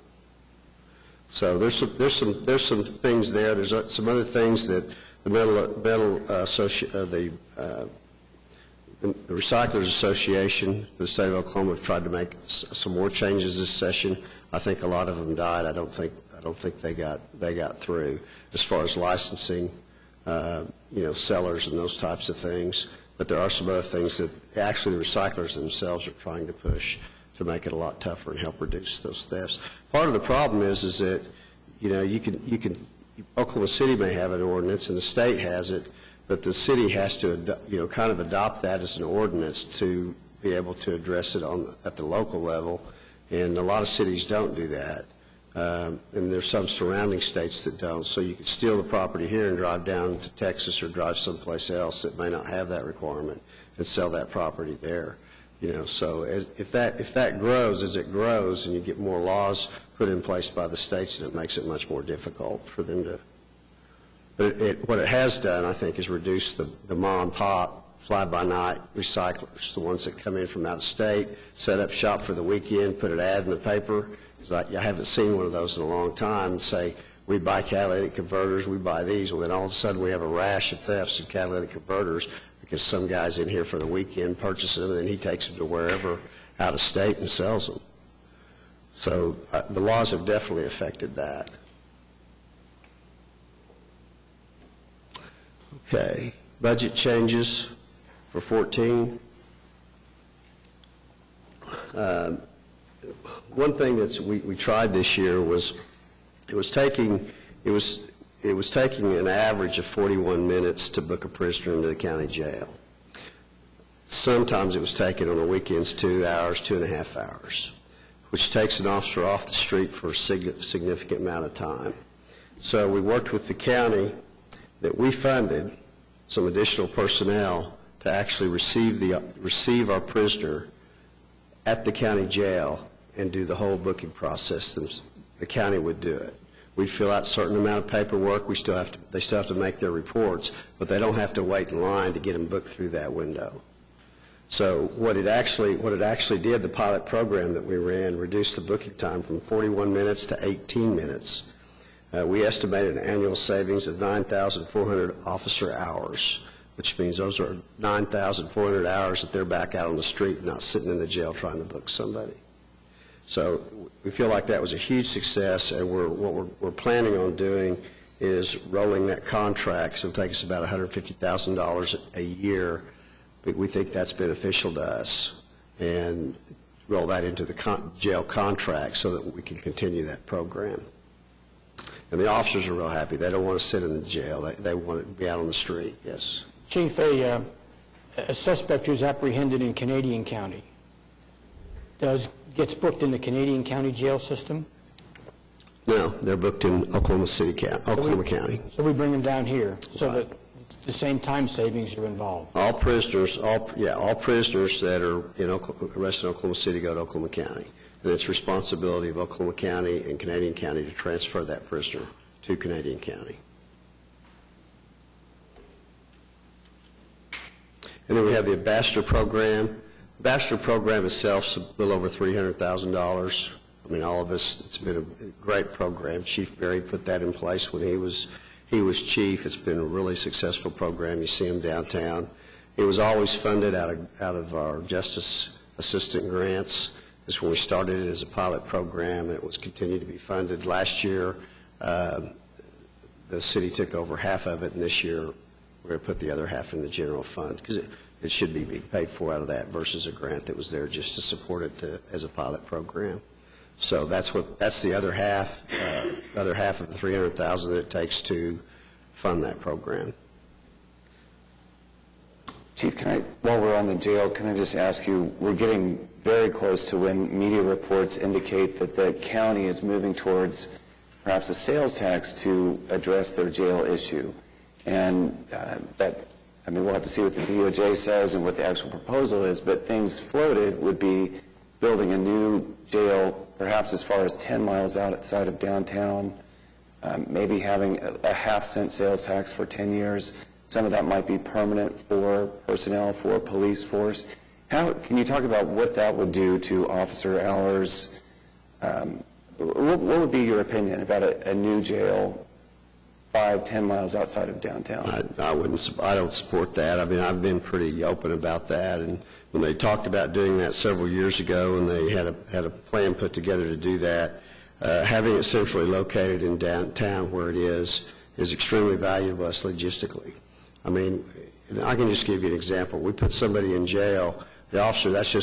Speaker 14: So there's some things there. There's some other things that the The Recyclers Association for the state of Oklahoma have tried to make some more changes this session. I think a lot of them died. I don't think they got through as far as licensing, sellers and those types of things. But there are some other things that actually the recyclers themselves are trying to push to make it a lot tougher and help reduce those thefts. Part of the problem is that Oklahoma City may have an ordinance and the state has it, but the city has to kind of adopt that as an ordinance to be able to address it at the local level, and a lot of cities don't do that. And there's some surrounding states that don't. So you could steal the property here and drive down to Texas or drive someplace else that may not have that requirement and sell that property there. So if that grows, as it grows, and you get more laws put in place by the states, then it makes it much more difficult for them to. But what it has done, I think, is reduce the mom and pop fly-by-night recyclers, the ones that come in from out of state, set up shop for the weekend, put an ad in the paper. I haven't seen one of those in a long time, and say, we buy catalytic converters, we buy these. Well, then all of a sudden we have a rash of thefts of catalytic converters because some guy's in here for the weekend, purchases them, and then he takes them to wherever out of state and sells them. So the laws have definitely affected that. Okay, budget changes for 14. One thing that we tried this year was it was taking an average of 41 minutes to book a prisoner into the county jail. Sometimes it was taken on the weekends 2 hours, 2.5 hours, which takes an officer off the street for a significant amount of time. So we worked with the county that we funded some additional personnel to actually receive our prisoner at the county jail and do the whole booking process. The county would do it. We'd fill out a certain amount of paperwork. They still have to make their reports, but they don't have to wait in line to get them booked through that window. So what it actually did, the pilot program that we ran, reduced the booking time from 41 minutes to 18 minutes. We estimated an annual savings of 9,400 officer hours, which means those are 9,400 hours that they're back out on the street, not sitting in the jail trying to book somebody. So we feel like that was a huge success, and what we're planning on doing is rolling that contract. So it'll take us about $150,000 a year, but we think that's beneficial to us, and roll that into the jail contract so that we can continue that program. And the officers are real happy. They don't want to sit in the jail. They want to be out on the street, yes.
Speaker 2: Chief, a suspect who's apprehended in Canadian County gets booked in the Canadian County jail system?
Speaker 14: No, they're booked in Oklahoma County.
Speaker 2: So we bring them down here so that the same time savings are involved.
Speaker 14: All prisoners that are arrested in Oklahoma City go to Oklahoma County. And it's responsibility of Oklahoma County and Canadian County to transfer that prisoner to Canadian County. And then we have the Ambassador Program. The Ambassador Program itself is a little over $300,000. I mean, all of us, it's been a great program. Chief Berry put that in place when he was chief. It's been a really successful program. You see him downtown. It was always funded out of our Justice Assistant grants. This is when we started it as a pilot program, and it was continued to be funded. Last year, the city took over half of it, and this year we're going to put the other half in the general fund because it should be being paid for out of that versus a grant that was there just to support it as a pilot program. So that's the other half of the $300,000 that it takes to fund that program.
Speaker 8: Chief, while we're on the jail, can I just ask you, we're getting very close to when media reports indicate that the county is moving towards perhaps a sales tax to address their jail issue. And we'll have to see what the DOJ says and what the actual proposal is, but things floated would be building a new jail perhaps as far as 10 miles outside of downtown, maybe having a half-cent sales tax for 10 years. Some of that might be permanent for personnel, for police force. Can you talk about what that would do to officer hours? What would be your opinion about a new jail 5, 10 miles outside of downtown.
Speaker 14: I don't support that. I mean, I've been pretty open about that, and when they talked about doing that several years ago, and they had a plan put together to do that, having it centrally located in downtown where it is extremely valuable to us logistically. I mean, I can just give you an example. We put somebody in jail. The officer, that's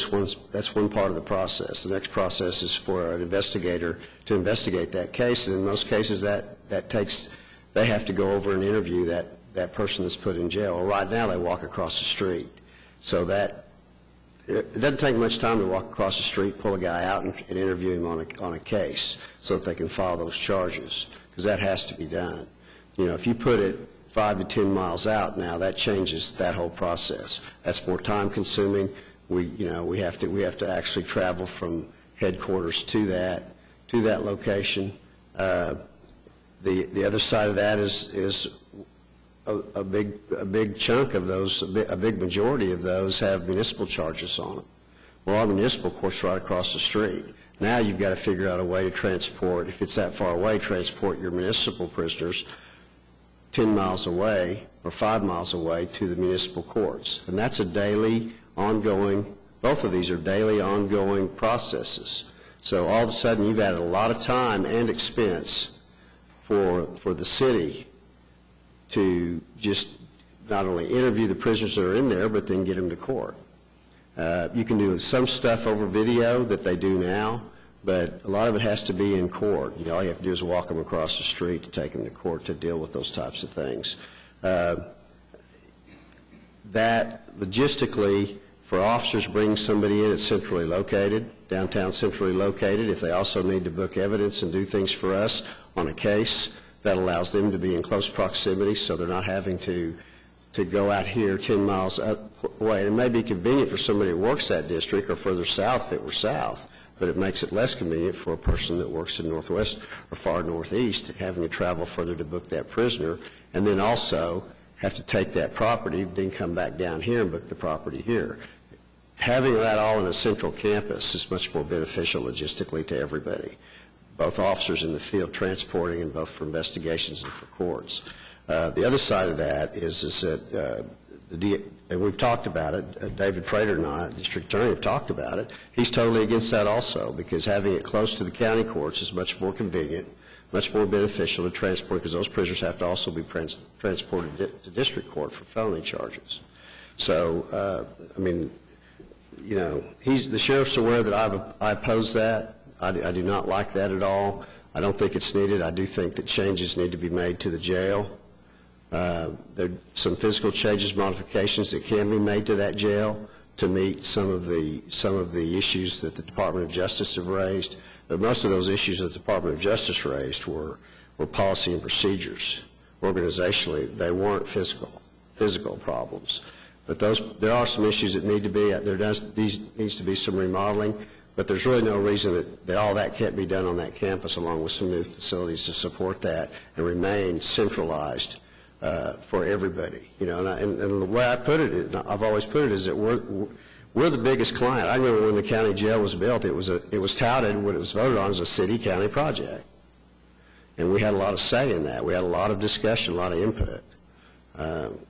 Speaker 14: one part of the process. The next process is for an investigator to investigate that case, and in most cases they have to go over and interview that person that's put in jail. Well, right now they walk across the street. So it doesn't take much time to walk across the street, pull a guy out, and interview him on a case so that they can file those charges, because that has to be done. You know, if you put it 5 to 10 miles out now, that changes that whole process. That's more time consuming. We have to actually travel from headquarters to that location. The other side of that is a big chunk of those, a big majority of those have municipal charges on them. Well, our municipal court's right across the street. Now you've got to figure out a way to transport, if it's that far away, transport your municipal prisoners 10 miles away or 5 miles away to the municipal courts. And that's a daily ongoing, both of these are daily ongoing processes. So all of a sudden you've added a lot of time and expense for the city to just not only interview the prisoners that are in there, but then get them to court. You can do some stuff over video that they do now, but a lot of it has to be in court. You know, all you have to do is walk them across the street to take them to court to deal with those types of things. That logistically, for officers bringing somebody in, it's centrally located, downtown centrally located. If they also need to book evidence and do things for us on a case, that allows them to be in close proximity so they're not having to go out here 10 miles away. It may be convenient for somebody who works that district or further south if it were south, but it makes it less convenient for a person that works in northwest or far northeast having to travel further to book that prisoner, and then also have to take that property, then come back down here and book the property here. Having that all in a central campus is much more beneficial logistically to everybody, both officers in the field transporting and both for investigations and for courts. The other side of that is that and we've talked about it, David Prater and I, District Attorney, have talked about it. He's totally against that also, because having it close to the county courts is much more convenient, much more beneficial to transport, because those prisoners have to also be transported to district court for felony charges. So, I mean, you know, the sheriff's aware that I oppose that. I do not like that at all. I don't think it's needed. I do think that changes need to be made to the jail. There are some physical changes, modifications that can be made to that jail to meet some of the issues that the Department of Justice have raised. But most of those issues that the Department of Justice raised were policy and procedures. Organizationally, they weren't physical problems. But there are some issues that need to be, needs to be some remodeling, but there's really no reason that all that can't be done on that campus, along with some new facilities to support that and remain centralized for everybody. You know, and the way I put it, I've always put it, is that we're the biggest client. I remember when the county jail was built, it was touted, what it was voted on as a city-county project. And we had a lot of say in that. We had a lot of discussion, a lot of input.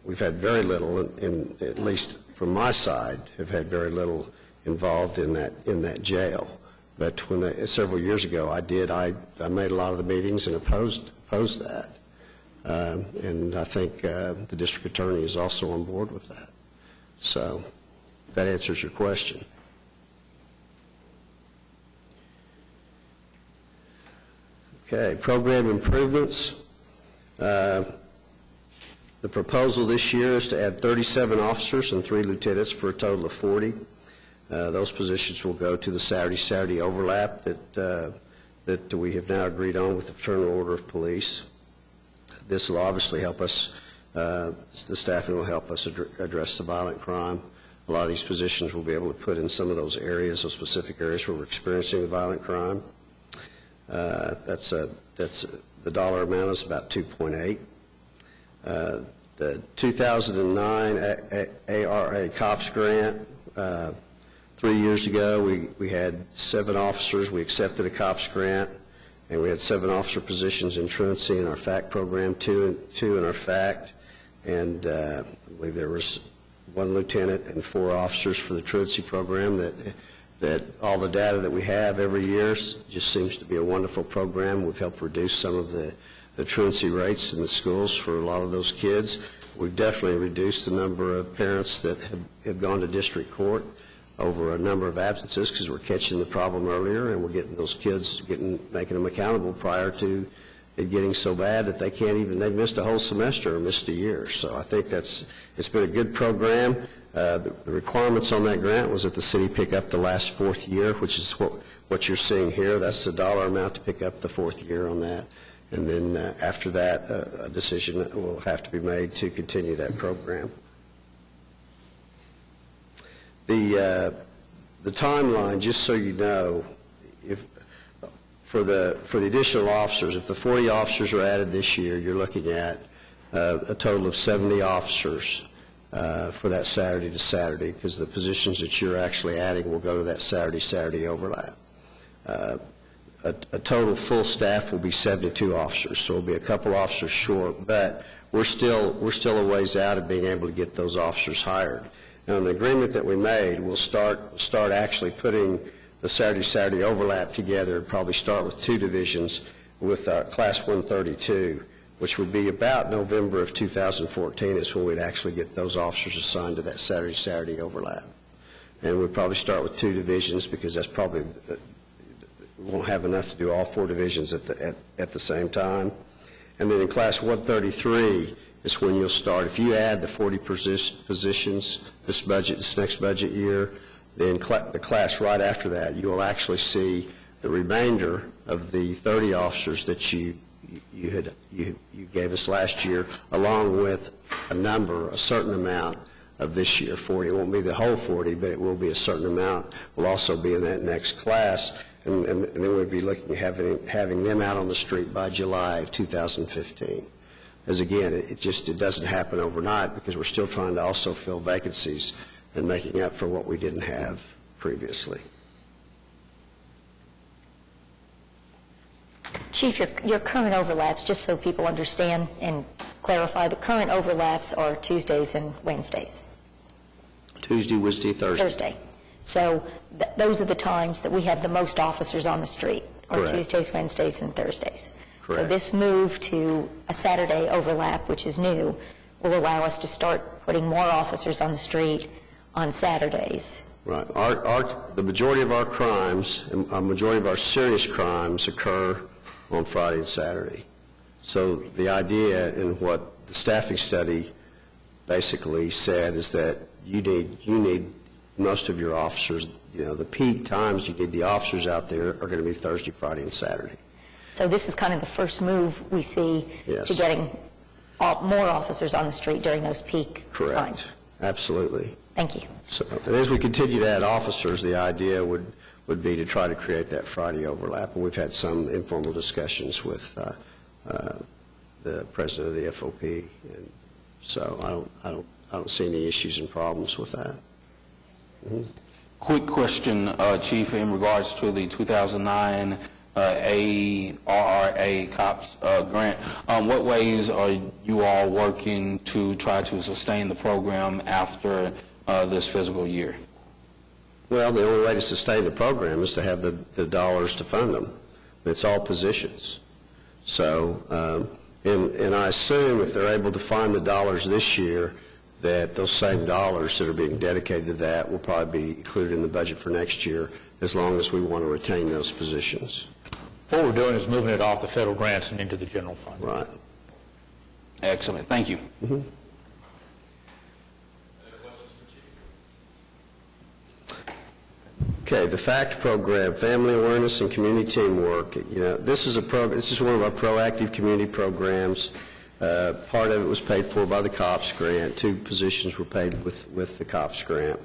Speaker 14: We've had very little, at least from my side, have had very little involved in that jail. But several years ago I made a lot of the meetings and opposed that. And I think the district attorney is also on board with that. So if that answers your question. Okay, program improvements. The proposal this year is to add 37 officers and 3 lieutenants for a total of 40. Those positions will go to the Saturday overlap that we have now agreed on with the Fraternal Order of Police. This will obviously help us, the staffing will help us address the violent crime. A lot of these positions we'll be able to put in some of those areas, those specific areas where we're experiencing the violent crime. That's the dollar amount is about 2.8. The 2009 ARA COPS grant, 3 years ago we had 7 officers. We accepted a COPS grant, And we had 7 officer positions in truancy in our FACT program, 2 in our FACT, and I believe there was 1 lieutenant and 4 officers for the truancy program. That all the data that we have every year just seems to be a wonderful program. We've helped reduce some of the truancy rates in the schools for a lot of those kids. We've definitely reduced the number of parents that have gone to district court over a number of absences because we're catching the problem earlier, and we're getting those kids, making them accountable prior to it getting so bad that they can't even, they've missed a whole semester or missed a year. So I think it's been a good program. The requirements on that grant was that the city pick up the last 4th year, which is what you're seeing here. That's the dollar amount to pick up the 4th year on that. And then after that, a decision will have to be made to continue that program. The timeline, just so you know, for the additional officers, if the 40 officers are added this year, you're looking at a total of 70 officers for that Saturday to Saturday, because the positions that you're actually adding will go to that Saturday overlap. A total full staff will be 72 officers, so we'll be a couple officers short, but we're still a ways out of being able to get those officers hired. Now, in the agreement that we made, we'll start actually putting the Saturday overlap together, probably start with 2 divisions with Class 132, which would be about November of 2014 is when we'd actually get those officers assigned to that Saturday overlap. And we'd probably start with 2 divisions because that's probably, we won't have enough to do all 4 divisions at the same time. And then in Class 133 is when you'll start. If you add the 40 positions this next budget year, then the class right after that, you will actually see the remainder of the 30 officers that you gave us last year, along with a certain amount of this year, 40. It won't be the whole 40, but it will be a certain amount. Will also be in that next class, and then we'll be looking at having them out on the street by July of 2015. As again, it doesn't happen overnight because we're still trying to also fill vacancies and making up for what we didn't have previously.
Speaker 7: Chief, your current overlaps, just so people understand and clarify, the current overlaps are Tuesdays and Wednesdays.
Speaker 14: Tuesday, Wednesday, Thursday.
Speaker 7: So those are the times that we have the most officers on the street, or
Speaker 14: Correct.
Speaker 7: Tuesdays, Wednesdays, and Thursdays.
Speaker 14: Correct.
Speaker 7: So this move to a Saturday overlap, which is new, will allow us to start putting more officers on the street on Saturdays.
Speaker 14: Right. The majority of our crimes, and a majority of our serious crimes occur on Friday and Saturday. So the idea and what the staffing study basically said is that you need most of your officers, the peak times you need the officers out there are going to be Thursday, Friday, and Saturday.
Speaker 7: So this is kind of the first move we see
Speaker 14: Yes.
Speaker 7: to getting more officers on the street during those peak
Speaker 14: Correct.
Speaker 7: times.
Speaker 14: Absolutely.
Speaker 7: Thank you.
Speaker 14: So, and as we continue to add officers, the idea would be to try to create that Friday overlap. And we've had some informal discussions with the president of the FOP, and so I don't see any issues and problems with that. Mm-hmm.
Speaker 12: Quick question, Chief, in regards to the 2009 ARRA COPS grant. What ways are you all working to try to sustain the program after this fiscal year?
Speaker 14: Well, the only way to sustain the program is to have the dollars to fund them. It's all positions. So, and I assume if they're able to find the dollars this year, that those same dollars that are being dedicated to that will probably be included in the budget for next year, as long as we want to retain those positions.
Speaker 4: What we're doing is moving it off the federal grants and into the general fund.
Speaker 14: Right.
Speaker 12: Excellent. Thank you.
Speaker 14: Mm-hmm. Okay, the FACT program, Family Awareness and Community Teamwork. This is one of our proactive community programs. Part of it was paid for by the COPS grant. 2 positions were paid with the COPS grant.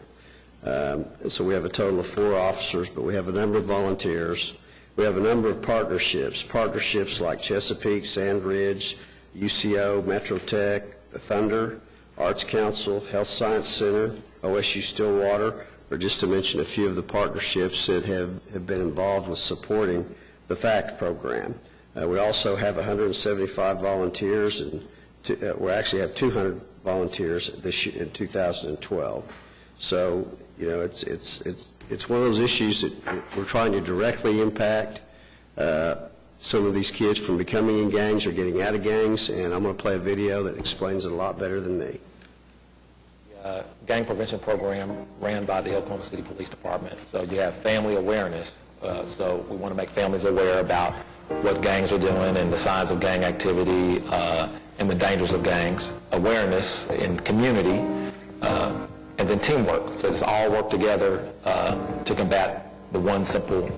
Speaker 14: And so we have a total of 4 officers, but we have a number of volunteers. We have a number of partnerships like Chesapeake, Sand Ridge, UCO, Metro Tech, the Thunder, Arts Council, Health Science Center, OSU Stillwater, or just to mention a few of the partnerships that have been involved with supporting the FACT program. We also have 175 volunteers, and we actually have 200 volunteers this year in 2012. So, you know, it's one of those issues that we're trying to directly impact some of these kids from becoming in gangs or getting out of gangs, and I'm going to play a video that explains it a lot better than me.
Speaker 16: Gang prevention program ran by the Oklahoma City Police Department. So you have family awareness. So we want to make families aware about what gangs are doing and the signs of gang activity and the dangers of gangs. Awareness in community, and then teamwork. So it's all work together to combat the one simple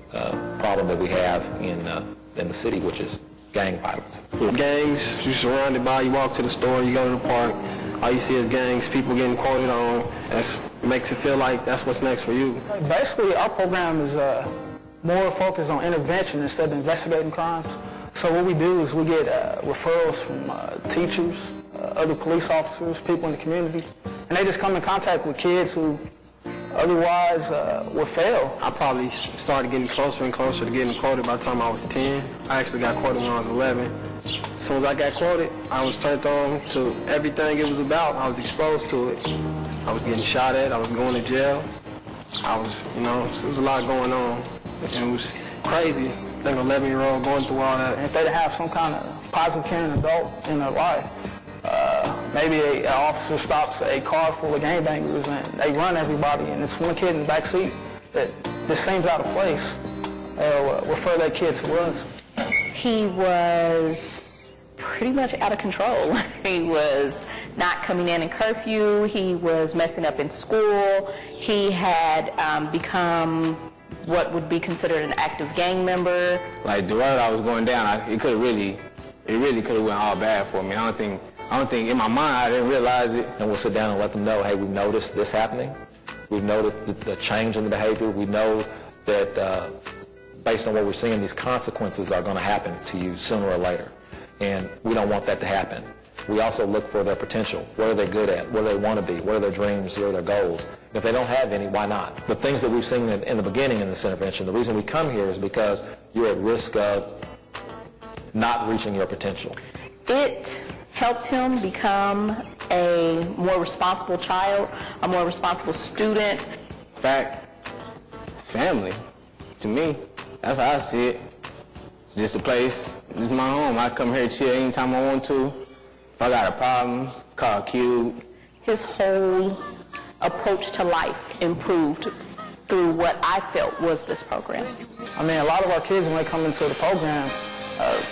Speaker 16: problem that we have in the city, which is gang violence.
Speaker 17: Gangs, you're surrounded by, you walk to the store, you go to the park, all you see is gangs, people getting quoted on. That makes it feel like that's what's next for you.
Speaker 18: Basically, our program is more focused on intervention instead of investigating crimes. So what we do is we get referrals from teachers, other police officers, people in the community, and they just come in contact with kids who otherwise would fail.
Speaker 17: I probably started getting closer and closer to getting quoted by the time I was 10. I actually got quoted when I was 11. As soon as I got quoted, I was turned on to everything it was about. I was exposed to it. I was getting shot at. I was going to jail. I was, you know, there was a lot going on. And it was crazy. I think an 11-year-old going through all that.
Speaker 18: And if they didn't have some kind of positive caring adult in their life, maybe an officer stops a car full of gangbangers and they run everybody, and it's one kid in the back seat that just seems out of place. They'll refer that kid to us.
Speaker 19: He was pretty much out of control. He was not coming in curfew. He was messing up in school. He had become what would be considered an active gang member.
Speaker 17: Like the road I was going down, it really could have went all bad for me. I don't think in my mind I didn't realize it.
Speaker 16: And we'll sit down and let them know, hey, we've noticed this happening. We've noticed the change in the behavior. We know that based on what we're seeing, these consequences are going to happen to you sooner or later. And we don't want that to happen. We also look for their potential. What are they good at? What do they want to be? What are their dreams? What are their goals? And if they don't have any, why not? The things that we've seen in the beginning in this intervention, the reason we come here is because you're at risk of not reaching your potential.
Speaker 19: It helped him become a more responsible child, a more responsible student.
Speaker 17: In fact, family, to me, that's how I see it. It's just a place. It's my home. I come here to chill anytime I want to. If I got a problem, call Cube.
Speaker 19: His whole approach to life improved through what I felt was this program.
Speaker 18: I mean, a lot of our kids, when they come into the program,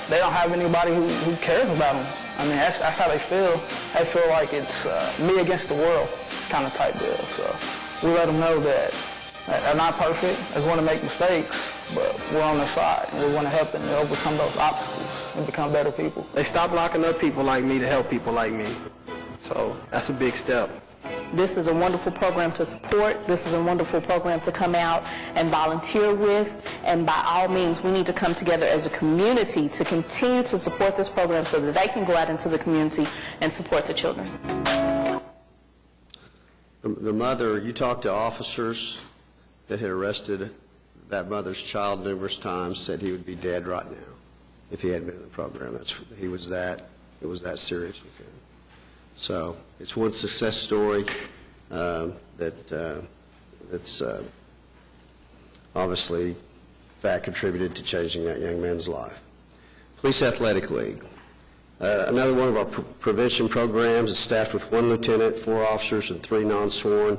Speaker 18: they don't have anybody who cares about them. I mean, that's how they feel. They feel like it's me against the world kind of type deal. So we let them know that they're not perfect. They're going to make mistakes, but we're on their side. And we want to help them to overcome those obstacles and become better people.
Speaker 17: They stop locking up people like me to help people like me. So that's a big step.
Speaker 19: This is a wonderful program to support. This is a wonderful program to come out and volunteer with. And by all means, we need to come together as a community to continue to support this program so that they can go out into the community and support the children.
Speaker 14: The mother, you talked to officers that had arrested that mother's child numerous times, said he would be dead right now if he hadn't been in the program. It was that serious with him. So it's one success story that's obviously FACT contributed to changing that young man's life. Police Athletic League. Another one of our prevention programs is staffed with 1 lieutenant, 4 officers, and 3 non-sworn.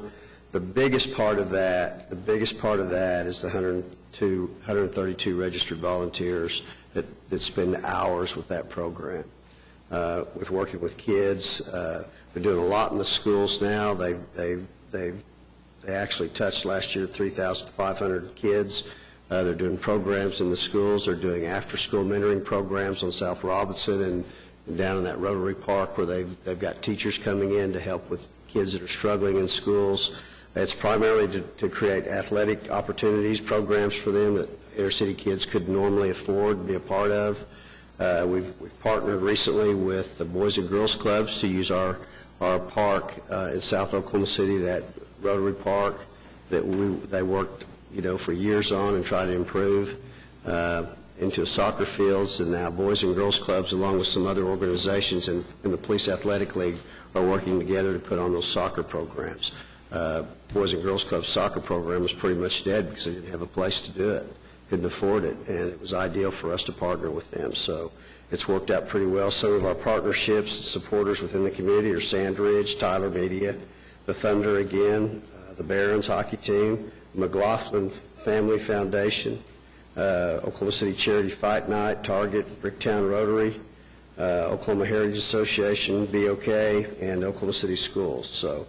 Speaker 14: The biggest part of that is the 132 registered volunteers that spend hours with that program. With working with kids. They're doing a lot in the schools now. They actually touched last year 3,500 kids. They're doing programs in the schools. They're doing after-school mentoring programs on South Robinson and down in that Rotary Park where they've got teachers coming in to help with kids that are struggling in schools. It's primarily to create athletic opportunities, programs for them that inner city kids could normally afford to be a part of. We've partnered recently with the Boys and Girls Clubs to use our park in South Oklahoma City, that Rotary Park that they worked for years on and tried to improve. into soccer fields, and now Boys and Girls Clubs, along with some other organizations and the Police Athletic League, are working together to put on those soccer programs. Boys and Girls Club soccer program was pretty much dead because they didn't have a place to do it, couldn't afford it, and it was ideal for us to partner with them. So it's worked out pretty well. Some of our partnerships and supporters within the community are Sandridge, Tyler Media, the Thunder again, the Barons hockey team, McLaughlin Family Foundation, Oklahoma City Charity Fight Night, Target, Bricktown Rotary, Oklahoma Heritage Association, BOK, and Oklahoma City Schools. So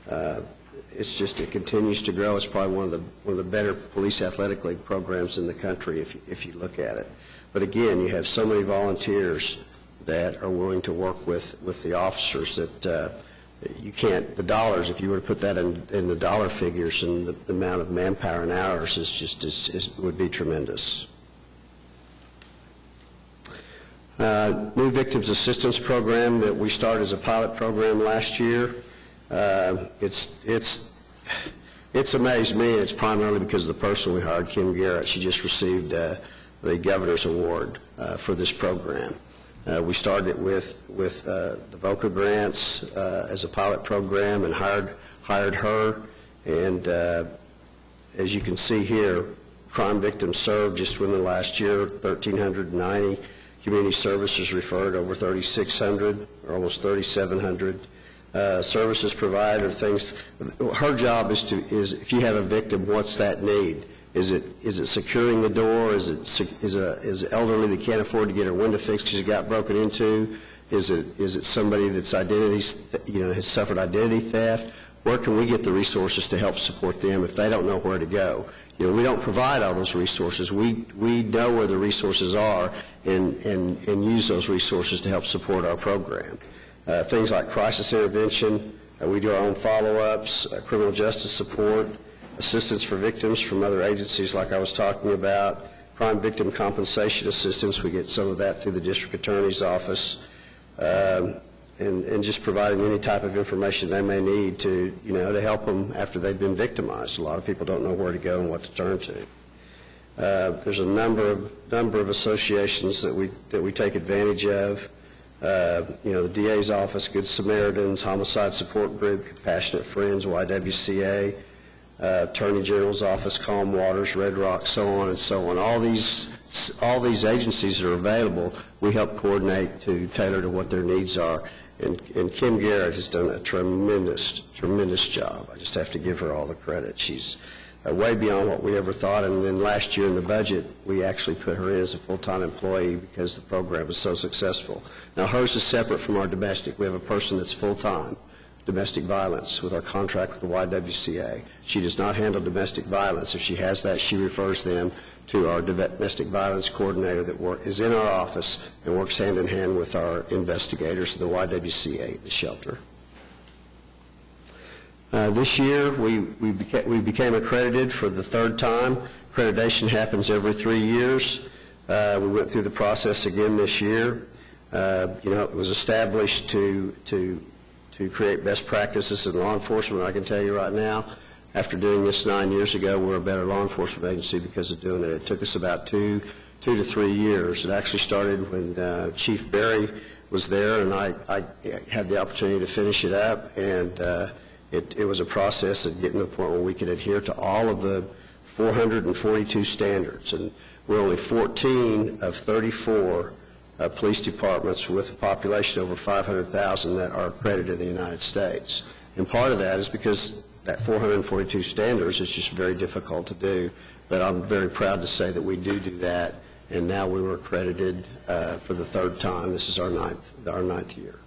Speaker 14: it continues to grow. It's probably one of the better police athletic league programs in the country if you look at it. But again, you have so many volunteers that are willing to work with the officers that you can't, the dollars, if you were to put that in the dollar figures, and the amount of manpower and hours would be tremendous. New Victims Assistance Program that we started as a pilot program last year. It's amazed me, and it's primarily because of the person we hired, Kim Garrett. She just received the Governor's Award for this program. We started it with the VOCA grants as a pilot program and hired her. And as you can see here, crime victims served just within the last year, 1,390. Community services referred over 3,600 or almost 3,700. Services provided are things. Her job is if you have a victim, what's that need? Is it securing the door? Is it elderly that can't afford to get her window fixed because it got broken into? Is it somebody that's has suffered identity theft? Where can we get the resources to help support them if they don't know where to go? We don't provide all those resources. We know where the resources are and use those resources to help support our program. Things like crisis intervention, we do our own follow-ups, criminal justice support, assistance for victims from other agencies like I was talking about, crime victim compensation assistance. We get some of that through the district attorney's office, and just providing any type of information they may need to help them after they've been victimized. A lot of people don't know where to go and what to turn to. There's a number of associations that we take advantage of. The DA's office, Good Samaritans, Homicide Support Group, Compassionate Friends, YWCA, Attorney General's office, Calm Waters, Red Rock, so on and so on. All these agencies that are available, we help coordinate to tailor to what their needs are. And Kim Garrett has done a tremendous job. I just have to give her all the credit. She's way beyond what we ever thought. And then last year in the budget, we actually put her in as a full-time employee because the program was so successful. Now, hers is separate from our domestic. We have a person that's full-time, domestic violence, with our contract with the YWCA. She does not handle domestic violence. If she has that, she refers them to our domestic violence coordinator that is in our office and works hand in hand with our investigators, the YWCA, the shelter. This year, we became accredited for the third time. Accreditation happens every 3 years. We went through the process again this year. It was established to create best practices in law enforcement. I can tell you right now, after doing this 9 years ago, we're a better law enforcement agency because of doing it. It took us about 2 to 3 years. It actually started when Chief Berry was there, and I had the opportunity to finish it up, and it was a process of getting to the point where we could adhere to all of the 442 standards, and we're only 14 of 34 police departments with a population over 500,000 that are accredited in the United States. And part of that is because that 442 standards is just very difficult to do, but I'm very proud to say that we do that, and now we were accredited for the third time. This is our ninth year.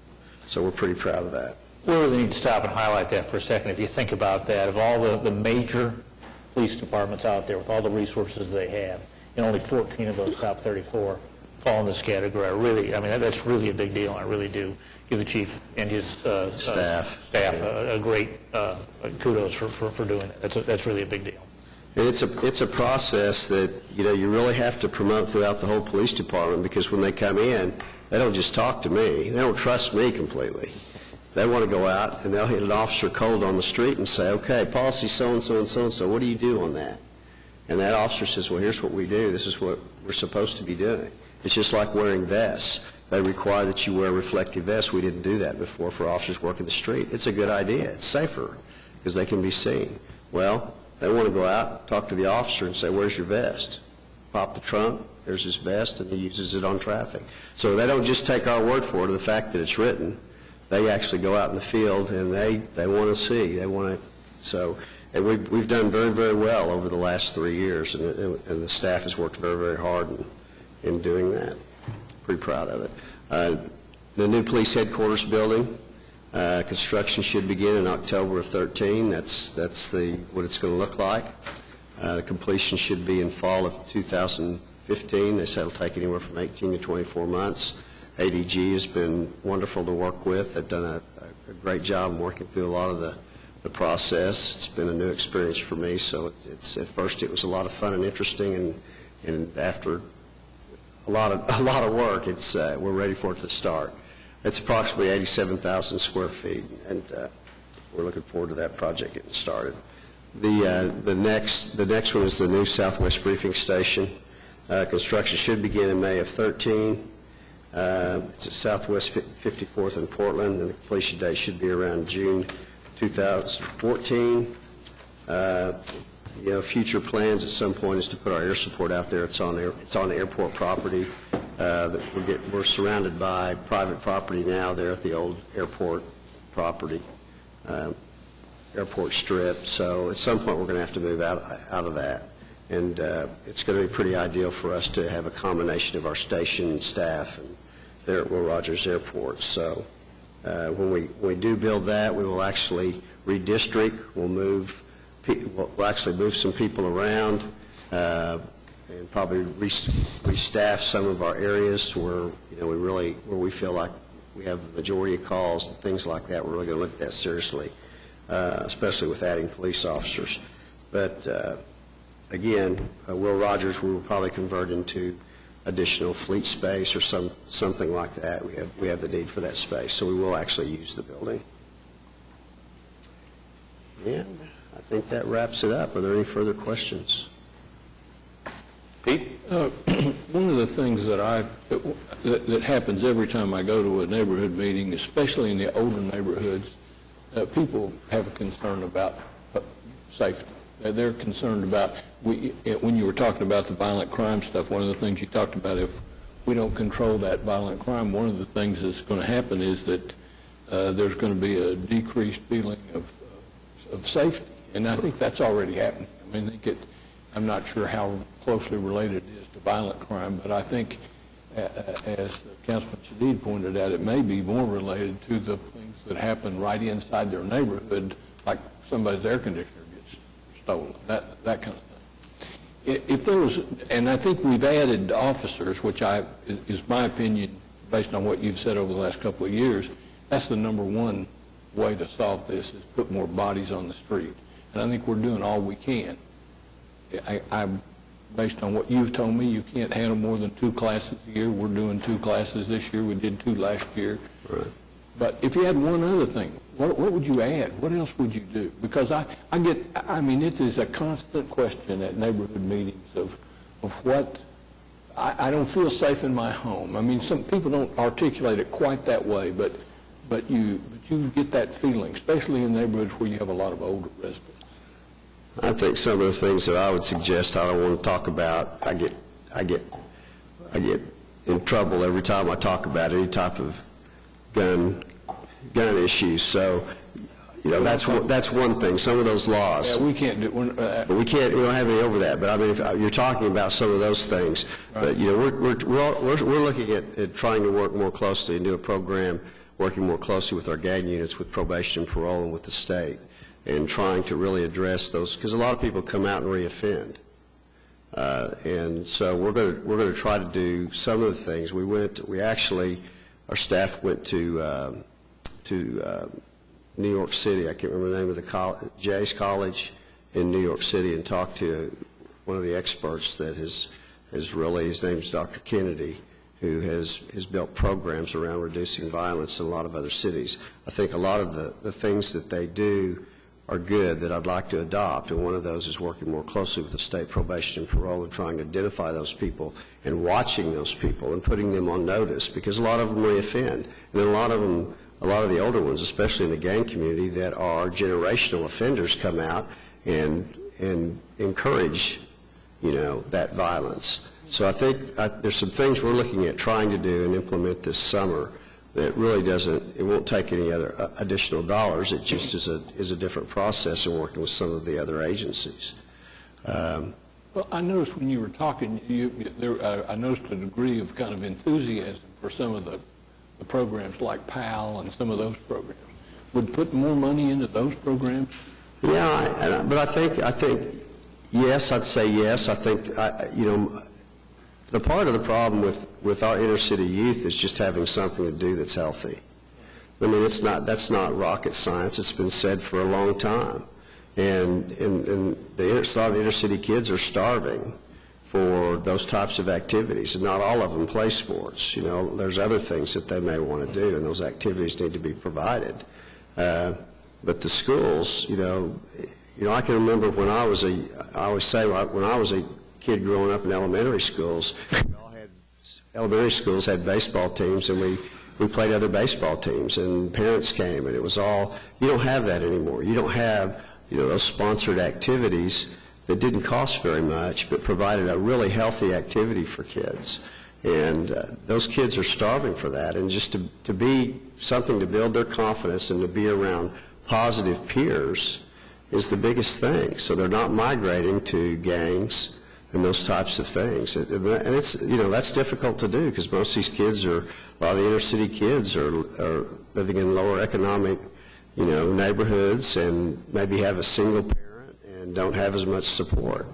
Speaker 14: So we're pretty proud of that.
Speaker 4: We really need to stop and highlight that for a second. If you think about that, of all the major police departments out there with all the resources they have, and only 14 of those top 34 fall in this category. That's really a big deal. I really do give the chief and his staff a great kudos for doing it. That's really a big deal.
Speaker 14: And it's a process that you really have to promote throughout the whole police department, because when they come in, they don't just talk to me. They don't trust me completely. They want to go out and they'll hit an officer cold on the street and say, okay, policy so-and-so and so-and-so, what do you do on that? And that officer says, well, here's what we do. This is what we're supposed to be doing. It's just like wearing vests. They require that you wear reflective vests. We didn't do that before for officers working the street. It's a good idea. It's safer because they can be seen. Well, they want to go out, talk to the officer and say, where's your vest? Pop the trunk, there's his vest, and he uses it on traffic. So they don't just take our word for it, or the fact that it's written. They actually go out in the field and they want to see. They want to, so, and we've done very, very well over the last 3 years, and the staff has worked very, very hard in doing that. Pretty proud of it. The new police headquarters building, construction should begin in October of 2013. That's what it's going to look like. The completion should be in fall of 2015. They said it'll take anywhere from 18 to 24 months. ADG has been wonderful to work with. They've done a great job in working through a lot of the process. It's been a new experience for me, so it's at first it was a lot of fun and interesting, and after a lot of work, we're ready for it to start. It's approximately 87,000 square feet, and we're looking forward to that project getting started. The next one is the new Southwest Briefing Station. Construction should begin in May of 2013. It's at Southwest 54th and Portland, and the completion date should be around June 2014. Future plans at some point is to put our air support out there. It's on airport property. We're surrounded by private property now there at the old airport property, airport strip. So at some point we're going to have to move out of that. And it's going to be pretty ideal for us to have a combination of our station and staff and there at Will Rogers Airport. So when we do build that, we will actually redistrict. We'll actually move some people around and probably restaff some of our areas to where we feel like we have the majority of calls and things like that. We're really going to look at that seriously, especially with adding police officers. But again, Will Rogers, we will probably convert into additional fleet space or something like that. We have the need for that space, so we will actually use the building. And I think that wraps it up. Are there any further questions?
Speaker 15: Pete?
Speaker 13: One of the things that happens every time I go to a neighborhood meeting, especially in the older neighborhoods, people have a concern about safety. They're concerned about, when you were talking about the violent crime stuff, one of the things you talked about, if we don't control that violent crime, one of the things that's going to happen is that there's going to be a decreased feeling of safety. And I think that's already happening. I mean, I'm not sure how closely related it is to violent crime, but I think, as Councilman Shadid pointed out, it may be more related to the things that happen right inside their neighborhood, like somebody's air conditioner gets stolen, that kind of thing. If there was, and I think we've added officers, which is my opinion, based on what you've said over the last couple of years, that's the number one way to solve this, is put more bodies on the street. And I think we're doing all we can. Based on what you've told me, you can't handle more than 2 classes a year. We're doing 2 classes this year. We did 2 last year.
Speaker 14: Right.
Speaker 13: But if you had one other thing, what would you add? What else would you do? Because it is a constant question at neighborhood meetings of what, I don't feel safe in my home. I mean, some people don't articulate it quite that way, but you get that feeling, especially in neighborhoods where you have a lot of older residents.
Speaker 14: I think some of the things that I would suggest I don't want to talk about, I get in trouble every time I talk about any type of gun issues. So, that's one thing. Some of those laws.
Speaker 13: Yeah, we can't do.
Speaker 14: We don't have any over that. But I mean, if you're talking about some of those things, right. But we're looking at trying to work more closely and do a program working more closely with our gang units, with probation and parole, and with the state, and trying to really address those, because a lot of people come out and reoffend. And so we're going to try to do some of the things. Our staff went to New York City. I can't remember the name of the college, Jay's College in New York City, and talked to one of the experts that has really, his name's Dr. Kennedy, who has built programs around reducing violence in a lot of other cities. I think a lot of the things that they do are good that I'd like to adopt, and one of those is working more closely with the state probation and parole and trying to identify those people and watching those people and putting them on notice, because a lot of them reoffend. And then a lot of the older ones, especially in the gang community that are generational offenders, come out and encourage, that violence. So I think there's some things we're looking at trying to do and implement this summer that really it won't take any other additional dollars. It just is a different process in working with some of the other agencies.
Speaker 13: Well, I noticed when you were talking, I noticed a degree of kind of enthusiasm for some of the programs like PAL and some of those programs. Would put more money into those programs?
Speaker 14: Yeah, but I think yes, I'd say yes. I think, the part of the problem with our inner city youth is just having something to do that's healthy. I mean, that's not rocket science. It's been said for a long time. And a lot of the inner city kids are starving for those types of activities, and not all of them play sports. There's other things that they may want to do, and those activities need to be provided. But the schools, I can remember when I was a kid growing up in elementary schools, elementary schools had baseball teams, and we played other baseball teams, and parents came, and it was all, you don't have that anymore. You don't have, those sponsored activities that didn't cost very much, but provided a really healthy activity for kids. And those kids are starving for that, and just to be something to build their confidence and to be around positive peers is the biggest thing. So they're not migrating to gangs and those types of things. And it's, that's difficult to do, because most of these kids a lot of the inner city kids are living in lower economic, neighborhoods, and maybe have a single parent and don't have as much support.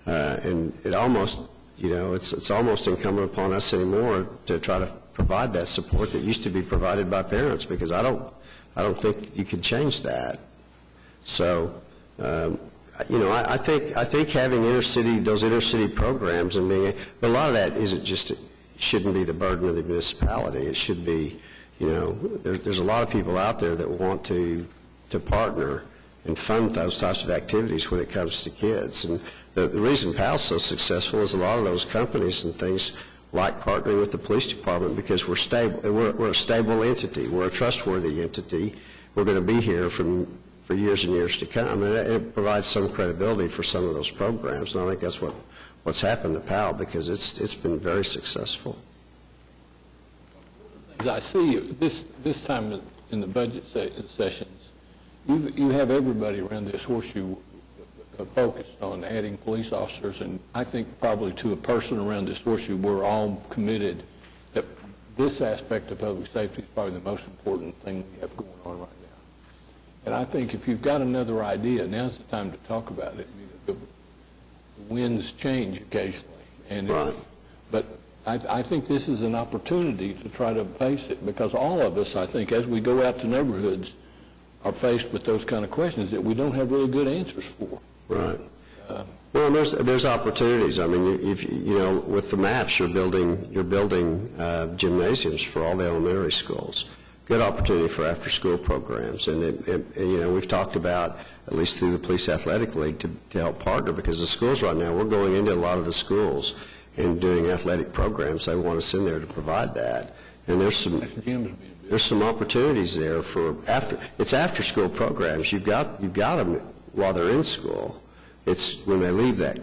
Speaker 14: And it almost, it's almost incumbent upon us anymore to try to provide that support that used to be provided by parents, because I don't think you can change that. So, I think having those inner city programs and but a lot of that shouldn't be the burden of the municipality. It should be, there's a lot of people out there that want to partner and fund those types of activities when it comes to kids. And the reason PAL's so successful is a lot of those companies and things like partnering with the police department, because we're stable. We're a stable entity. We're a trustworthy entity. We're going to be here for years and years to come, and it provides some credibility for some of those programs. And I think that's what's happened to PAL, because it's been very successful.
Speaker 13: As I see this time in the budget sessions, you have everybody around this horseshoe focused on adding police officers, and I think probably to a person around this horseshoe, we're all committed that this aspect of public safety is probably the most important thing we have going on right now. And I think if you've got another idea, now's the time to talk about it. The winds change occasionally, but I think this is an opportunity to try to face it, because all of us, I think, as we go out to neighborhoods, are faced with those kind of questions that we don't have really good answers for.
Speaker 14: Right. Well, there's opportunities. I mean, with the maps, you're building gymnasiums for all the elementary schools. Good opportunity for after-school programs, and we've talked about, at least through the Police Athletic League, to help partner, because the schools right now, we're going into a lot of the schools and doing athletic programs. They want us in there to provide that, and there's some opportunities there for after-school programs. You've got them while they're in school. It's when they leave that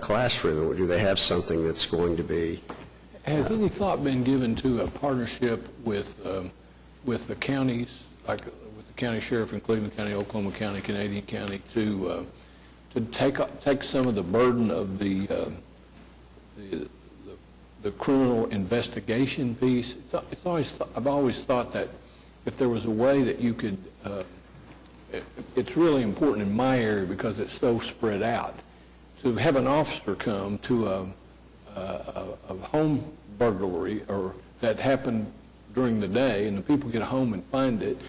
Speaker 14: classroom, do they have something that's going to be.
Speaker 13: Has any thought been given to a partnership with the counties, like with the county sheriff in Cleveland County, Oklahoma County, Canadian County, to take some of the burden of the criminal investigation piece? I've always thought that if there was a way that you could, it's really important in my area because it's so spread out, to have an officer come to a home burglary or that happened during the day, and the people get home and find it.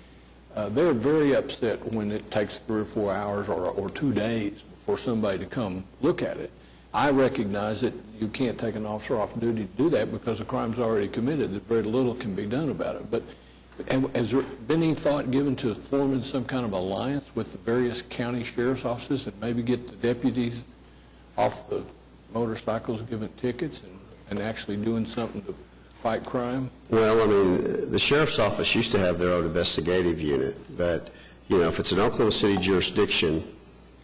Speaker 13: They're very upset when it takes 3 or 4 hours or 2 days for somebody to come look at it. I recognize that you can't take an officer off duty to do that because the crime's already committed, that very little can be done about it. But And has there been any thought given to forming some kind of alliance with the various county sheriff's offices and maybe get the deputies off the motorcycles giving tickets and actually doing something to fight crime?
Speaker 14: Well, I mean, the sheriff's office used to have their own investigative unit, but, you know, if it's an Oklahoma City jurisdiction,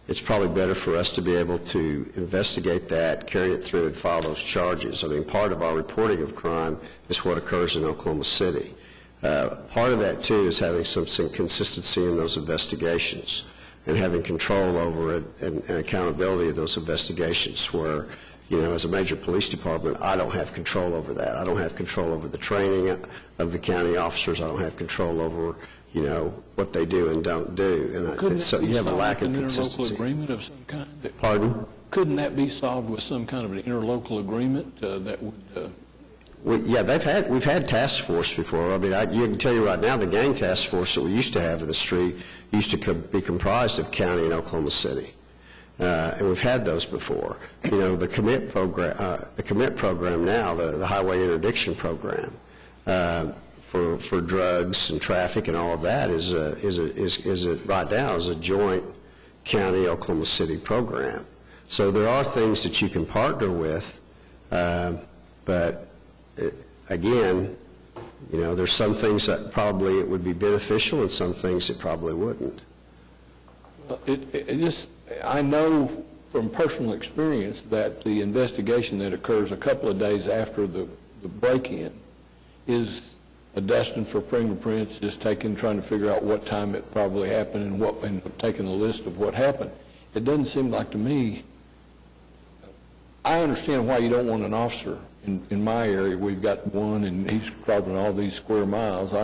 Speaker 14: it's probably better for us to be able to investigate that, carry it through, and file those charges. I mean, part of our reporting of crime is what occurs in Oklahoma City. Part of that, too, is having some consistency in those investigations and having control over it and accountability of those investigations where, you know, as a major police department, I don't have control over that. I don't have control over the training of the county officers. I don't have control over, you know, what they do and don't do. And so you have a lack of consistency.
Speaker 13: Interlocal agreement of some kind?
Speaker 14: Pardon?
Speaker 13: Couldn't that be solved with some kind of an interlocal agreement that would...
Speaker 14: we've had task force before. I mean, you can tell you right now, the gang task force that we used to have in the street used to be comprised of county and Oklahoma City. And we've had those before. You know, the commit program now, the highway interdiction program for drugs and traffic and all of that is right now is a joint county Oklahoma City program. So there are things that you can partner with, but again, you know, there's some things that probably it would be beneficial and some things it probably wouldn't.
Speaker 13: I know from personal experience that the investigation that occurs a couple of days after the break-in is destined for fingerprints, just trying to figure out what time it probably happened and taking a list of what happened. It doesn't seem like to me, I understand why you don't want an officer. In my area, we've got one, and he's covering all these square miles. I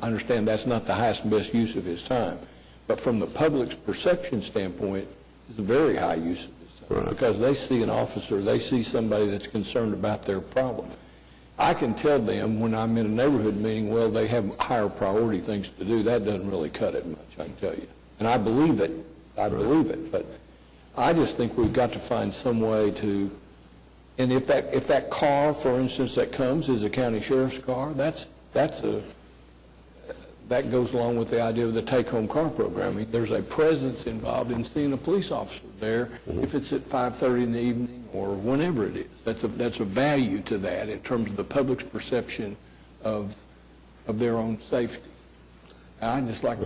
Speaker 13: understand that's not the highest and best use of his time. But from the public's perception standpoint, it's a very high use of his time. Right. Because they see an officer, they see somebody that's concerned about their problem. I can tell them when I'm in a neighborhood meeting, well, they have higher priority things to do. That doesn't really cut it much, I can tell you. And I believe it. Believe it. But I just think we've got to find some way to... And if that car, for instance, that comes is a county sheriff's car, that goes along with the idea of the take-home car program. I mean, there's a presence involved in seeing a police officer there, if it's at 5:30 in the evening or whenever it is. That's a value to that in terms of the public's perception of their own safety. And I just like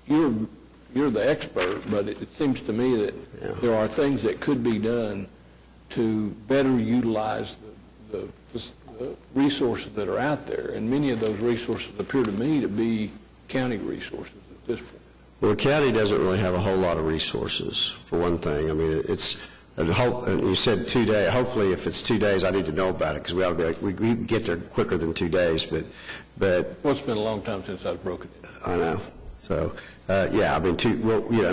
Speaker 13: you're the expert, but it seems to me that there are things that could be done to better utilize the resources that are out there, and many of those resources appear to me to be county resources at this point.
Speaker 14: Well, the county doesn't really have a whole lot of resources, for one thing. I mean, and you said 2 days. Hopefully, if it's 2 days, I need to know about it, because we can get there quicker than 2 days, but...
Speaker 13: Well, it's been a long time since I've broken it.
Speaker 14: I know. So, I mean,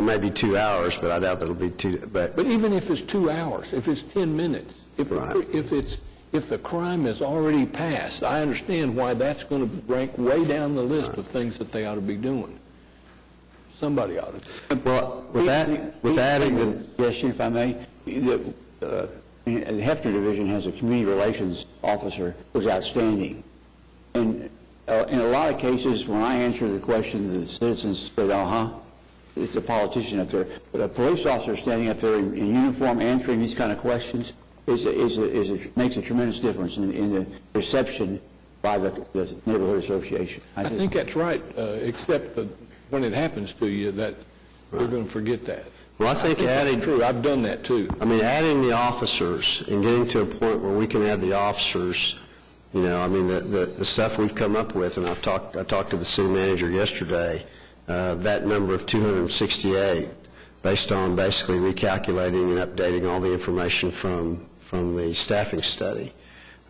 Speaker 14: maybe 2 hours, but I doubt that'll be 2. But
Speaker 13: even if it's 2 hours, if it's 10 minutes, if the crime has already passed, I understand why that's going to rank way down the list of things that they ought to be doing. Somebody ought to.
Speaker 14: Well, with adding the
Speaker 1: suggestion, if I may, the Hefner Division has a community relations officer who's outstanding, and in a lot of cases, when I answer the question, the citizens say, it's a politician up there. But a police officer standing up there in uniform answering these kind of questions makes a tremendous difference in the perception by the neighborhood association.
Speaker 13: I think that's right, except that when it happens to you, that you're going to forget that.
Speaker 14: Well, I think adding...
Speaker 13: That's true. I've done that, too.
Speaker 14: I mean, adding the officers and getting to a point where we can add the officers... You know, I mean, the stuff we've come up with, and I talked to the city manager yesterday, that number of 268, based on basically recalculating and updating all the information from the staffing study.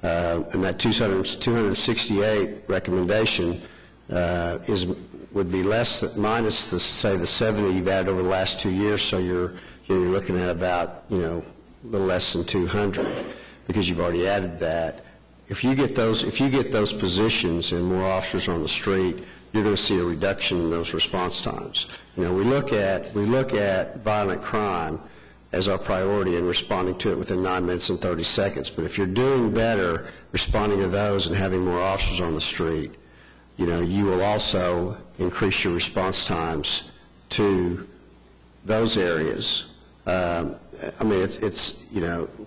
Speaker 14: And that 268 recommendation would be minus the 70 you've added over the last 2 years, so you're looking at about, a little less than 200, because you've already added that. If you get those positions and more officers on the street, you're going to see a reduction in those response times. We look at violent crime as our priority and responding to it within 9 minutes and 30 seconds. But if you're doing better responding to those and having more officers on the street, you will also increase your response times to those areas. I mean, it's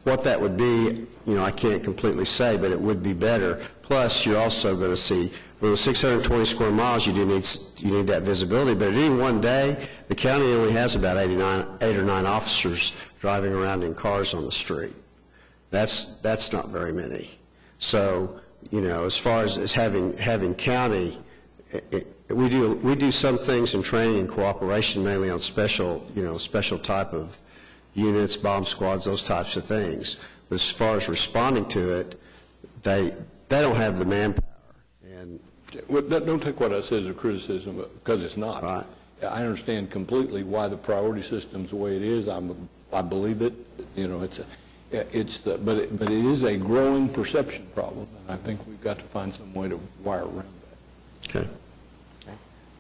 Speaker 14: what that would be, I can't completely say, but it would be better. Plus, you're also going to see, with 620 square miles, you need that visibility. But at any one day, the county only has about 8 or 9 officers driving around in cars on the street. That's not very many. So, as far as having county, we do some things in training and cooperation, mainly on special type of units, bomb squads, those types of things. But as far as responding to it, they don't have the manpower. And
Speaker 13: don't take what I said as a criticism, because it's not.
Speaker 14: Right.
Speaker 13: I understand completely why the priority system's the way it is. I believe it. But it is a growing perception problem, and I think we've got to find some way to wire around that.
Speaker 14: Okay.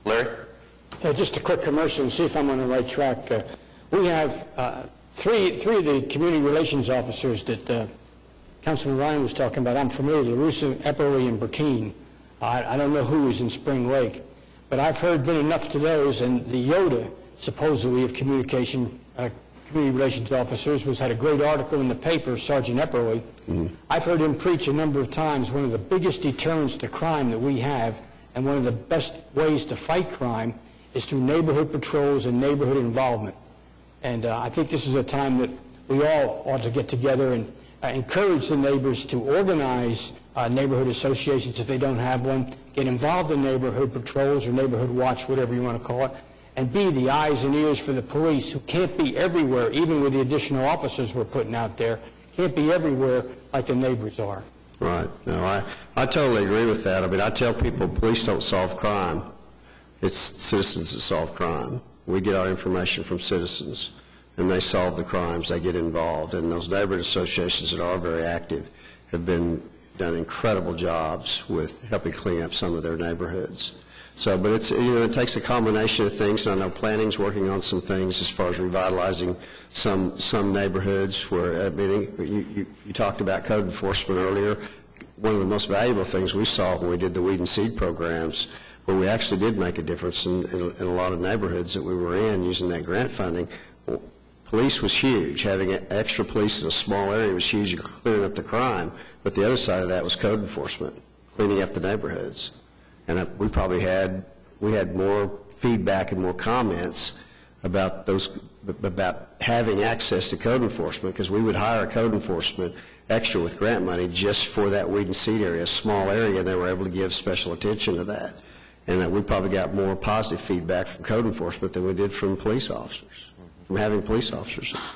Speaker 15: Larry?
Speaker 2: Just a quick commercial and see if I'm on the right track. We have three of the community relations officers that Councilman Ryan was talking about. I'm familiar, LaRussa, Epperly, and Burkeen. I don't know who is in Spring Lake, but I've heard good enough to those, and the Yoda, supposedly, of community relations officers, had a great article in the paper, Sergeant Epperly. I've heard him preach a number of times one of the biggest deterrents to crime that we have, and one of the best ways to fight crime is through neighborhood patrols and neighborhood involvement. And I think this is a time that we all ought to get together and encourage the neighbors to organize neighborhood associations if they don't have one, get involved in neighborhood patrols or neighborhood watch, whatever you want to call it, and be the eyes and ears for the police, who can't be everywhere, even with the additional officers we're putting out there, can't be everywhere like the neighbors are.
Speaker 14: Right. No, I totally agree with that. I mean, I tell people police don't solve crime. It's citizens that solve crime. We get our information from citizens, and they solve the crimes. They get involved. And those neighborhood associations that are very active have done incredible jobs with helping clean up some of their neighborhoods. So, but it takes a combination of things, and I know planning's working on some things as far as revitalizing some neighborhoods where, I mean, you talked about code enforcement earlier. One of the most valuable things we saw when we did the weed and seed programs, where we actually did make a difference in a lot of neighborhoods that we were in using that grant funding. Well, police was huge. Having extra police in a small area was huge in clearing up the crime, but the other side of that was code enforcement, cleaning up the neighborhoods. And we had more feedback and more comments about having access to code enforcement, because we would hire code enforcement extra with grant money just for that weed and seed area, a small area, and they were able to give special attention to that. And we probably got more positive feedback from code enforcement than we did from police officers, from having police officers.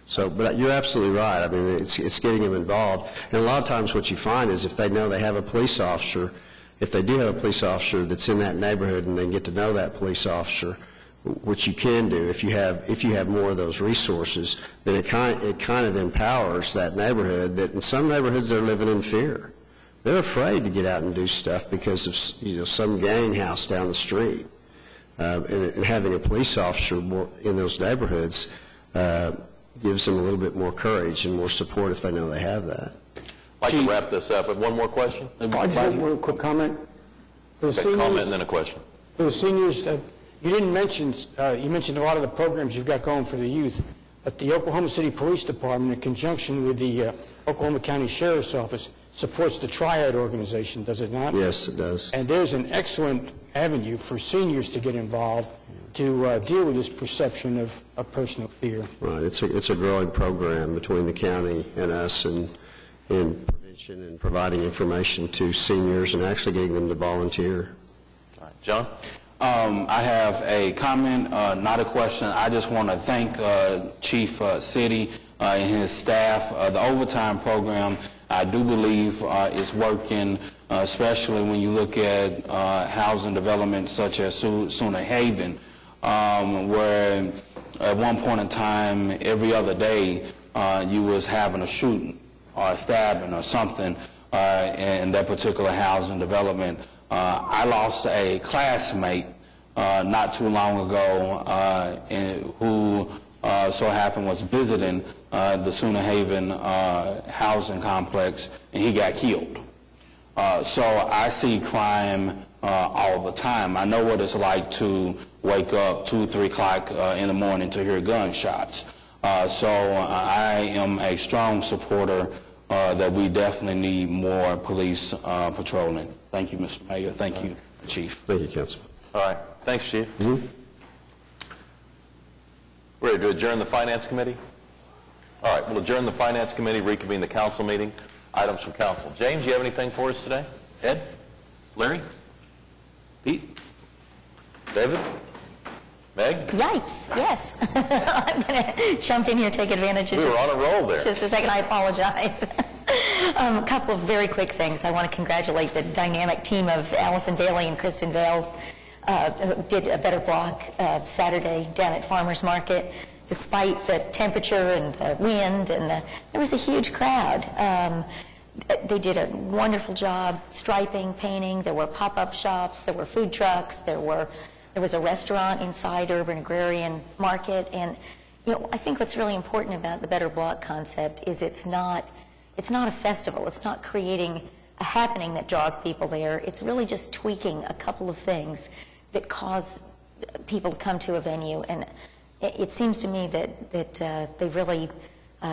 Speaker 14: So, but you're absolutely right. I mean, it's getting them involved. And a lot of times what you find is if they know they have a police officer, if they do have a police officer that's in that neighborhood and they get to know that police officer, which you can do if you have more of those resources, then it kind of empowers that neighborhood. That in some neighborhoods they're living in fear. They're afraid to get out and do stuff because of some gang house down the street. And having a police officer in those neighborhoods gives them a little bit more courage and more support if they know they have that.
Speaker 15: I'd like to wrap this up. One more question?
Speaker 2: I just have one quick comment. For the seniors,
Speaker 15: comment and then a question.
Speaker 2: For the seniors, you didn't mention, you mentioned a lot of the programs you've got going for the youth, but the Oklahoma City Police Department, in conjunction with the Oklahoma County Sheriff's Office, supports the Triad organization, does it not?
Speaker 14: Yes, it does.
Speaker 2: And there's an excellent avenue for seniors to get involved to deal with this perception of personal fear.
Speaker 14: Right. It's a growing program between the county and us in prevention and providing information to seniors and actually getting them to volunteer.
Speaker 15: All right. John?
Speaker 12: I have a comment, not a question. I just want to thank Chief City and his staff. The overtime program, I do believe, is working, especially when you look at housing development such as Sooner Haven, where at one point in time, every other day, you was having a shooting or a stabbing or something in that particular housing development. I lost a classmate not too long ago who so happened was visiting the Sooner Haven housing complex, and he got killed. So I see crime all the time. I know what it's like to wake up 2, 3 o'clock in the morning to hear gunshots. So I am a strong supporter that we definitely need more police patrolling. Thank you, Mr. Mayor. Thank you, Chief.
Speaker 14: Thank you, Councilman.
Speaker 15: All right. Thanks, Chief. Ready to adjourn the Finance Committee? All right. We'll adjourn the Finance Committee, reconvene the council meeting. Items from council. James, you have anything for us today? Ed? Larry? Pete? David? Meg?
Speaker 7: Yipes, yes. I'm going to jump in here, take advantage of
Speaker 15: We were on a roll there.
Speaker 7: Just a second, I apologize. A couple of very quick things. I want to congratulate the dynamic team of Allison Bailey and Kristen Vales, who did a better block Saturday down at Farmers Market. Despite the temperature and the wind, and there was a huge crowd. They did a wonderful job striping, painting. There were pop-up shops, there were food trucks, there was a restaurant inside Urban Agrarian Market. And I think what's really important about the Better Block concept is it's not a festival. It's not creating a happening that draws people there. It's really just tweaking a couple of things that cause people to come to a venue. And it seems to me that they've really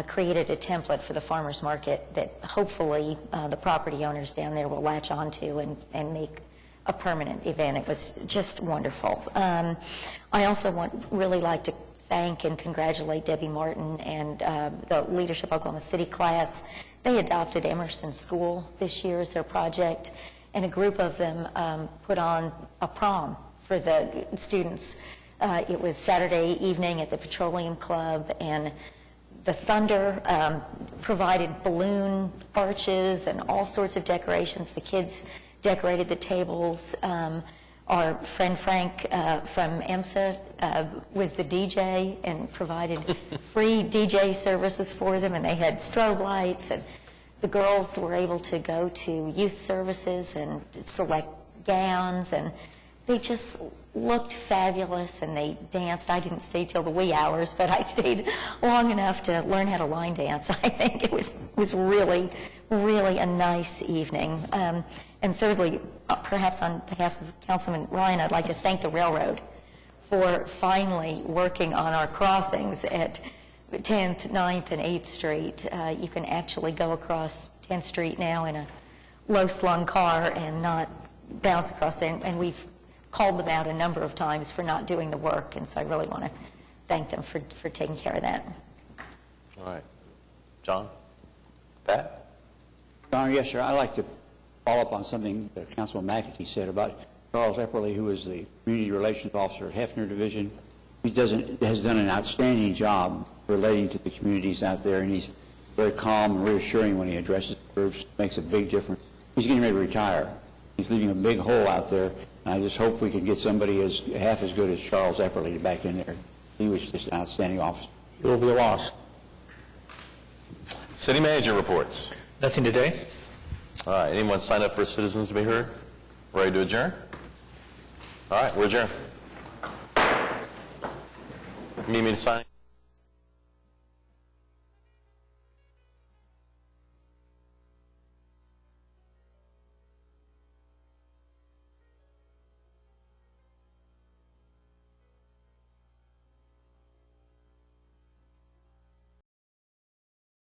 Speaker 7: created a template for the farmers market that hopefully the property owners down there will latch onto and make a permanent event. It was just wonderful. I also really like to thank and congratulate Debbie Martin and the Leadership Oklahoma City class. They adopted Emerson School this year as their project, and a group of them put on a prom for the students. It was Saturday evening at the Petroleum Club, and the Thunder provided balloon arches and all sorts of decorations. The kids decorated the tables. Our friend Frank from EMSA was the DJ and provided free DJ services for them, and they had strobe lights, and the girls were able to go to youth services and select gowns, and they just looked fabulous, and they danced. I didn't stay till the wee hours, but I stayed long enough to learn how to line dance. I think it was really, really a nice evening. And thirdly, perhaps on behalf of Councilman Ryan, I'd like to thank the railroad for finally working on our crossings at 10th, 9th, and 8th Street. You can actually go across 10th Street now in a low-slung car and not bounce across there, and we've called them out a number of times for not doing the work, and so I really want to thank them for taking care of that.
Speaker 15: All right. John? Pat?
Speaker 1: John, yes, sir. I'd like to follow up on something that Councilman McAtee said about Charles Epperly, who is the Community Relations Officer at Hefner Division. He has done an outstanding job relating to the communities out there, and he's very calm and reassuring when he addresses groups. Makes a big difference. He's getting ready to retire. He's leaving a big hole out there, and I just hope we can get somebody half as good as Charles Epperly back in there. He was just an outstanding officer.
Speaker 4: It will be a loss.
Speaker 15: City manager reports.
Speaker 4: Nothing today.
Speaker 15: All right. Anyone sign up for citizens to be heard? Ready to adjourn? All right. We're adjourned. You need me to sign?